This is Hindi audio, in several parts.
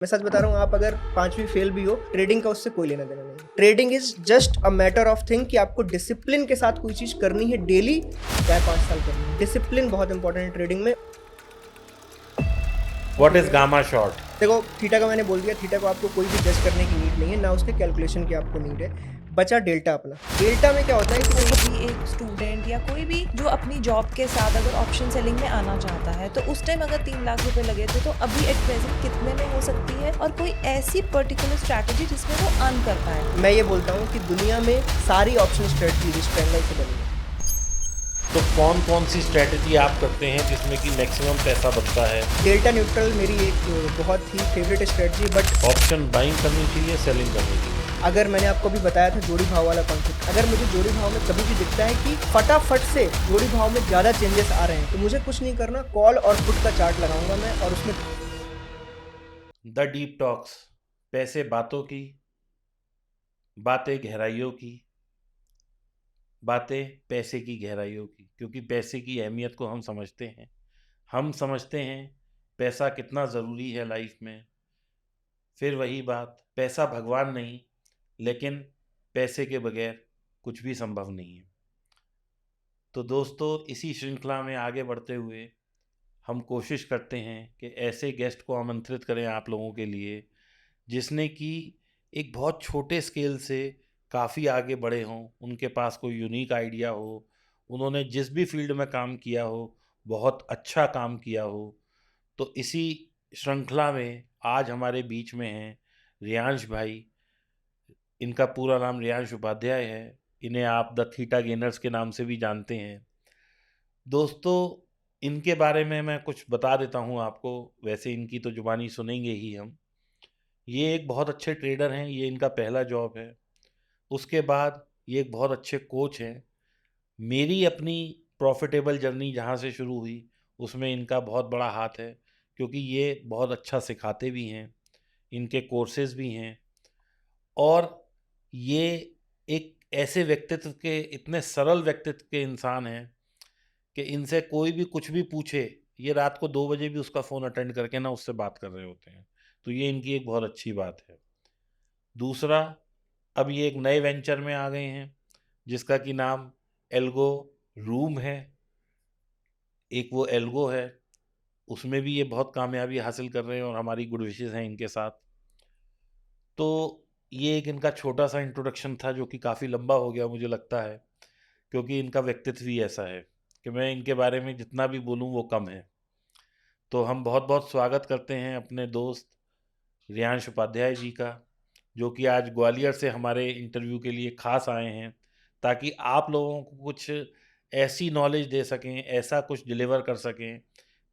मैं सच बता रहा हूँ, आप अगर 5वीं फेल भी हो, ट्रेडिंग का उससे कोई लेना देना नहीं। Trading is just a matter of thing कि आपको डिसिप्लिन के साथ कोई चीज करनी है डेली, चाहे 5 साल करनी है। डिसिप्लिन बहुत इंपॉर्टेंट है ट्रेडिंग में। What is gamma short? देखो, थीटा का मैंने बोल दिया, थीटा को आपको कोई भी जज करने की नीड नहीं है, ना उसके कैलकुलेशन की आपको नीड है। बचा डेल्टा अपना। डेल्टा में क्या होता है कि कोई भी एक स्टूडेंट या कोई भी जो अपनी जॉब के साथ अगर ऑप्शन सेलिंग में आना चाहता है, तो उस टाइम अगर 3 लाख रुपए लगे थे, तो अभी एट प्रेजेंट कितने में हो सकती है, और कोई ऐसी पर्टिकुलर स्ट्रैटेजी जिसमें वो अर्न कर पाए। मैं ये बोलता हूँ कि दुनिया में सारी ऑप्शन स्ट्रेटजी जिस ट्रेंड से बनी है। तो कौन कौन सी स्ट्रेटजी आप करते हैं जिसमें कि मैक्सिमम पैसा बनता है? डेल्टा न्यूट्रल मेरी एक बहुत ही favourite strategy. But option buying करनी चाहिए, सेलिंग करनी चाहिए? अगर मैंने आपको भी बताया था जोड़ी भाव वाला कॉन्सेप्ट, अगर मुझे जोड़ी भाव में कभी भी दिखता है कि फटाफट से जोड़ी भाव में ज़्यादा चेंजेस आ रहे हैं, तो मुझे कुछ नहीं करना, कॉल और पुट का चार्ट लगाऊंगा मैं और उसमें। द डीप टॉक्स, पैसे बातों की, बातें गहराइयों की, बातें पैसे की गहराइयों की, क्योंकि पैसे की अहमियत को हम समझते हैं। हम समझते हैं पैसा कितना ज़रूरी है लाइफ में। फिर वही बात, पैसा भगवान नहीं, लेकिन पैसे के बगैर कुछ भी संभव नहीं है। तो दोस्तों, इसी श्रृंखला में आगे बढ़ते हुए हम कोशिश करते हैं कि ऐसे गेस्ट को आमंत्रित करें आप लोगों के लिए, जिसने कि एक बहुत छोटे स्केल से काफ़ी आगे बढ़े हों, उनके पास कोई यूनिक आइडिया हो, उन्होंने जिस भी फील्ड में काम किया हो बहुत अच्छा काम किया हो। तो इसी श्रृंखला में आज हमारे बीच में हैं रियांश भाई। इनका पूरा नाम रियांश उपाध्याय है। इन्हें आप द थीटा गेनर्स के नाम से भी जानते हैं। दोस्तों, इनके बारे में मैं कुछ बता देता हूँ आपको। वैसे इनकी तो जुबानी सुनेंगे ही हम। ये एक बहुत अच्छे ट्रेडर हैं, ये इनका पहला जॉब है। उसके बाद ये एक बहुत अच्छे कोच हैं। मेरी अपनी प्रॉफिटेबल जर्नी जहाँ से शुरू हुई उसमें इनका बहुत बड़ा हाथ है, क्योंकि ये बहुत अच्छा सिखाते भी हैं, इनके कोर्सेज भी हैं। और ये एक ऐसे व्यक्तित्व के, इतने सरल व्यक्तित्व के इंसान हैं कि इनसे कोई भी कुछ भी पूछे, ये रात को 2 बजे भी उसका फ़ोन अटेंड करके ना उससे बात कर रहे होते हैं। तो ये इनकी एक बहुत अच्छी बात है। दूसरा, अब ये एक नए वेंचर में आ गए हैं जिसका कि नाम एल्गो रूम है। एक वो एल्गो है, उसमें भी ये बहुत कामयाबी हासिल कर रहे हैं और हमारी गुड विशेस हैं इनके साथ। तो ये एक इनका छोटा सा इंट्रोडक्शन था जो कि काफ़ी लंबा हो गया मुझे लगता है, क्योंकि इनका व्यक्तित्व ही ऐसा है कि मैं इनके बारे में जितना भी बोलूँ वो कम है। तो हम बहुत बहुत स्वागत करते हैं अपने दोस्त रियांश उपाध्याय जी का, जो कि आज ग्वालियर से हमारे इंटरव्यू के लिए खास आए हैं, ताकि आप लोगों को कुछ ऐसी नॉलेज दे सकें, ऐसा कुछ डिलीवर कर सकें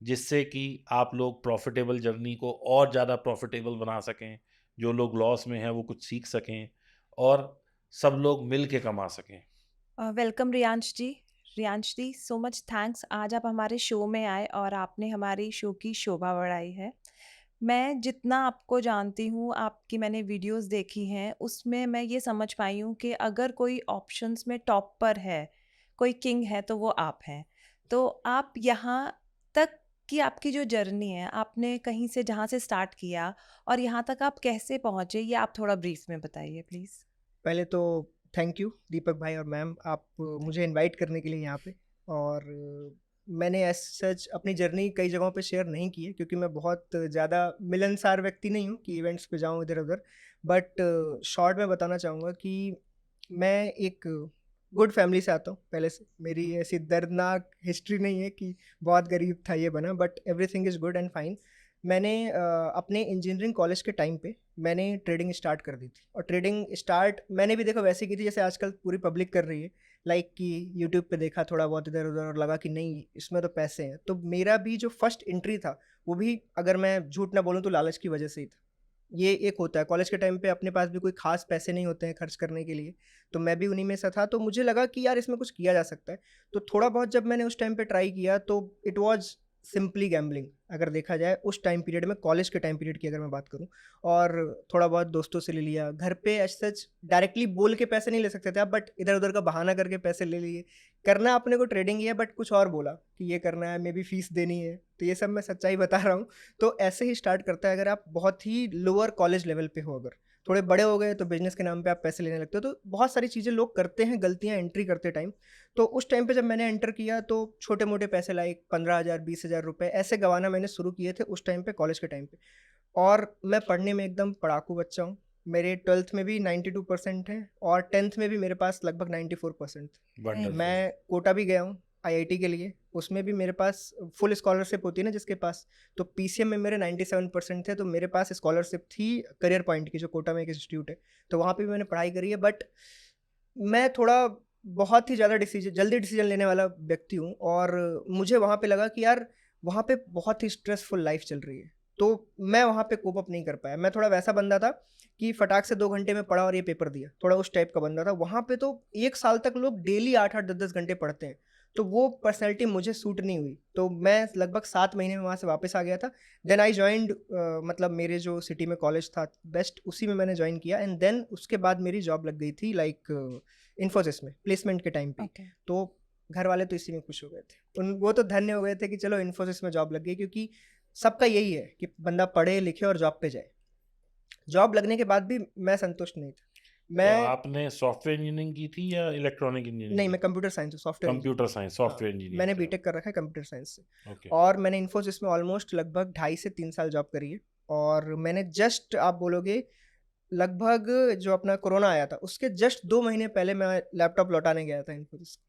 जिससे कि आप लोग प्रॉफिटेबल जर्नी को और ज़्यादा प्रॉफिटेबल बना सकें। जो लोग लॉस में हैं वो कुछ सीख सकें और सब लोग मिल के कमा सकें। वेलकम रियांश जी। रियांश जी, सो मच थैंक्स, आज आप हमारे शो में आए और आपने हमारी शो की शोभा बढ़ाई है। मैं जितना आपको जानती हूँ, आपकी मैंने वीडियोस देखी हैं, उसमें मैं ये समझ पाई हूँ कि अगर कोई ऑप्शंस में टॉप पर है, कोई किंग है, तो वो आप हैं। तो आप यहाँ तक की आपकी जो जर्नी है, आपने कहीं से जहाँ से स्टार्ट किया और यहाँ तक आप कैसे पहुँचे, ये आप थोड़ा ब्रीफ में बताइए प्लीज़। पहले तो थैंक यू दीपक भाई और मैम, आप मुझे इनवाइट करने के लिए यहाँ पे। और मैंने एज सच अपनी जर्नी कई जगहों पे शेयर नहीं की है, क्योंकि मैं बहुत ज़्यादा मिलनसार व्यक्ति नहीं हूँ कि इवेंट्स पे जाऊँ इधर उधर। बट शॉर्ट में बताना चाहूँगा कि मैं एक गुड फैमिली से आता हूँ। पहले से मेरी ऐसी दर्दनाक हिस्ट्री नहीं है कि बहुत गरीब था ये बना, but everything is good and fine. मैंने अपने इंजीनियरिंग कॉलेज के टाइम पे मैंने ट्रेडिंग स्टार्ट कर दी थी। और ट्रेडिंग स्टार्ट मैंने भी देखो वैसे की थी जैसे आजकल पूरी पब्लिक कर रही है, लाइक कि यूट्यूब पे देखा थोड़ा बहुत इधर उधर और लगा कि नहीं इसमें तो पैसे हैं। तो मेरा भी जो फर्स्ट एंट्री था वो भी, अगर मैं झूठ ना बोलूँ तो लालच की वजह से ही था। ये एक होता है कॉलेज के टाइम पे अपने पास भी कोई खास पैसे नहीं होते हैं खर्च करने के लिए, तो मैं भी उन्हीं में से था। तो मुझे लगा कि यार इसमें कुछ किया जा सकता है। तो थोड़ा बहुत जब मैंने उस टाइम पे ट्राई किया तो इट वाज सिंपली गैम्बलिंग। अगर देखा जाए उस टाइम पीरियड में, कॉलेज के टाइम पीरियड की अगर मैं बात करूँ। और थोड़ा बहुत दोस्तों से ले लिया, घर पे एज सच डायरेक्टली बोल के पैसे नहीं ले सकते थे आप, बट इधर उधर का बहाना करके पैसे ले लिए। करना अपने को ट्रेडिंग ही है, बट कुछ और बोला कि ये करना है, मे बी फीस देनी है। तो ये सब मैं सच्चाई बता रहा हूँ। तो ऐसे ही स्टार्ट करता है अगर आप बहुत ही लोअर कॉलेज लेवल पे हो। अगर थोड़े बड़े हो गए तो बिजनेस के नाम पे आप पैसे लेने लगते हो। तो बहुत सारी चीज़ें लोग करते हैं, गलतियाँ एंट्री करते टाइम। तो उस टाइम पे जब मैंने एंटर किया तो छोटे मोटे पैसे लाइक 15,000 20,000 रुपये ऐसे गंवाना मैंने शुरू किए थे उस टाइम पे, कॉलेज के टाइम पे। और मैं पढ़ने में एकदम पढ़ाकू बच्चा हूँ। मेरे 12th में भी 92% है और 10th में भी मेरे पास लगभग 94% थे। Very wonderful. मैं कोटा भी गया हूँ आईआईटी के लिए, उसमें भी मेरे पास फुल स्कॉलरशिप होती है ना जिसके पास। तो पीसीएम में मेरे 97% थे, तो मेरे पास स्कॉलरशिप थी करियर पॉइंट की, जो कोटा में एक इंस्टीट्यूट है। तो वहाँ पे भी मैंने पढ़ाई करी है। बट मैं थोड़ा बहुत ही ज़्यादा जल्दी डिसीजन लेने वाला व्यक्ति हूँ। और मुझे वहाँ पे लगा कि यार वहाँ पे बहुत ही स्ट्रेसफुल लाइफ चल रही है। तो मैं वहाँ पे कोप अप नहीं कर पाया। मैं थोड़ा वैसा बंदा था कि फटाक से 2 घंटे में पढ़ा और ये पेपर दिया, थोड़ा उस टाइप का बंदा था। वहाँ पे तो 1 साल तक लोग डेली 8-8 10-10 घंटे पढ़ते हैं। तो वो पर्सनैलिटी मुझे सूट नहीं हुई। तो मैं लगभग 7 महीने में वहाँ से वापस आ गया था। देन आई ज्वाइंड, मतलब मेरे जो सिटी में कॉलेज था बेस्ट, उसी में मैंने ज्वाइन किया। एंड देन उसके बाद मेरी जॉब लग गई थी लाइक इन्फोसिस में, प्लेसमेंट के टाइम पे। ओके। तो घर वाले तो इसी में खुश हो गए थे। वो तो धन्य हो गए थे कि चलो इन्फोसिस में जॉब लग गई, क्योंकि सबका यही है कि बंदा पढ़े लिखे और जॉब पे जाए। जॉब लगने के बाद भी मैं संतुष्ट नहीं था। तो मैं आपने सॉफ्टवेयर इंजीनियरिंग की थी या इलेक्ट्रॉनिक नहीं, इंजीनियरिंग? मैं कंप्यूटर साइंस से, सॉफ्टवेयर इंजीनियर। कंप्यूटर साइंस, हाँ, सॉफ्टवेयर इंजीनियर मैंने थे बीटेक कर रखा है कंप्यूटर साइंस से। आप। ओके। और मैंने इन्फोसिस में ऑलमोस्ट लगभग 2.5 से 3 साल जॉब करी है। और मैंने जस्ट, आप बोलोगे लगभग, जो अपना कोरोना आया था उसके जस्ट 2 महीने पहले मैं लैपटॉप लौटाने गया था इन्फोसिस को।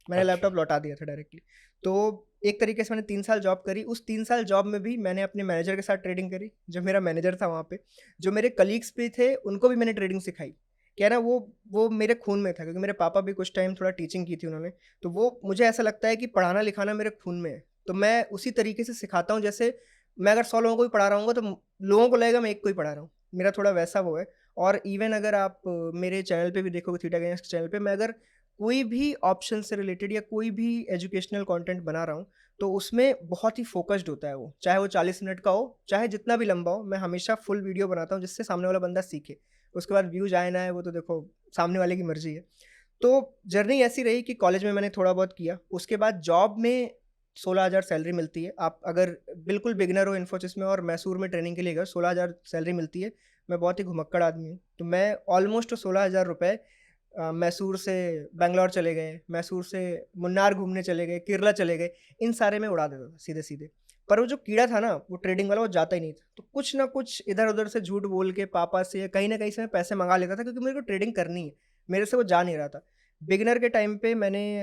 मैंने अच्छा। लैपटॉप लौटा दिया था डायरेक्टली। तो एक तरीके से मैंने 3 साल जॉब करी। उस 3 साल जॉब में भी मैंने अपने मैनेजर के साथ ट्रेडिंग करी, जो मेरा मैनेजर था वहाँ पे। जो मेरे कलीग्स भी थे उनको भी मैंने ट्रेडिंग सिखाई। क्या है ना, वो मेरे खून में था, क्योंकि मेरे पापा भी कुछ टाइम थोड़ा टीचिंग की थी उन्होंने। तो वो मुझे ऐसा लगता है कि पढ़ाना लिखाना मेरे खून में है। तो मैं उसी तरीके से सिखाता हूँ, जैसे मैं अगर 100 लोगों को भी पढ़ा रहा हूँ तो लोगों को लगेगा मैं एक को ही पढ़ा रहा हूँ। मेरा थोड़ा वैसा वो है। और इवन अगर आप मेरे चैनल पे भी देखोगे, थीटा गेम्स के चैनल पे, मैं अगर कोई भी ऑप्शन से रिलेटेड या कोई भी एजुकेशनल कंटेंट बना रहा हूँ तो उसमें बहुत ही फोकस्ड होता है वो, चाहे वो 40 मिनट का हो चाहे जितना भी लंबा हो। मैं हमेशा फुल वीडियो बनाता हूँ जिससे सामने वाला बंदा सीखे। उसके बाद व्यूज आए ना आए वो तो देखो सामने वाले की मर्जी है। तो जर्नी ऐसी रही कि कॉलेज में मैंने थोड़ा बहुत किया, उसके बाद जॉब में 16,000 सैलरी मिलती है। आप अगर बिल्कुल बिगिनर हो इन्फोसिस में और मैसूर में ट्रेनिंग के लिए गए, 16,000 सैलरी मिलती है। मैं बहुत ही घुमक्कड़ आदमी हूँ, तो मैं ऑलमोस्ट 16,000 रुपये मैसूर से बैंगलोर चले गए, मैसूर से मुन्नार घूमने चले गए, केरला चले गए, इन सारे में उड़ा देता था सीधे सीधे। पर वो जो कीड़ा था ना, वो ट्रेडिंग वाला, वो जाता ही नहीं था। तो कुछ ना कुछ इधर उधर से झूठ बोल के पापा से या कहीं ना कहीं से मैं पैसे मंगा लेता था, क्योंकि मेरे को ट्रेडिंग करनी है, मेरे से वो जा नहीं रहा था। बिगिनर के टाइम पे मैंने,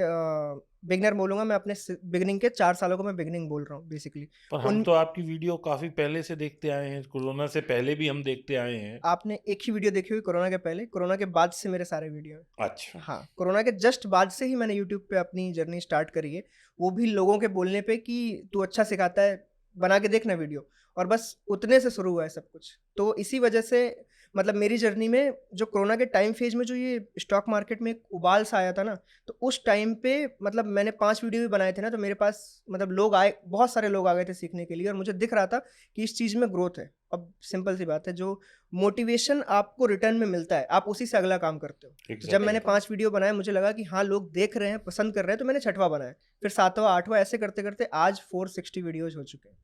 बिगिनर बोलूँगा मैं, अपने बिगिनिंग के 4 सालों को मैं बिगिनिंग बोल रहा हूँ बेसिकली। पर हम उन तो आपकी वीडियो काफ़ी पहले से देखते आए हैं, कोरोना से पहले भी हम देखते आए हैं। आपने एक ही वीडियो देखी हुई कोरोना के पहले, कोरोना के बाद से मेरे सारे वीडियो हैं। अच्छा। हाँ, कोरोना के जस्ट बाद से ही मैंने यूट्यूब पे अपनी जर्नी स्टार्ट करी है। वो भी लोगों के बोलने पे कि तू अच्छा सिखाता है, बना के देखना वीडियो। और बस उतने से शुरू हुआ है सब कुछ। तो इसी वजह से मतलब मेरी जर्नी में जो कोरोना के टाइम फेज में जो ये स्टॉक मार्केट में एक उबाल सा आया था ना, तो उस टाइम पे मतलब मैंने 5 वीडियो भी बनाए थे ना, तो मेरे पास मतलब लोग आए, बहुत सारे लोग आ गए थे सीखने के लिए। और मुझे दिख रहा था कि इस चीज़ में ग्रोथ है। अब सिंपल सी बात है, जो मोटिवेशन आपको रिटर्न में मिलता है आप उसी से अगला काम करते हो। तो जब मैंने एग्जैक्टली। 5 वीडियो बनाए, मुझे लगा कि हाँ लोग देख रहे हैं, पसंद कर रहे हैं, तो मैंने 6वां बनाया, फिर 7वां 8वां, ऐसे करते करते आज 460 वीडियोज हो चुके हैं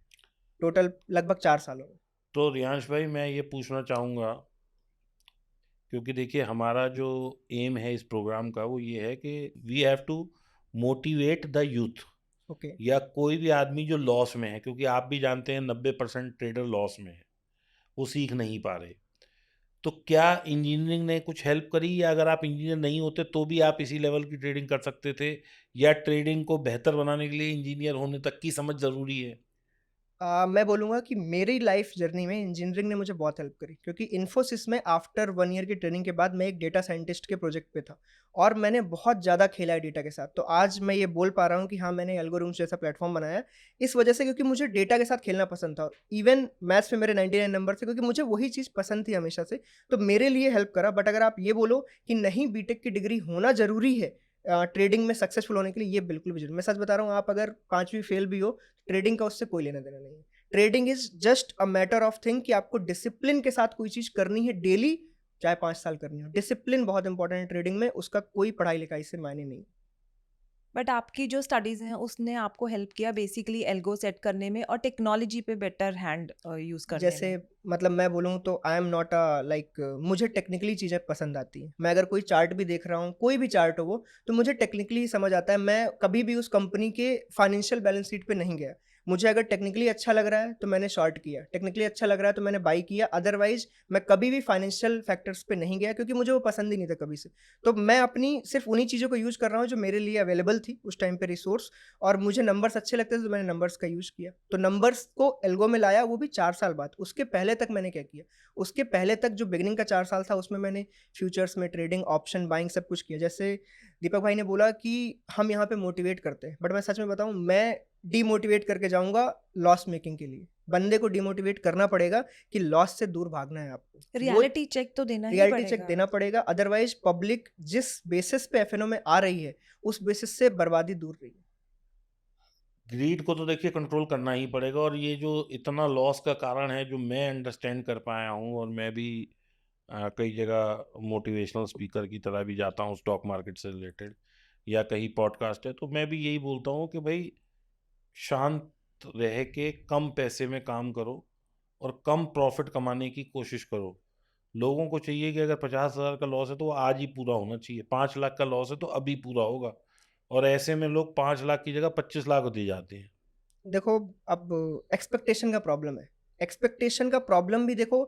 टोटल लगभग 4 सालों में। तो रियांश भाई, मैं ये पूछना चाहूँगा, क्योंकि देखिए हमारा जो एम है इस प्रोग्राम का वो ये है कि we have to motivate the youth, okay. या कोई भी आदमी जो लॉस में है, क्योंकि आप भी जानते हैं 90% ट्रेडर लॉस में है, वो सीख नहीं पा रहे। तो क्या इंजीनियरिंग ने कुछ हेल्प करी, या अगर आप इंजीनियर नहीं होते तो भी आप इसी लेवल की ट्रेडिंग कर सकते थे, या ट्रेडिंग को बेहतर बनाने के लिए इंजीनियर होने तक की समझ ज़रूरी है? मैं बोलूँगा कि मेरी लाइफ जर्नी में इंजीनियरिंग ने मुझे बहुत हेल्प करी, क्योंकि इन्फोसिस में आफ्टर 1 ईयर की ट्रेनिंग के बाद मैं एक डेटा साइंटिस्ट के प्रोजेक्ट पे था। और मैंने बहुत ज़्यादा खेला है डेटा के साथ। तो आज मैं ये बोल पा रहा हूँ कि हाँ, मैंने एल्गोरिथम्स जैसा प्लेटफॉर्म बनाया है इस वजह से, क्योंकि मुझे डेटा के साथ खेलना पसंद था। और इवन मैथ्स में मेरे 99 नंबर थे, क्योंकि मुझे वही चीज़ पसंद थी हमेशा से। तो मेरे लिए हेल्प करा। बट अगर आप ये बोलो कि नहीं बीटेक की डिग्री होना ज़रूरी है ट्रेडिंग में सक्सेसफुल होने के लिए, ये बिल्कुल भी जरूरी। मैं सच बता रहा हूँ, आप अगर 5वीं फेल भी हो, ट्रेडिंग का उससे कोई लेना देना नहीं है। Trading is just a matter of thing कि आपको डिसिप्लिन के साथ कोई चीज़ करनी है डेली, चाहे 5 साल करनी हो। डिसिप्लिन बहुत इंपॉर्टेंट है ट्रेडिंग में, उसका कोई पढ़ाई लिखाई से मायने नहीं। बट आपकी जो स्टडीज़ हैं उसने आपको हेल्प किया बेसिकली एल्गो सेट करने में और टेक्नोलॉजी पे बेटर हैंड यूज़ करने जैसे में। मतलब मैं बोलूँ तो I am not a like, मुझे टेक्निकली चीज़ें पसंद आती हैं। मैं अगर कोई चार्ट भी देख रहा हूँ, कोई भी चार्ट हो वो, तो मुझे टेक्निकली समझ आता है। मैं कभी भी उस कंपनी के फाइनेंशियल बैलेंस शीट पे नहीं गया। मुझे अगर टेक्निकली अच्छा लग रहा है तो मैंने शॉर्ट किया, टेक्निकली अच्छा लग रहा है तो मैंने बाई किया। अदरवाइज़ मैं कभी भी फाइनेंशियल फैक्टर्स पे नहीं गया, क्योंकि मुझे वो पसंद ही नहीं था कभी से। तो मैं अपनी सिर्फ़ उन्हीं चीज़ों को यूज़ कर रहा हूँ जो मेरे लिए अवेलेबल थी उस टाइम पे रिसोर्स, और मुझे नंबर्स अच्छे लगते थे तो मैंने नंबर्स का यूज़ किया। तो नंबर्स को एल्गो में लाया, वो भी 4 साल बाद। उसके पहले तक मैंने क्या किया? उसके पहले तक जो बिगिनिंग का 4 साल था उसमें मैंने फ्यूचर्स में ट्रेडिंग, ऑप्शन बाइंग सब कुछ किया। जैसे दीपक भाई ने बोला कि हम यहाँ पे मोटिवेट करते हैं, बट मैं सच में बताऊँ, मैं डीमोटिवेट करके जाऊँगा लॉस मेकिंग के लिए। बंदे को डीमोटिवेट करना पड़ेगा कि लॉस से दूर भागना है आपको। वो रियलिटी चेक तो देना ही रियलिटी चेक पड़ेगा। देना पड़ेगा, अदरवाइज़ पब्लिक जिस बेसिस पे एफएनओ में आ रही है, उस बेसिस से बर्बादी दूर रही है। ग्रीड को तो देखिए कंट्रोल करना ही पड़ेगा, और ये जो इतना लॉस का कारण है जो मैं अंडरस्टैंड कर पाया हूँ, और मैं भी कई जगह मोटिवेशनल स्पीकर की तरह भी जाता हूँ स्टॉक मार्केट से रिलेटेड, या कहीं पॉडकास्ट है, तो मैं भी यही बोलता हूँ कि भाई शांत रह के कम पैसे में काम करो और कम प्रॉफिट कमाने की कोशिश करो। लोगों को चाहिए कि अगर 50,000 का लॉस है तो वो आज ही पूरा होना चाहिए, 5 लाख का लॉस है तो अभी पूरा होगा, और ऐसे में लोग 5 लाख की जगह 25 लाख दे जाते हैं। देखो, अब एक्सपेक्टेशन का प्रॉब्लम है। एक्सपेक्टेशन का प्रॉब्लम भी देखो,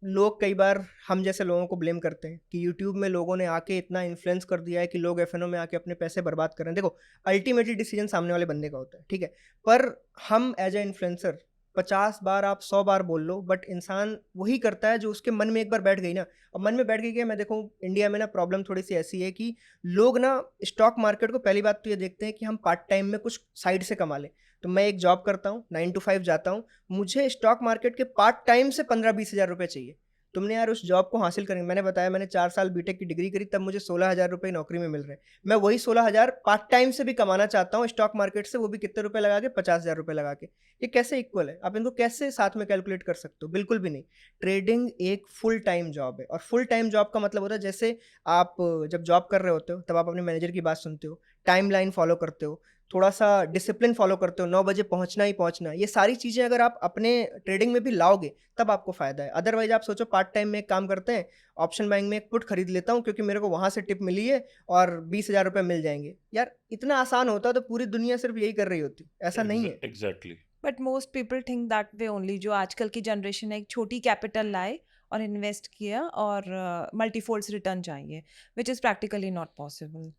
लोग कई बार हम जैसे लोगों को ब्लेम करते हैं कि यूट्यूब में लोगों ने आके इतना इन्फ्लुएंस कर दिया है कि लोग एफएनओ में आके अपने पैसे बर्बाद कर रहे हैं। देखो, अल्टीमेटली डिसीजन सामने वाले बंदे का होता है, ठीक है? पर हम एज ए इन्फ्लुएंसर 50 बार आप 100 बार बोल लो, बट इंसान वही करता है जो उसके मन में एक बार बैठ गई ना। अब मन में बैठ गई क्या, मैं देखूँ इंडिया में ना प्रॉब्लम थोड़ी सी ऐसी है कि लोग ना स्टॉक मार्केट को पहली बात तो ये देखते हैं कि हम पार्ट टाइम में कुछ साइड से कमा लें। तो मैं एक जॉब करता हूँ, 9 टू 5 जाता हूँ, मुझे स्टॉक मार्केट के पार्ट टाइम से 15-20 हज़ार रुपये चाहिए। तुमने यार उस जॉब को हासिल करेंगे, मैंने बताया मैंने 4 साल बीटेक की डिग्री करी, तब मुझे 16,000 रुपये नौकरी में मिल रहे हैं। मैं वही 16,000 पार्ट टाइम से भी कमाना चाहता हूँ स्टॉक मार्केट से, वो भी कितने रुपए लगा के, 50,000 रुपए लगा के। ये कैसे इक्वल है? आप इनको कैसे साथ में कैलकुलेट कर सकते हो? बिल्कुल भी नहीं। ट्रेडिंग एक फुल टाइम जॉब है, और फुल टाइम जॉब का मतलब होता है जैसे आप जब जॉब कर रहे होते हो तब आप अपने मैनेजर की बात सुनते हो, टाइम लाइन फॉलो करते हो, थोड़ा सा डिसिप्लिन फॉलो करते हो, 9 बजे पहुंचना ही पहुंचना। ये सारी चीज़ें अगर आप अपने ट्रेडिंग में भी लाओगे तब आपको फ़ायदा है। अदरवाइज आप सोचो पार्ट टाइम में एक काम करते हैं, ऑप्शन बाइंग में एक पुट खरीद लेता हूँ क्योंकि मेरे को वहाँ से टिप मिली है और 20,000 रुपये मिल जाएंगे। यार इतना आसान होता तो पूरी दुनिया सिर्फ यही कर रही होती, ऐसा नहीं है। Exactly. But most people think that way only. जो आजकल की जनरेशन है एक छोटी कैपिटल लाए और इन्वेस्ट किया और मल्टीफोल्ड्स रिटर्न चाहिए, which is practically not possible.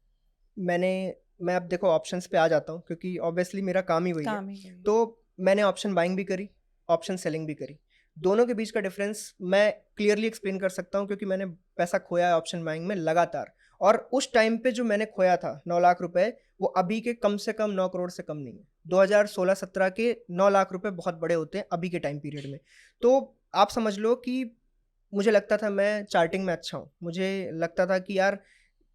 मैं अब देखो ऑप्शंस पे आ जाता हूँ क्योंकि ऑब्वियसली मेरा काम ही वही है। काम ही वही। तो मैंने ऑप्शन बाइंग भी करी, ऑप्शन सेलिंग भी करी। दोनों के बीच का डिफरेंस मैं क्लियरली एक्सप्लेन कर सकता हूँ क्योंकि मैंने पैसा खोया है ऑप्शन बाइंग में लगातार। और उस टाइम पे जो मैंने खोया था 9 लाख रुपए, वो अभी के कम से कम 9 करोड़ से कम नहीं है। 2016-17 के 9 लाख रुपए बहुत बड़े होते हैं अभी के टाइम पीरियड में। तो आप समझ लो कि मुझे लगता था मैं चार्टिंग में अच्छा हूँ। मुझे लगता था कि यार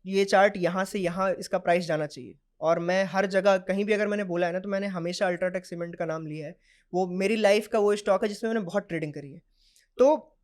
ये चार्ट यहाँ से यहाँ इसका प्राइस जाना चाहिए, और मैं हर जगह कहीं भी अगर मैंने बोला है ना तो मैंने हमेशा अल्ट्राटेक सीमेंट का नाम लिया है। वो मेरी लाइफ का वो स्टॉक है जिसमें मैंने बहुत ट्रेडिंग करी है। तो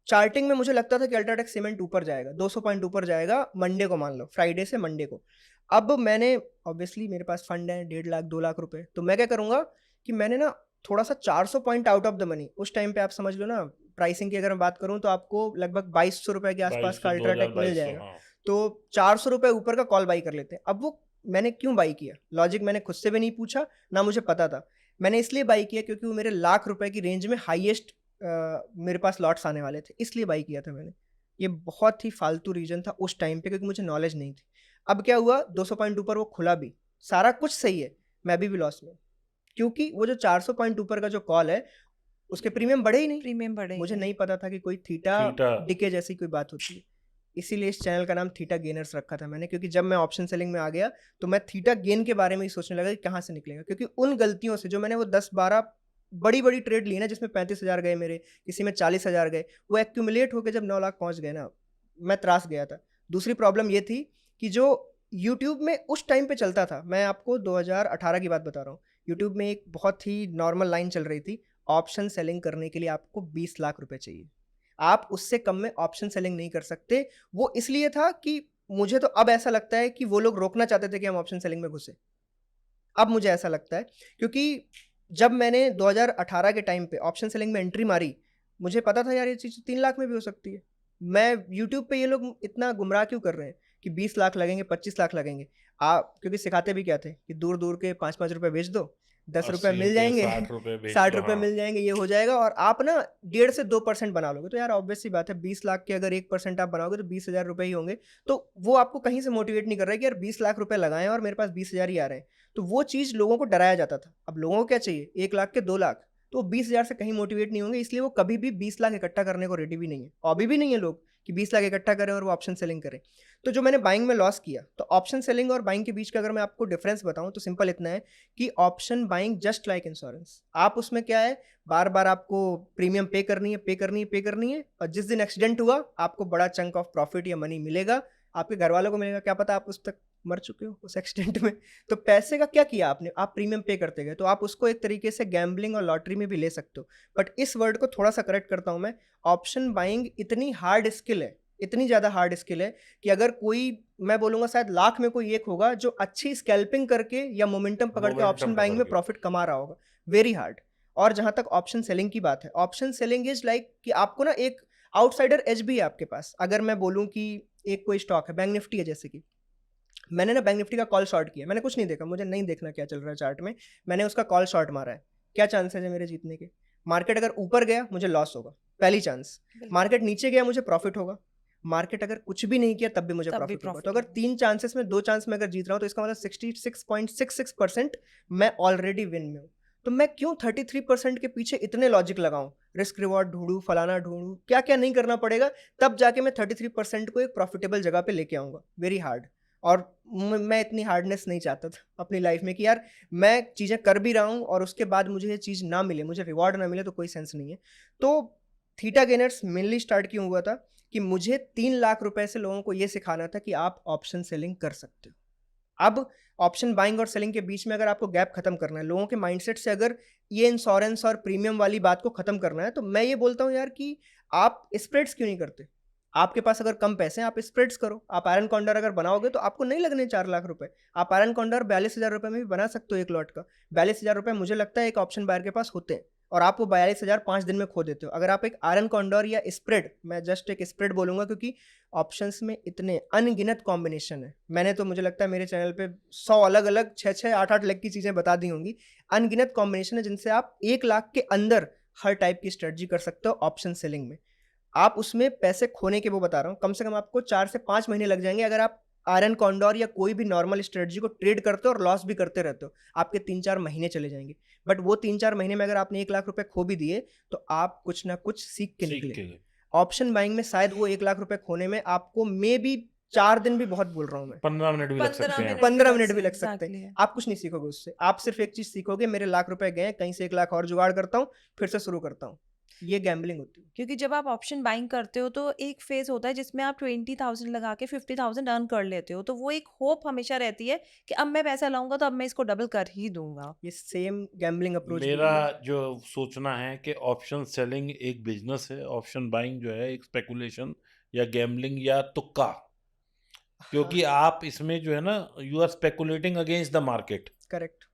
चार्टिंग में मुझे लगता था कि अल्ट्राटेक सीमेंट ऊपर जाएगा, 200 पॉइंट ऊपर जाएगा मंडे को, मान लो फ्राइडे से मंडे को। अब मैंने ऑब्वियसली मेरे पास फंड है 1.5 लाख 2 लाख रुपए, तो मैं क्या करूँगा कि मैंने ना थोड़ा सा 400 point out of the money उस टाइम पे, आप समझ लो ना प्राइसिंग की अगर मैं बात करूँ तो आपको लगभग 2200 रुपए के आसपास का 2200, अल्ट्राटेक मिल 2200, जाएगा। हाँ। तो 400 रुपए ऊपर का कॉल बाई कर लेते हैं। अब वो मैंने क्यों बाई किया, लॉजिक मैंने खुद से भी नहीं पूछा, ना मुझे पता था। मैंने इसलिए बाई किया क्योंकि वो मेरे लाख रुपए की रेंज में हाईएस्ट मेरे पास लॉट्स आने वाले थे, इसलिए बाई किया था मैंने। ये बहुत ही फालतू रीजन था उस टाइम पे क्योंकि मुझे नॉलेज नहीं थी। अब क्या हुआ, 200 पॉइंट ऊपर वो खुला भी, सारा कुछ सही है, मैं अभी भी लॉस में हूँ। क्योंकि वो जो 400 पॉइंट ऊपर का जो कॉल है उसके प्रीमियम बढ़े ही नहीं। प्रीमियम बढ़े ही मुझे नहीं। नहीं पता था कि कोई थीटा थीटा। डिके जैसी कोई बात होती है। इसीलिए इस चैनल का नाम थीटा गेनर्स रखा था मैंने, क्योंकि जब मैं ऑप्शन सेलिंग में आ गया तो मैं थीटा गेन के बारे में ही सोचने लगा कि कहाँ से निकलेगा। क्योंकि उन गलतियों से जो मैंने वो 10-12 बड़ी बड़ी ट्रेड ली ना, जिसमें 35,000 गए मेरे, किसी में 40,000 गए, वो एक्यूमुलेट होकर जब 9 लाख पहुंच गए ना, मैं त्रास गया था। दूसरी प्रॉब्लम ये थी कि जो यूट्यूब में उस टाइम पे चलता था, मैं आपको 2018 की बात बता रहा हूँ, यूट्यूब में एक बहुत ही नॉर्मल लाइन चल रही थी, ऑप्शन सेलिंग करने के लिए आपको 20 लाख रुपए चाहिए। आप उससे कम में ऑप्शन सेलिंग नहीं कर सकते। वो इसलिए था कि मुझे तो अब ऐसा लगता है कि वो लोग रोकना चाहते थे कि हम ऑप्शन सेलिंग में घुसे। अब मुझे ऐसा लगता है क्योंकि जब मैंने 2018 के टाइम पे ऑप्शन सेलिंग में एंट्री मारी, मुझे पता था यार ये चीज़ 3 लाख में भी हो सकती है। मैं यूट्यूब पे ये लोग इतना गुमराह क्यों कर रहे हैं कि 20 लाख लगेंगे, 25 लाख लगेंगे। क्योंकि सिखाते भी क्या थे कि दूर-दूर के 5-5 रुपए बेच दो, 10 रुपए 80 मिल रुपए जाएँगे, 60 रुपए बेच 60 लो, रुपए हाँ। मिल जाएँगे, ये हो जाएगा और आप ना 1.5 से 2% बना लोगे। तो यार ऑब्वियस सी बात है 20 लाख के अगर 1% आप बनाओगे तो 20,000 रुपए ही होंगे। तो वो आपको कहीं से मोटिवेट नहीं कर रहा है कि यार 20 लाख रुपए लगाएँ और मेरे पास 20,000 ही आ रहे हैं। तो वो चीज़ लोगों को डराया जाता था। अब लोगों को क्या चाहिए? 1 लाख के 2 लाख। तो वो 20,000 से कहीं मोटिवेट नहीं होंगे, इसलिए वो कभी भी 20 लाख इकट्ठा करने को रेडी भी नहीं है। अभी भी नहीं है लोग कि 20 लाख इकट्ठा करें और वो ऑप्शन सेलिंग करें। तो जो मैंने बाइंग में लॉस किया, तो ऑप्शन सेलिंग और बाइंग के बीच का अगर मैं आपको डिफरेंस बताऊँ तो सिंपल इतना है कि option buying just like insurance. आप उसमें क्या है, बार-बार आपको प्रीमियम पे करनी है, पे करनी है, पे करनी है और जिस दिन एक्सीडेंट हुआ, आपको बड़ा चंक ऑफ प्रॉफिट या मनी मिलेगा। आपके घरवालों को मिलेगा, क्या पता आप उस तक मर चुके हो उस एक्सीडेंट में। तो पैसे का क्या किया आपने? आप प्रीमियम पे करते गए, तो आप उसको एक तरीके से गैम्बलिंग और लॉटरी में भी ले सकते हो। बट इस वर्ड को थोड़ा-सा करेक्ट करता हूँ मैं, ऑप्शन बाइंग इतनी हार्ड स्किल है, इतनी ज़्यादा हार्ड स्किल है कि अगर कोई, मैं बोलूँगा शायद लाख में कोई एक होगा जो अच्छी स्कैल्पिंग करके या मोमेंटम पकड़ के मोमेंटम ऑप्शन बाइंग पकड़ में के। प्रॉफिट कमा रहा होगा। Very hard. और जहाँ तक ऑप्शन सेलिंग की बात है, ऑप्शन सेलिंग इज़ लाइक कि आपको ना एक आउटसाइडर एज भी है आपके पास। अगर मैं बोलूँ कि एक कोई स्टॉक है, बैंक निफ्टी है जैसे कि, मैंने ना बैंक निफ्टी का कॉल शॉर्ट किया। मैंने कुछ नहीं देखा, मुझे नहीं देखना क्या चल रहा है चार्ट में। मैंने उसका कॉल शॉर्ट मारा है। क्या चांसेस है मेरे जीतने के? मार्केट अगर ऊपर गया मुझे लॉस होगा, पहली चांस। बिल्कुल, मार्केट नीचे गया मुझे प्रॉफिट होगा। मार्केट अगर कुछ भी नहीं किया तब भी मुझे तब भी प्रॉफिट होगा। तो प्रॉफ़िट अगर होगा। 3 चांसेस में 2 चांस में अगर जीत रहा हूँ तो इसका मतलब 66.66% मैं ऑलरेडी विन में हूँ। तो मैं क्यों 33% के पीछे इतने लॉजिक लगाऊँ? रिस्क रिवॉर्ड ढूँढूँ, फलाना ढूँढूँ, क्या-क्या नहीं करना पड़ेगा, तब जाके मैं 33% को एक प्रॉफिटेबल जगह पे लेके आऊँगा। Very hard. और मैं इतनी हार्डनेस नहीं चाहता था अपनी लाइफ में कि यार मैं चीज़ें कर भी रहा हूँ और उसके बाद मुझे ये चीज़ ना मिले, मुझे रिवॉर्ड ना मिले तो कोई सेंस नहीं है। तो थीटा गेनर्स मेनली स्टार्ट क्यों हुआ था कि मुझे 3 लाख रुपए से लोगों को ये सिखाना था कि आप ऑप्शन सेलिंग कर सकते हो। अब ऑप्शन बाइंग और सेलिंग के बीच में अगर आपको गैप खत्म करना है, लोगों के माइंडसेट से अगर ये इंश्योरेंस और प्रीमियम वाली बात को खत्म करना है, तो मैं ये बोलता हूँ यार कि आप स्प्रेड्स क्यों नहीं करते? आपके पास अगर कम पैसे हैं, आप स्प्रेड्स करो। आप आयरन कॉन्डर अगर बनाओगे तो आपको नहीं लगने 4 लाख रुपए। आप आयरन कॉन्डर 42,000 रुपए में भी बना सकते हो एक लॉट का। 42,000 रुपए मुझे लगता है एक ऑप्शन बायर के पास होते हैं और आप वो 42,000 5 दिन में खो देते हो। अगर आप एक आयरन कॉन्डर या स्प्रेड, मैं जस्ट एक स्प्रेड बोलूँगा क्योंकि ऑप्शंस में इतने अनगिनत कॉम्बिनेशन है। मैंने तो मुझे लगता है मेरे चैनल पे 100 अलग-अलग 6-6 8-8 लेग की चीज़ें बता दी होंगी। अनगिनत कॉम्बिनेशन है जिनसे आप 1 लाख के अंदर हर टाइप की स्ट्रेटजी कर सकते हो ऑप्शन सेलिंग में। आप उसमें पैसे खोने के वो बता रहा हूँ, कम से कम आपको 4 से 5 महीने लग जाएँगे अगर आप आयरन कॉन्डोर या कोई भी नॉर्मल स्ट्रेटजी को ट्रेड करते हो और लॉस भी करते रहते हो। आपके 3-4 महीने चले जाएँगे। बट वो 3-4 महीने में अगर आपने 1 लाख रुपए खो भी दिए, तो आप कुछ ना कुछ सीख के सीख निकले। के। ऑप्शन बाइंग में शायद वो 1 लाख रुपए खोने में आपको मेबी 4 दिन भी बहुत बोल रहा हूँ मैं। 15 मिनट भी लग 15 सकते हैं। मिनट भी 15 लग मिनट से भी लग सकते हैं। एग्ज़ैक्टली। आप कुछ नहीं सीखोगे उससे। आप सिर्फ़ एक चीज़ सीखोगे, मेरे लाख रुपए गए, कहीं से 1 लाख और जुगाड़ करता हूँ, फिर से शुरू करता हूँ। ये गैम्बलिंग होती है। क्योंकि जब आप ऑप्शन बाइंग करते हो तो एक फ़ेज़ होता है जिसमें आप 20,000 लगा के 50,000 अर्न कर लेते हो। तो वो एक होप हमेशा रहती है कि अब मैं पैसा लाऊँगा तो अब मैं इसको डबल कर ही दूँगा। ये सेम गैम्बलिंग अप्रोच भी मेरा है। जो सोचना है कि ऑप्शन सेलिंग एक बिजनेस है, ऑप्शन बाइंग जो है एक स्पेकुलेशन या गैम्बलिंग या तुक्का। हाँ, क्योंकि आप इसमें जो है ना, you are speculating against the market. Correct.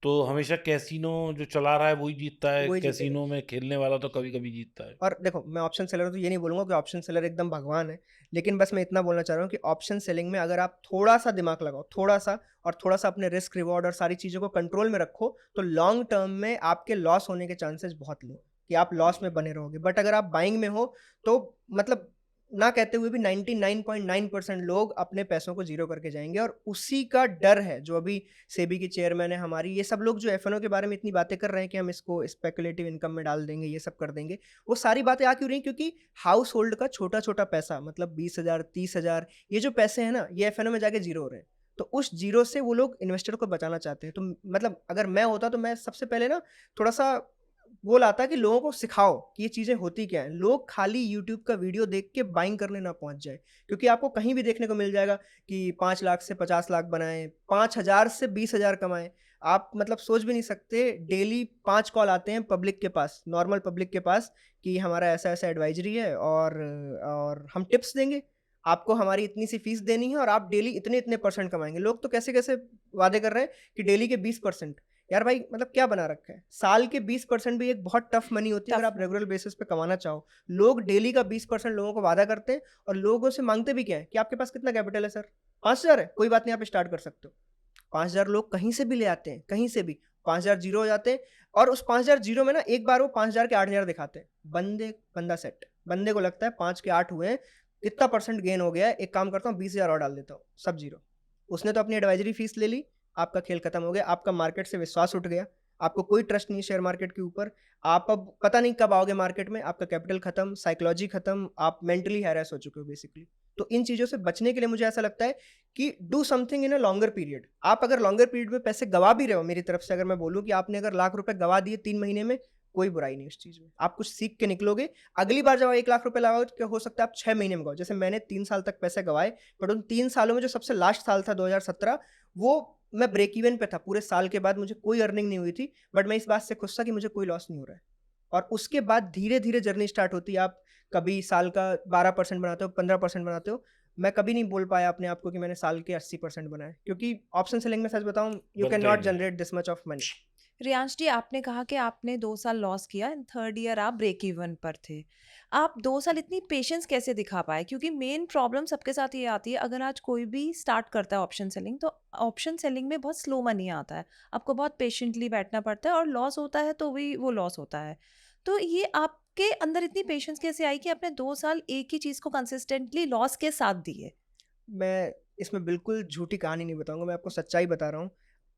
तो हमेशा कैसीनो जो चला रहा है वही जीतता है, वही जीतेगा। कैसीनो में खेलने वाला तो कभी-कभी जीतता है। और देखो, मैं ऑप्शन सेलर हूँ तो ये नहीं बोलूँगा कि ऑप्शन सेलर एकदम भगवान है। लेकिन बस मैं इतना बोलना चाह रहा हूँ कि ऑप्शन सेलिंग में अगर आप थोड़ा-सा दिमाग लगाओ, थोड़ा-सा और थोड़ा-सा अपने रिस्क रिवॉर्ड और सारी चीज़ों को कंट्रोल में रखो, तो लॉन्ग टर्म में आपके लॉस होने के चांसेस बहुत लो, कि आप लॉस में बने रहोगे। बट अगर आप बाइंग में हो, तो मतलब ना कहते हुए भी 99.9% लोग अपने पैसों को ज़ीरो करके जाएँगे और उसी का डर है, जो अभी सेबी की चेयरमैन है हमारी, ये सब लोग जो एफएनओ के बारे में इतनी बातें कर रहे हैं कि हम इसको स्पेकुलेटिव इनकम में डाल देंगे, ये सब कर देंगे। वो सारी बातें आ क्यों रही हैं? क्योंकि हाउस होल्ड का छोटा-छोटा पैसा मतलब 20,000 30,000 ये जो पैसे हैं ना, ये एफएनओ में जाके ज़ीरो हो रहे हैं। तो उस ज़ीरो से वो लोग इन्वेस्टर को बचाना चाहते हैं। तो मतलब अगर मैं होता तो मैं सबसे पहले ना थोड़ा-सा वो लाता कि लोगों को सिखाओ कि ये चीज़ें होती क्या हैं। लोग खाली यूट्यूब का वीडियो देख के बाइंग करने ना पहुँच जाएँ। क्योंकि आपको कहीं भी देखने को मिल जाएगा कि 5 लाख से 50 लाख बनाएँ, 5,000 से 20,000 कमाएँ। आप मतलब सोच भी नहीं सकते, डेली 5 कॉल आते हैं पब्लिक के पास, नॉर्मल पब्लिक के पास कि हमारा ऐसा-ऐसा एडवाइज़री है और हम टिप्स देंगे, आपको हमारी इतनी सी फीस देनी है और आप डेली इतने-इतने परसेंट कमाएँगे। लोग तो कैसे-कैसे वादे कर रहे हैं कि डेली के 20%। यार भाई मतलब क्या बना रखा है? साल के 20% भी एक बहुत टफ मनी होती है अगर टफ आप मनी। रेगुलर बेसिस पे कमाना चाहो। लोग डेली का 20% लोगों को वादा करते हैं और लोगों से माँगते भी क्या है कि आपके पास कितना कैपिटल है सर? 5,000 है? कोई बात नहीं आप स्टार्ट कर सकते हो। 5,000 लोग कहीं से भी ले आते हैं, कहीं से भी। 5,000 ज़ीरो हो जाते हैं और उस 5,000 ज़ीरो में ना एक बार वो 5,000 के 8,000 दिखाते हैं। बंदा सेट। बंदे को लगता है 5 के 8 हुए हैं, कितना परसेंट गेन हो गया है, एक काम करता हूँ 20,000 और डाल देता हूँ, सब ज़ीरो। उसने तो अपनी एडवाइज़री फ़ीस ले ली, आपका खेल खत्म हो गया, आपका मार्केट से विश्वास उठ गया, आपको कोई ट्रस्ट नहीं है शेयर मार्केट के ऊपर। आप अब पता नहीं कब आओगे मार्केट में, आपका कैपिटल खत्म, साइकोलॉजी खत्म, आप मेंटली हैरेस हो चुके हो बेसिकली। तो इन चीज़ों से बचने के लिए मुझे ऐसा लगता है कि do something in a longer period. आप अगर लॉन्गर पीरियड में पैसे गँवा भी रहे हो, मेरी तरफ से अगर मैं बोलूँ कि आपने अगर लाख रुपए गँवा दिए 3 महीने में, कोई बुराई नहीं उस चीज़ में। आप कुछ सीख के निकलोगे, अगली बार जब आप 1 लाख रुपए लगाओगे तो क्या हो सकता है आप 6 महीने में गँवाओ। जैसे मैंने 3 साल तक पैसे गँवाए, बट उन 3 सालों में जो सबसे लास्ट साल था 2017, वो मैं ब्रेक इवन पे था। पूरे साल के बाद मुझे कोई अर्निंग नहीं हुई थी, बट मैं इस बात से खुश था कि मुझे कोई लॉस नहीं हो रहा है। और उसके बाद धीरे-धीरे जर्नी स्टार्ट होती है। आप कभी साल का 12% बनाते हो, 15% बनाते हो। मैं कभी नहीं बोल पाया अपने आप को कि मैंने साल के 80% बनाए, क्योंकि ऑप्शन सेलिंग में सच बताऊँ, यू कैन बनते ही नॉट नहीं है। Generate this much of money. Riyansh ji, आपने कहा कि आपने 2 साल लॉस किया एंड थर्ड ईयर आप ब्रेक इवन पर थे। आप 2 साल इतनी पेशेंस कैसे दिखा पाए? क्योंकि मेन प्रॉब्लम सबके साथ ये आती है, अगर आज कोई भी स्टार्ट करता है ऑप्शन सेलिंग, तो ऑप्शन सेलिंग में बहुत स्लो मनी आता है। आपको बहुत पेशेंटली बैठना पड़ता है और लॉस होता है तो भी वो लॉस होता है। तो ये आपके अंदर इतनी पेशेंस कैसे आई कि आपने 2 साल एक ही चीज़ को कंसिस्टेंटली लॉस के साथ दिए? मैं इसमें बिल्कुल झूठी कहानी नहीं बताऊँगा, मैं आपको सच्चाई बता रहा हूँ।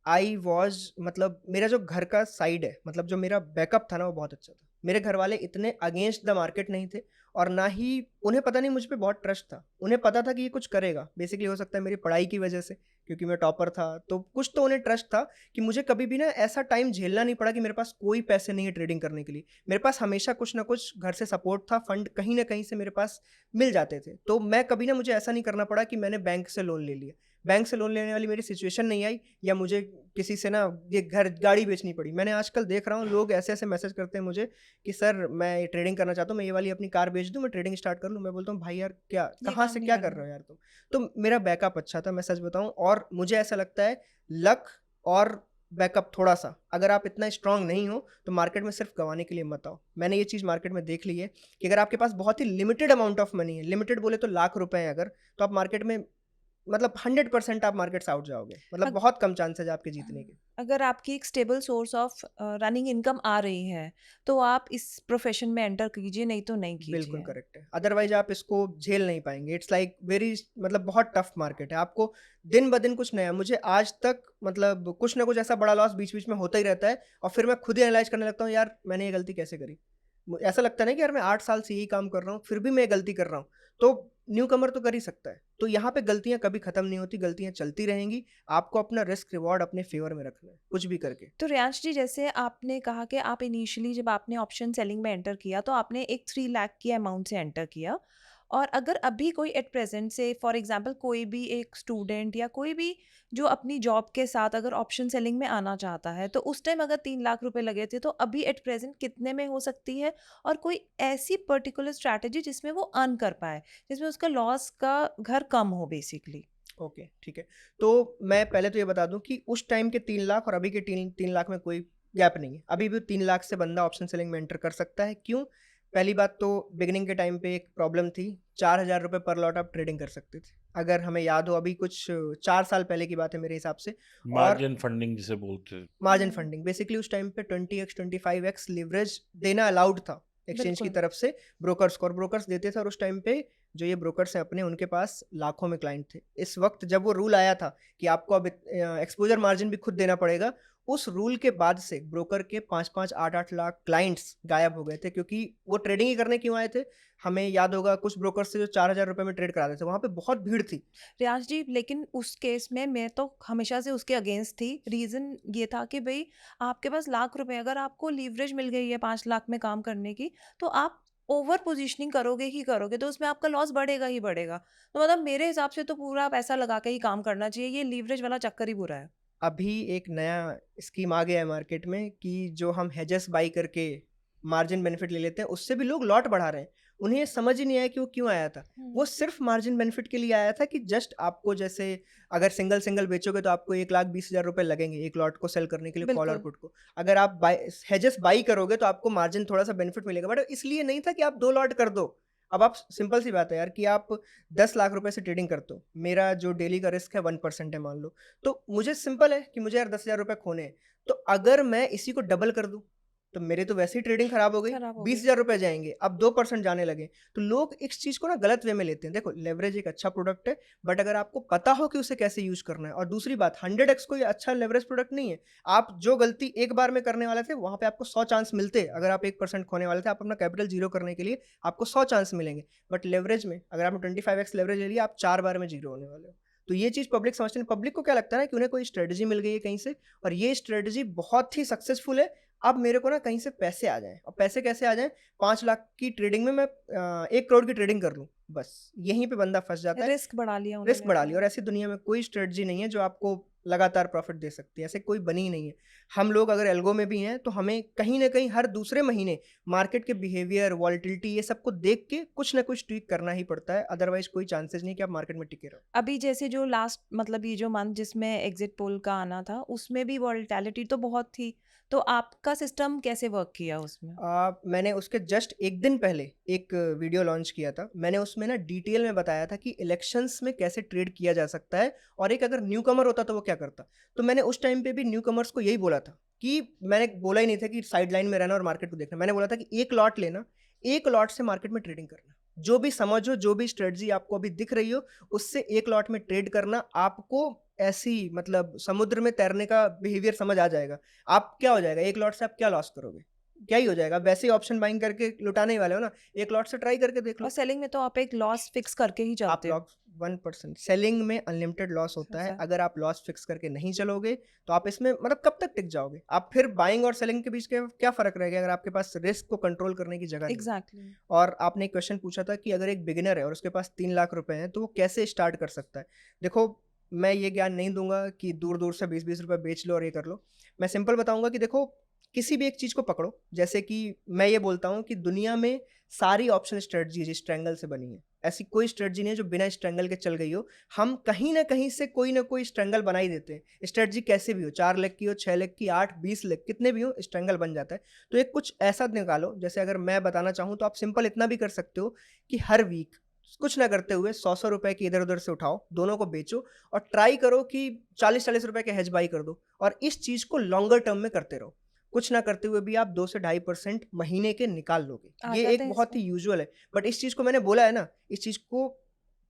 आई वॉज़ मतलब मेरा जो घर का साइड है, मतलब जो मेरा बैकअप था ना, वो बहुत अच्छा था। मेरे घरवाले इतने अगेंस्ट द मार्केट नहीं थे और ना ही उन्हें पता नहीं मुझ पे बहुत ट्रस्ट था। उन्हें पता था कि ये कुछ करेगा। बेसिकली हो सकता है मेरी पढ़ाई की वज़ह से, क्योंकि मैं टॉपर था, तो कुछ तो उन्हें ट्रस्ट था कि मुझे कभी भी ना ऐसा टाइम झेलना नहीं पड़ा कि मेरे पास कोई पैसे नहीं है ट्रेडिंग करने के लिए। मेरे पास हमेशा कुछ ना कुछ घर से सपोर्ट था, फंड कहीं न कहीं से मेरे पास मिल जाते थे। तो मैं कभी ना मुझे ऐसा नहीं करना पड़ा कि मैंने बैंक से लोन ले लिया। बैंक से लोन लेने वाली मेरी सिचुएशन नहीं आई या मुझे किसी से ना ये घर गाड़ी बेचनी पड़ी। मैंने आजकल देख रहा हूँ लोग ऐसे-ऐसे मैसेज करते हैं मुझे कि सर मैं ये ट्रेडिंग करना चाहता हूँ, मैं ये वाली अपनी कार बेच दूँ, मैं ट्रेडिंग स्टार्ट कर लूँ। मैं बोलता हूँ भाई यार क्या ये कहाँ काम से नहीं क्या कर रहे करना। हो यार तुम? तो मेरा बैकअप अच्छा था, मैं सच बताऊँ, और मुझे ऐसा लगता है लक और बैकअप थोड़ा-सा, अगर आप इतना स्ट्रॉन्ग नहीं हो तो मार्केट में सिर्फ गँवाने के लिए मत आओ। मैंने ये चीज़ मार्केट में देख ली है कि अगर आपके पास बहुत ही लिमिटेड अमाउंट ऑफ मनी है, लिमिटेड बोले तो लाख रुपए हैं अगर, तो आप मार्केट में मतलब 100% आप मार्केट से आउट जाओगे। मतलब अग बहुत कम चांसेज़ है आपके जीतने के। अगर आपकी एक stable source of running income आ रही है, तो आप इस प्रोफ़ेशन में एंटर कीजिए, नहीं तो नहीं बिल्कुल कीजिए। करेक्ट है। अदरवाइज़ आप इसको झेल नहीं पाएँगे। इट्स लाइक वेरी मतलब बहुत टफ मार्केट है। आपको दिन-ब-दिन कुछ नया, मुझे आज तक मतलब कुछ ना कुछ ऐसा बड़ा लॉस बीच-बीच में होता ही रहता है और फिर मैं खुद ही एनालाइज़ करने लगता हूँ, यार मैंने ये गलती कैसे करी? ऐसा लगता है ना कि यार मैं 8 साल से यही काम कर रहा हूँ, फिर भी मैं ये गलती कर रहा हूँ। तो न्यूकमर तो कर ही सकता है। तो यहाँ पे गलतियाँ कभी खत्म नहीं होती, गलतियाँ चलती रहेंगी। आपको अपना रिस्क रिवॉर्ड अपने फ़ेवर में रखना है, कुछ भी करके। तो रियांश जी, जैसे आपने कहा कि आप इनिशियली जब आपने ऑप्शन सेलिंग में एंटर किया, तो आपने एक 3 लाख की अमाउंट से एंटर किया। और अगर अभी कोई एट प्रेज़ेंट से फॉर एग्ज़ाम्पल कोई भी एक स्टूडेंट या कोई भी जो अपनी जॉब के साथ अगर ऑप्शन सेलिंग में आना चाहता है, तो उस टाइम अगर 3 लाख रुपए लगे थे, तो अभी एट प्रेज़ेंट कितने में हो सकती है? और कोई ऐसी पर्टिकुलर स्ट्रैटेजी जिसमें वो अर्न कर पाए, जिसमें उसका लॉस का घर कम हो बेसिकली? ओके, ठीक है। तो मैं पहले तो ये बता दूँ कि उस टाइम के 3 लाख और अभी के 3 लाख में कोई गैप नहीं है। अभी भी 3 लाख से बंदा ऑप्शन सेलिंग में एंटर कर सकता है। क्यों? पहली बात तो बिगिनिंग के टाइम पे एक प्रॉब्लम थी, ₹4000 पर लॉट आप ट्रेडिंग कर सकते थे। अगर हमें याद हो, अभी कुछ 4 साल पहले की बात है मेरे हिसाब से। और मार्जिन फंडिंग जिसे बोलते हैं। मार्जिन हुँ, फंडिंग बेसिकली उस टाइम पे 20x 25x लीवरेज देना अलाउड था एक्सचेंज की बिल्कुल। तरफ से ब्रोकर्स को, और ब्रोकर्स देते थे। और उस टाइम पे जो ये ब्रोकर्स हैं अपने, उनके पास लाखों में क्लाइंट थे। इस वक्त जब वो रूल आया था कि आपको अब एक्सपोजर मार्जिन भी खुद देना पड़ेगा, उस रूल के बाद से ब्रोकर के 5-5 8-8 लाख क्लाइंट्स गायब हो गए थे, क्योंकि वो ट्रेडिंग ही करने क्यों आए थे? हमें याद होगा कुछ ब्रोकर्स थे जो ₹4000 में ट्रेड कराते थे, वहाँ पे बहुत भीड़ थी। रियाज जी, लेकिन उस केस में मैं तो हमेशा से उसके अगेंस्ट थी। रीज़न ये था कि भई आपके पास लाख रुपए, अगर आपको लीवरेज मिल गई है 5 लाख में काम करने की, तो आप ओवर पोज़ीशनिंग करोगे ही करोगे, तो उसमें आपका लॉस बढ़ेगा ही बढ़ेगा। तो मतलब मेरे हिसाब से तो पूरा पैसा लगा के ही काम करना चाहिए, ये लीवरेज वाला चक्कर ही बुरा है। अभी एक नया स्कीम आ गया है मार्केट में कि जो हम हेजेस बाई करके मार्जिन बेनिफिट ले लेते हैं, उससे भी लोग लॉट बढ़ा रहे हैं। उन्हें ये समझ ही नहीं आया कि वो क्यों आया था। वो सिर्फ मार्जिन बेनिफिट के लिए आया था कि जस्ट आपको जैसे अगर सिंगल बेचोगे तो आपको 1,20,000 रुपए लगेंगे एक लॉट को सेल करने के लिए, कॉल और बिल्कुल। पुट को। अगर आप हेजेस बाई करोगे तो आपको मार्जिन थोड़ा सा बेनिफिट मिलेगा, बट इसलिए नहीं था कि आप 2 लॉट कर दो। अब आप सिंपल सी बात है यार कि आप 10 लाख रुपए से ट्रेडिंग करते हो, मेरा जो डेली का रिस्क है 1% है मान लो, तो मुझे सिंपल है कि मुझे यार 10,000 रुपए खोने हैं। तो अगर मैं इसी को डबल कर दूं तो मेरे तो वैसे ही ट्रेडिंग खराब हो गई, खराब हो गई। 20,000 रुपए जाएंगे, अब 2% जाने लगे। तो लोग इस चीज को ना गलत वे में लेते हैं। देखो लेवरेज एक अच्छा प्रोडक्ट है, बट अगर आपको पता हो कि उसे कैसे यूज करना है, और दूसरी बात 100x कोई अच्छा लेवरेज प्रोडक्ट नहीं है। आप जो गलती एक बार में करने वाले थे वहां पे आपको 100 चांस मिलते। अगर आप 1% खोने वाले थे, आप अपना कैपिटल जीरो करने के लिए आपको 100 चांस मिलेंगे। बट लेवरेज में अगर आपने 25x लेवरेज ले लिया, आप 4 बार में जीरो होने वाले हो। तो ये चीज पब्लिक समझते नहीं। पब्लिक को क्या लगता है ना कि उन्हें कोई स्ट्रेटजी मिल गई है कहीं से, और ये स्ट्रेटजी बहुत ही सक्सेसफुल है। अब मेरे को ना कहीं से पैसे आ जाएं, और पैसे कैसे आ जाएं? 5 लाख की ट्रेडिंग में मैं 1 करोड़ की ट्रेडिंग कर लूं, बस यहीं पे बंदा फंस जाता है। रिस्क बढ़ा लिया रिस्क उन्होंने बढ़ा लिया, अपना। और ऐसी दुनिया में कोई स्ट्रेटजी नहीं है जो आपको लगातार प्रॉफिट दे सकती है, ऐसे कोई बनी ही नहीं है। हम लोग अगर एल्गो में भी हैं तो हमें कहीं ना कहीं हर दूसरे महीने मार्केट के बिहेवियर, वॉलिटिलिटी, ये सबको देख के कुछ ना कुछ ट्वीक करना ही पड़ता है, अदरवाइज कोई चांसेस नहीं कि आप मार्केट में टिके रहो। अभी जैसे जो लास्ट मतलब ये जो मंथ जिसमें एग्जिट पोल का आना था, उसमें भी वोलेटिलिटी तो बहुत थी। तो आपका सिस्टम कैसे वर्क किया उसमें? मैंने उसके जस्ट एक दिन पहले एक वीडियो लॉन्च किया था। मैंने उसमें ना डिटेल में बताया था कि इलेक्शंस में कैसे ट्रेड किया जा सकता है, और एक अगर न्यू कमर होता तो वो क्या करता। तो मैंने उस टाइम पे भी न्यू कमर्स को यही बोला था कि मैंने बोला ही नहीं था कि साइड लाइन में रहना और मार्केट को देखना। मैंने बोला था कि एक लॉट लेना, एक लॉट से मार्केट में ट्रेडिंग करना। जो भी समझो, जो भी स्ट्रेटजी आपको अभी दिख रही हो, उससे एक लॉट में ट्रेड करना। आपको ऐसी मतलब समुद्र में तैरने का बिहेवियर समझ आ जाएगा। आप क्या हो जाएगा, एक लॉट से आप क्या लॉस करोगे? क्या ही हो जाएगा, वैसे ही ऑप्शन बाइंग करके लुटाने ही वाले हो ना। एक लॉट से ट्राई करके देख और लो। सेलिंग में तो आप एक लॉस फिक्स करके ही आप चलते हो। लॉस 1%, सेलिंग में अनलिमिटेड लॉस होता है। ऐसा अगर आप लॉस फिक्स करके नहीं चलोगे तो आप इसमें मतलब कब तक टिक जाओगे? आप फिर बाइंग और सेलिंग के बीच के क्या फर्क रहेगा अगर आपके पास रिस्क को कंट्रोल करने की जगह नहीं होगी? एग्जैक्टली। और आपने एक क्वेश्चन पूछा था कि अगर एक बिगिनर है और उसके पास 3 लाख रुपए हैं तो वो कैसे स्टार्ट कर सकता है। देखो, मैं ये ज्ञान नहीं दूंगा कि दूर दूर से 20-20 रुपए बेच लो और ये कर लो। मैं सिंपल बताऊंगा कि देखो, किसी भी एक चीज को पकड़ो। जैसे कि मैं ये बोलता हूँ कि दुनिया में सारी ऑप्शन स्ट्रेटजी जिस ट्रैंगल से बनी है, ऐसी कोई स्ट्रेटजी नहीं है जो बिना स्ट्रैंगल के चल गई हो। हम कहीं ना कहीं से कोई ना कोई स्ट्रैंगल बना ही देते हैं। स्ट्रेटजी कैसे भी हो, 4 लाख की हो, 6 लाख की, 8, 20 लाख, कितने भी हो, स्ट्रैंगल बन जाता है। तो एक कुछ ऐसा निकालो, जैसे अगर मैं बताना चाहूँ तो आप सिंपल इतना भी कर सकते हो कि हर वीक कुछ ना करते हुए 100-100 रुपए की इधर उधर से उठाओ, दोनों को बेचो, और ट्राई करो कि 40-40 रुपए के हेज बाई कर दो, और इस चीज को लॉन्गर टर्म में करते रहो। कुछ ना करते हुए भी आप 2 से 2.5% महीने के निकाल लोगे। आ ये जाते एक हैं बहुत इसमें। ही यूजुअल है, बट इस चीज को मैंने बोला है ना, इस चीज को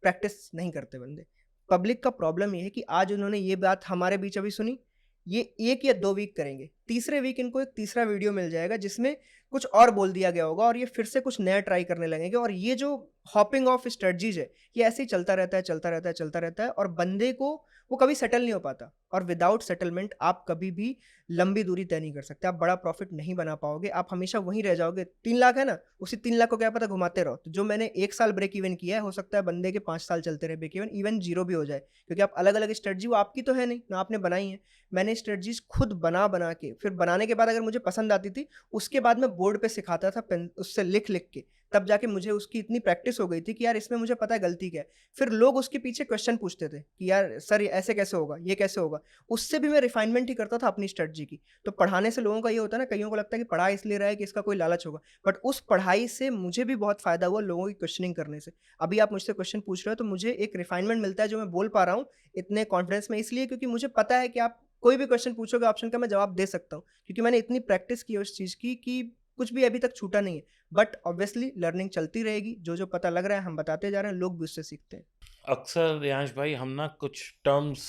प्रैक्टिस नहीं करते बंदे। पब्लिक का प्रॉब्लम ये है कि आज उन्होंने ये बात हमारे बीच अभी सुनी, ये 1 या 2 वीक करेंगे, तीसरे वीक इनको एक तीसरा वीडियो मिल जाएगा जिसमें कुछ और बोल दिया गया होगा, और ये फिर से कुछ नया ट्राई करने लगेंगे। और ये जो हॉपिंग ऑफ स्ट्रेटजीज है, ये ऐसे ही चलता रहता है, चलता रहता है, चलता रहता है, और बंदे को वो कभी सेटल नहीं हो पाता। और विदाउट सेटलमेंट आप कभी भी लंबी दूरी तय नहीं कर सकते, आप बड़ा प्रॉफिट नहीं बना पाओगे, आप हमेशा वहीं रह जाओगे। 3 लाख है ना, उसी 3 लाख को क्या पता घुमाते रहो। तो जो मैंने 1 साल ब्रेक इवन किया है, हो सकता है बंदे के 5 साल चलते रहे ब्रेक इवन, इवन जीरो भी हो जाए, क्योंकि आप अलग अलग स्ट्रेटजी, वो आपकी तो है नहीं ना, आपने बनाई है। मैंने स्ट्रेटजीज खुद बना बना के, फिर बनाने के बाद अगर मुझे पसंद आती थी, उसके बाद मैं बोर्ड पे सिखाता था पेन उससे लिख लिख के। तब जाके मुझे उसकी इतनी प्रैक्टिस हो गई थी कि यार इसमें मुझे पता है गलती क्या है। फिर लोग उसके पीछे क्वेश्चन पूछते थे कि यार सर ये ऐसे कैसे होगा, ये कैसे होगा। उससे भी मैं रिफाइनमेंट ही करता था अपनी स्ट्रेटजी की। तो पढ़ाने से लोगों का ये होता है ना, कईयों को लगता है कि पढ़ा इसलिए रहा है कि इसका कोई लालच होगा, बट उस पढ़ाई से मुझे भी बहुत फायदा हुआ लोगों की क्वेश्चनिंग करने से। अभी आप मुझसे क्वेश्चन पूछ रहे हो तो मुझे एक रिफाइनमेंट मिलता है जो मैं बोल पा रहा हूँ इतने कॉन्फिडेंस में, इसलिए क्योंकि मुझे पता है कि आप कोई भी क्वेश्चन पूछोगे ऑप्शन का, मैं जवाब दे सकता हूँ, क्योंकि मैंने इतनी प्रैक्टिस की है उस चीज़ की कि कुछ भी अभी तक छूटा नहीं है। बट ऑब्वियसली लर्निंग चलती रहेगी, जो जो पता लग रहा है हम बताते जा रहे हैं, लोग भी उससे सीखते हैं। अक्सर रियांश भाई हम ना कुछ टर्म्स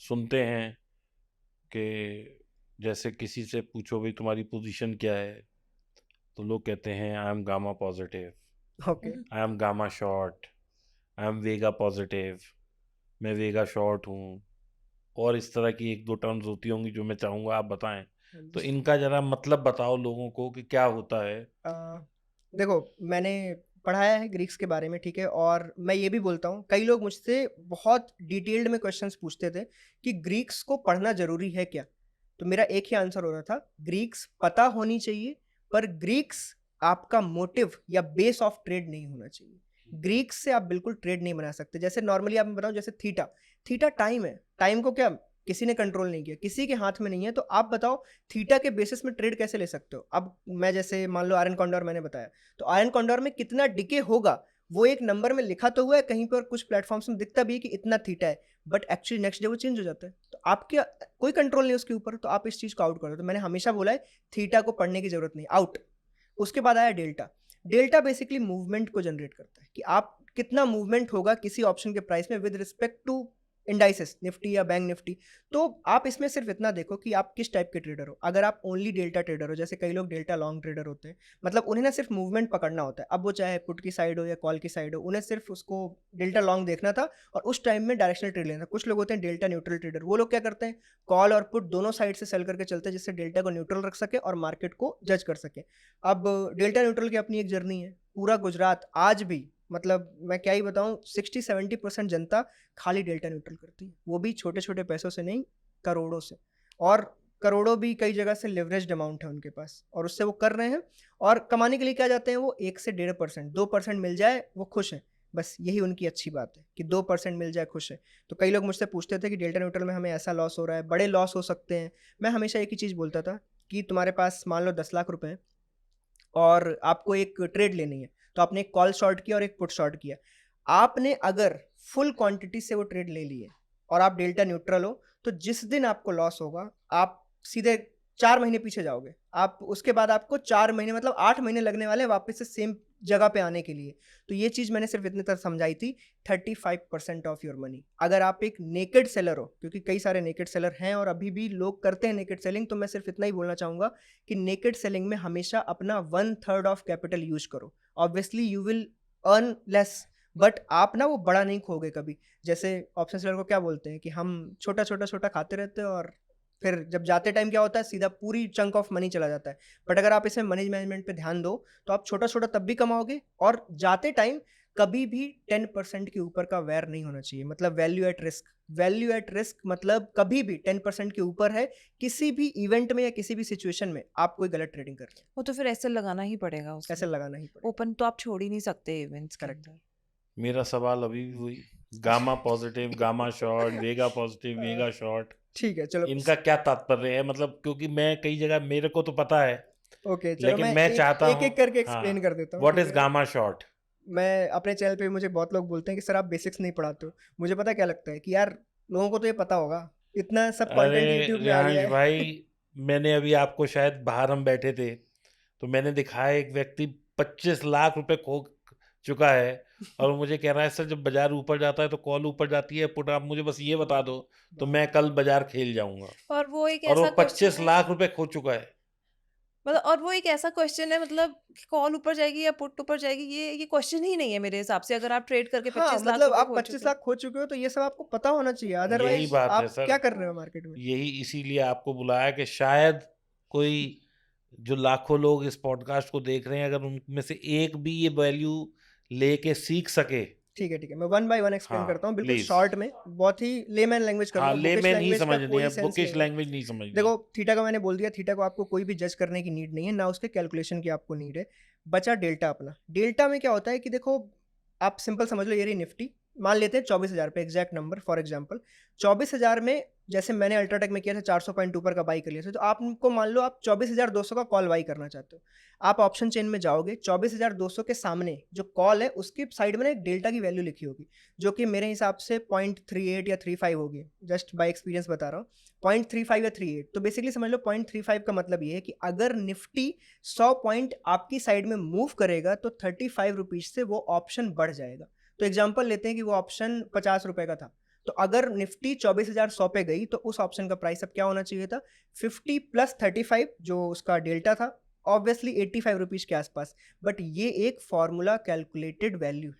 सुनते हैं कि जैसे किसी से पूछो भाई तुम्हारी पोजीशन क्या है, तो लोग कहते हैं I am gamma positive, okay. I am gamma short, I am Vega positive, मैं वेगा शॉर्ट हूँ, और इस तरह की 1-2 टर्म्स होती होंगी जो मैं चाहूँगा आप बताएं। हाँ तो जी। इनका ज़रा मतलब बताओ लोगों को कि क्या होता है। अ, देखो, मैंने पढ़ाया है ग्रीक्स के बारे में, ठीक है, और मैं ये भी बोलता हूँ, कई लोग मुझसे बहुत डिटेल्ड में क्वेश्चंस पूछते थे कि ग्रीक्स को पढ़ना ज़रूरी है क्या? तो मेरा एक ही आंसर हो रहा था, ग्रीक्स पता होनी चाहिए, पर ग्रीक्स आपका मोटिव या बेस ऑफ ट्रेड नहीं होना चाहिए। ग्रीक्स से आप बिल्कुल ट्रेड नहीं बना सकते। जैसे नॉर्मली आप मैं बताऊँ, जैसे थीटा, थीटा टाइम है, टाइम को क्या किसी ने कंट्रोल नहीं किया, किसी के हाथ में नहीं है, तो आप बताओ थीटा के बेसिस में ट्रेड कैसे ले सकते हो? अब मैं जैसे मान लो आयरन कॉन्डोर मैंने बताया, तो आयरन कॉन्डोर में कितना डिके होगा वो एक नंबर में लिखा तो हुआ है, कहीं पर कुछ प्लेटफॉर्म्स में दिखता भी है कि इतना थीटा है, बट एक्चुअली नेक्स्ट डे वो चेंज हो जाता है, तो आपके कोई कंट्रोल नहीं उसके ऊपर, तो आप इस चीज़ को आउट कर दो। तो मैंने हमेशा बोला है थीटा को पढ़ने की जरूरत नहीं, आउट। उसके बाद आया डेल्टा। डेल्टा बेसिकली मूवमेंट को जनरेट करता है कि आप कितना मूवमेंट होगा किसी ऑप्शन के प्राइस में with respect to indices, Nifty या बैंक निफ्टी। तो आप इसमें सिर्फ इतना देखो कि आप किस टाइप के ट्रेडर हो। अगर आप ओनली डेल्टा ट्रेडर हो, जैसे कई लोग डेल्टा लॉन्ग ट्रेडर होते हैं, मतलब उन्हें ना सिर्फ मूवमेंट पकड़ना होता है, अब वो चाहे पुट की साइड हो या कॉल की साइड हो, उन्हें सिर्फ उसको डेल्टा लॉन्ग देखना था और उस टाइम में डायरेक्शनल ट्रेड लेना था। कुछ लोग होते हैं डेल्टा न्यूट्रल ट्रेडर, वो लोग क्या करते हैं, कॉल और पुट दोनों साइड से सेल करके चलते हैं, जिससे डेल्टा को न्यूट्रल रख सके और मार्केट को जज कर सके। अब डेल्टा न्यूट्रल की अपनी एक जर्नी है, पूरा गुजरात आज भी, मतलब मैं क्या ही बताऊं, 60-70% जनता खाली डेल्टा न्यूट्रल करती है, वो भी छोटे छोटे पैसों से नहीं, करोड़ों से। और करोड़ों भी कई जगह से लिवरेज्ड अमाउंट है उनके पास, और उससे वो कर रहे हैं। और कमाने के लिए क्या जाते हैं वो, 1 से 1.5%, 2% मिल जाए वो खुश है, बस यही उनकी अच्छी बात है कि 2% मिल जाए खुश है। तो कई लोग मुझसे पूछते थे कि डेल्टा न्यूट्रल में हमें ऐसा लॉस हो रहा है, बड़े लॉस हो सकते हैं। मैं हमेशा एक ही चीज़ बोलता था कि तुम्हारे पास मान लो 10 लाख रुपए हैं और आपको एक ट्रेड लेनी है, तो आपने एक कॉल शॉर्ट किया और एक पुट शॉर्ट किया। आपने अगर फुल क्वांटिटी से वो ट्रेड ले ली है और आप डेल्टा न्यूट्रल हो, तो जिस दिन आपको लॉस होगा आप सीधे 4 महीने पीछे जाओगे। आप उसके बाद आपको 4 महीने मतलब 8 महीने लगने वाले हैं वापस से सेम जगह पे आने के लिए। तो ये चीज़ मैंने सिर्फ इतने तक समझाई थी, 35% ऑफ योर मनी। अगर आप एक नेकेड सेलर हो, क्योंकि कई सारे नेकेड सेलर हैं और अभी भी लोग करते हैं नेकेड सेलिंग, तो मैं सिर्फ इतना ही बोलना चाहूँगा कि नेकेड सेलिंग में हमेशा अपना 1/3 ऑफ कैपिटल यूज करो। Obviously you will earn less, but आप ना वो बड़ा नहीं खोगे कभी। जैसे ऑप्शन सेलर को क्या बोलते हैं कि हम छोटा छोटा छोटा खाते रहते हैं और फिर जब जाते टाइम क्या होता है, सीधा पूरी चंक ऑफ मनी चला जाता है। बट अगर आप इसमें मनी मैनेजमेंट पे ध्यान दो, तो आप छोटा छोटा तब भी कमाओगे, और जाते टाइम कभी भी 10% के ऊपर का वेर नहीं होना चाहिए, मतलब value at risk. Value at risk मतलब कभी भी 10% के ऊपर है, किसी भी इवेंट में या किसी भी सिचुएशन में आप कोई गलत ट्रेडिंग कर रहे वो तो फिर ऐसे लगाना ही पड़ेगा हैं, उसमें, ऐसे लगाना ही पड़ेगा। ओपन तो आप छोड़ ही नहीं सकते इवेंट्स के करेक्ट। अंदर। मेरा सवाल अभी भी वही, गामा पॉजिटिव, गामा शॉर्ट, वेगा पॉजिटिव, वेगा शॉर्ट, ठीक है, चलो। इनका क्या तात्पर्य है? मतलब क्योंकि मैं कई जगह, मेरे को तो पता है, ओके, चलो लेकिन मैं मैं एक चाहता एक, हूँ, एक करके हाँ, एक्सप्लेन कर देता हूँ, व्हाट ठीक इज है। Gamma short? मैं अपने चैनल पे मुझे बहुत लोग बोलते हैं कि सर आप बेसिक्स नहीं पढ़ाते हो। मुझे पता क्या लगता है कि यार लोगों को तो ये पता होगा, इतना सब अरे कंटेंट यूट्यूब में आ रियांश गया है। भाई, मैंने अभी आपको, शायद बाहर हम बैठे थे तो मैंने दिखाया, एक व्यक्ति 25 लाख रुपए खो चुका है और वो मुझे कह रहा है सर जब बाजार ऊपर जाता है तो कॉल ऊपर जाती है, पुट आप मुझे बस ये बता दो तो मैं कल बाजार खेल जाऊंगा। और वो एक और वो ऐसा क्वेश्चन 25 है, लाख रुपए खो चुका है। मतलब और वो एक ऐसा क्वेश्चन है, मतलब कि कॉल ऊपर जाएगी या पुट ऊपर जाएगी, ये क्वेश्चन ही नहीं है मेरे हिसाब से, अगर आप ट्रेड करके हाँ, 25 लाख मतलब रुपए आप खो 25 चुके हैं। लाख खो चुके हो तो ये सब आपको पता होना चाहिए, यही अदरवाइज बात है आप सर, क्या कर रहे हो मार्केट में। यही इसीलिए आपको बुलाया कि शायद कोई, जो लाखों लोग इस पॉडकास्ट को देख रहे हैं, अगर उनमें से एक भी ये वैल्यू लेके सीख सके। ठीक है, ठीक है, मैं वन बाय वन एक्सप्लेन हाँ करता हूँ, बिल्कुल प्लीज। शॉर्ट में, बहुत ही लेमैन लैंग्वेज हाँ, करूंगा, बुकिश लेमैन ही लैंग्वेज का समझनी कोई है, सेंस बुकिश नहीं है। लैंग्वेज नहीं समझनी। देखो थीटा का मैंने बोल दिया, थीटा को आपको कोई भी जज करने की नीड नहीं है, ना उसके कैलकुलेशन की आपको नीड है। बचा डेल्टा अपना। डेल्टा में क्या होता है कि देखो, आप सिंपल समझ लो, ये रही निफ्टी, मान लेते हैं 24,000 पे, एग्जैक्ट नंबर फॉर एग्जांपल। 24,000 में जैसे मैंने अल्ट्राटेक में किया था, 400 पॉइंट ऊपर का बाई कर लिया था, तो आपको मान लो आप 24,200 का कॉल बाई करना चाहते हो। आप ऑप्शन चेन में जाओगे, 24,200 के सामने जो कॉल है उसकी साइड में ना एक डेल्टा की वैल्यू लिखी होगी, जो कि मेरे हिसाब से 0.38 या 35 होगी, जस्ट बाय एक्सपीरियंस बता रहा हूँ। 0.35 या 38, तो बेसिकली समझ लो 0.35 का मतलब ये है कि अगर निफ्टी 100 पॉइंट आपकी साइड में मूव करेगा तो 35 रुपीज से वो ऑप्शन बढ़ जाएगा। तो एग्जांपल लेते हैं कि वो ऑप्शन 50 रुपए का था, तो अगर निफ्टी 24,100 पे गई तो उस ऑप्शन का प्राइस अब क्या होना चाहिए था, 50 प्लस 35 जो उसका डेल्टा था, ऑब्वियसली 85 रुपीज के आसपास। बट ये एक फॉर्मूला कैलकुलेटेड वैल्यू है,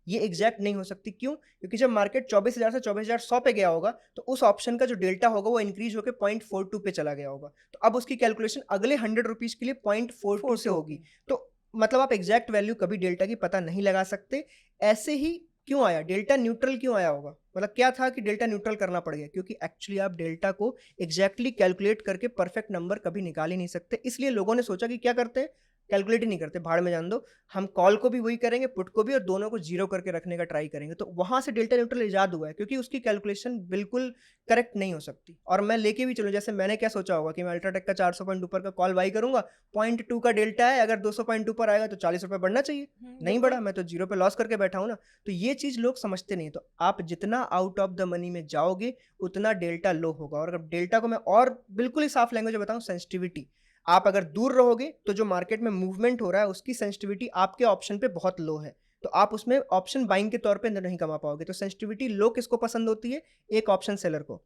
ये एग्जैक्ट नहीं हो सकती। क्यों? क्योंकि जब मार्केट 24,000 से 24,100 पे गया होगा तो उस ऑप्शन का जो डेल्टा होगा वो इंक्रीज होकर 0.42 पे चला गया होगा, तो अब उसकी कैलकुलेशन अगले 100 रुपीज के लिए 0.42 से होगी। तो मतलब आप एग्जैक्ट वैल्यू कभी डेल्टा की पता नहीं लगा सकते। ऐसे ही क्यों आया डेल्टा न्यूट्रल, क्यों आया होगा, मतलब क्या था कि डेल्टा न्यूट्रल करना पड़ गया, क्योंकि एक्चुअली आप डेल्टा को एग्जैक्टली कैलकुलेट करके परफेक्ट नंबर कभी निकाल ही नहीं सकते। इसलिए लोगों ने सोचा कि क्या करते हैं, कैलकुलेट ही नहीं करते, भाड़ में जान दो, हम कॉल को भी वही करेंगे, पुट को भी, और दोनों को जीरो करके रखने का ट्राई करेंगे। तो वहां से डेल्टा न्यूट्रल इजाद हुआ है, क्योंकि उसकी कैलकुलेशन बिल्कुल करेक्ट नहीं हो सकती। और मैं लेके भी चलूँ, जैसे मैंने क्या सोचा होगा कि मैं अल्ट्राटेक का 400 पॉइंट ऊपर का कॉल बाई करूंगा, 0.2 का डेल्टा है, अगर 200 पॉइंट ऊपर आएगा तो 40 रुपये बढ़ना चाहिए, नहीं बिल्कुल। बढ़ा, मैं तो जीरो पे लॉस करके बैठा हूँ ना। तो ये चीज़ लोग समझते नहीं। तो आप जितना आउट ऑफ द मनी में जाओगे उतना डेल्टा लो होगा। और अगर डेल्टा को मैं और बिल्कुल ही साफ लैंग्वेज में बताऊँ, सेंसिटिविटी, आप अगर दूर रहोगे तो जो मार्केट में मूवमेंट हो रहा है उसकी सेंसिटिविटी आपके ऑप्शन पे बहुत लो है, तो आप उसमें ऑप्शन बाइंग के तौर पे नहीं कमा पाओगे। तो सेंसिटिविटी लो किसको पसंद होती है, एक ऑप्शन सेलर को।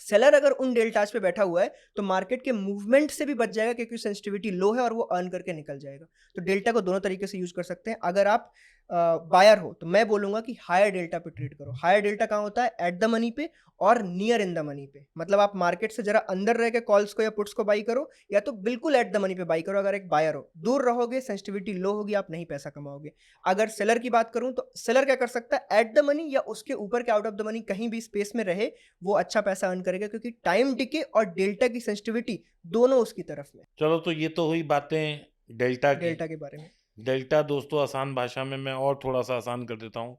सेलर अगर उन डेल्टाज पे बैठा हुआ है तो मार्केट के मूवमेंट से भी बच जाएगा, क्योंकि सेंसिटिविटी लो है और वो अर्न करके निकल जाएगा। तो डेल्टा को दोनों तरीके से यूज कर सकते हैं। अगर आप बायर हो तो मैं बोलूंगा कि हायर डेल्टा पे ट्रेड करो। हायर डेल्टा कहाँ होता है, एट द मनी पे और नियर इन द मनी पे। मतलब आप मार्केट से जरा अंदर रह के कॉल्स को या पुट्स को बाई करो, या तो बिल्कुल एट द मनी पे बाई करो। अगर एक बायर हो, दूर रहोगे, सेंसिटिविटी लो होगी, आप नहीं पैसा कमाओगे। अगर सेलर की बात करूं तो सेलर क्या कर सकता है, एट द मनी या उसके ऊपर के आउट ऑफ द मनी कहीं भी स्पेस में रहे, वो अच्छा पैसा अर्न करेगा, क्योंकि टाइम डिके और डेल्टा की सेंसिटिविटी दोनों उसकी तरफ में। चलो, तो ये तो हुई बातें डेल्टा की। डेल्टा के बारे में डेल्टा दोस्तों आसान भाषा में मैं और थोड़ा सा आसान कर देता हूँ।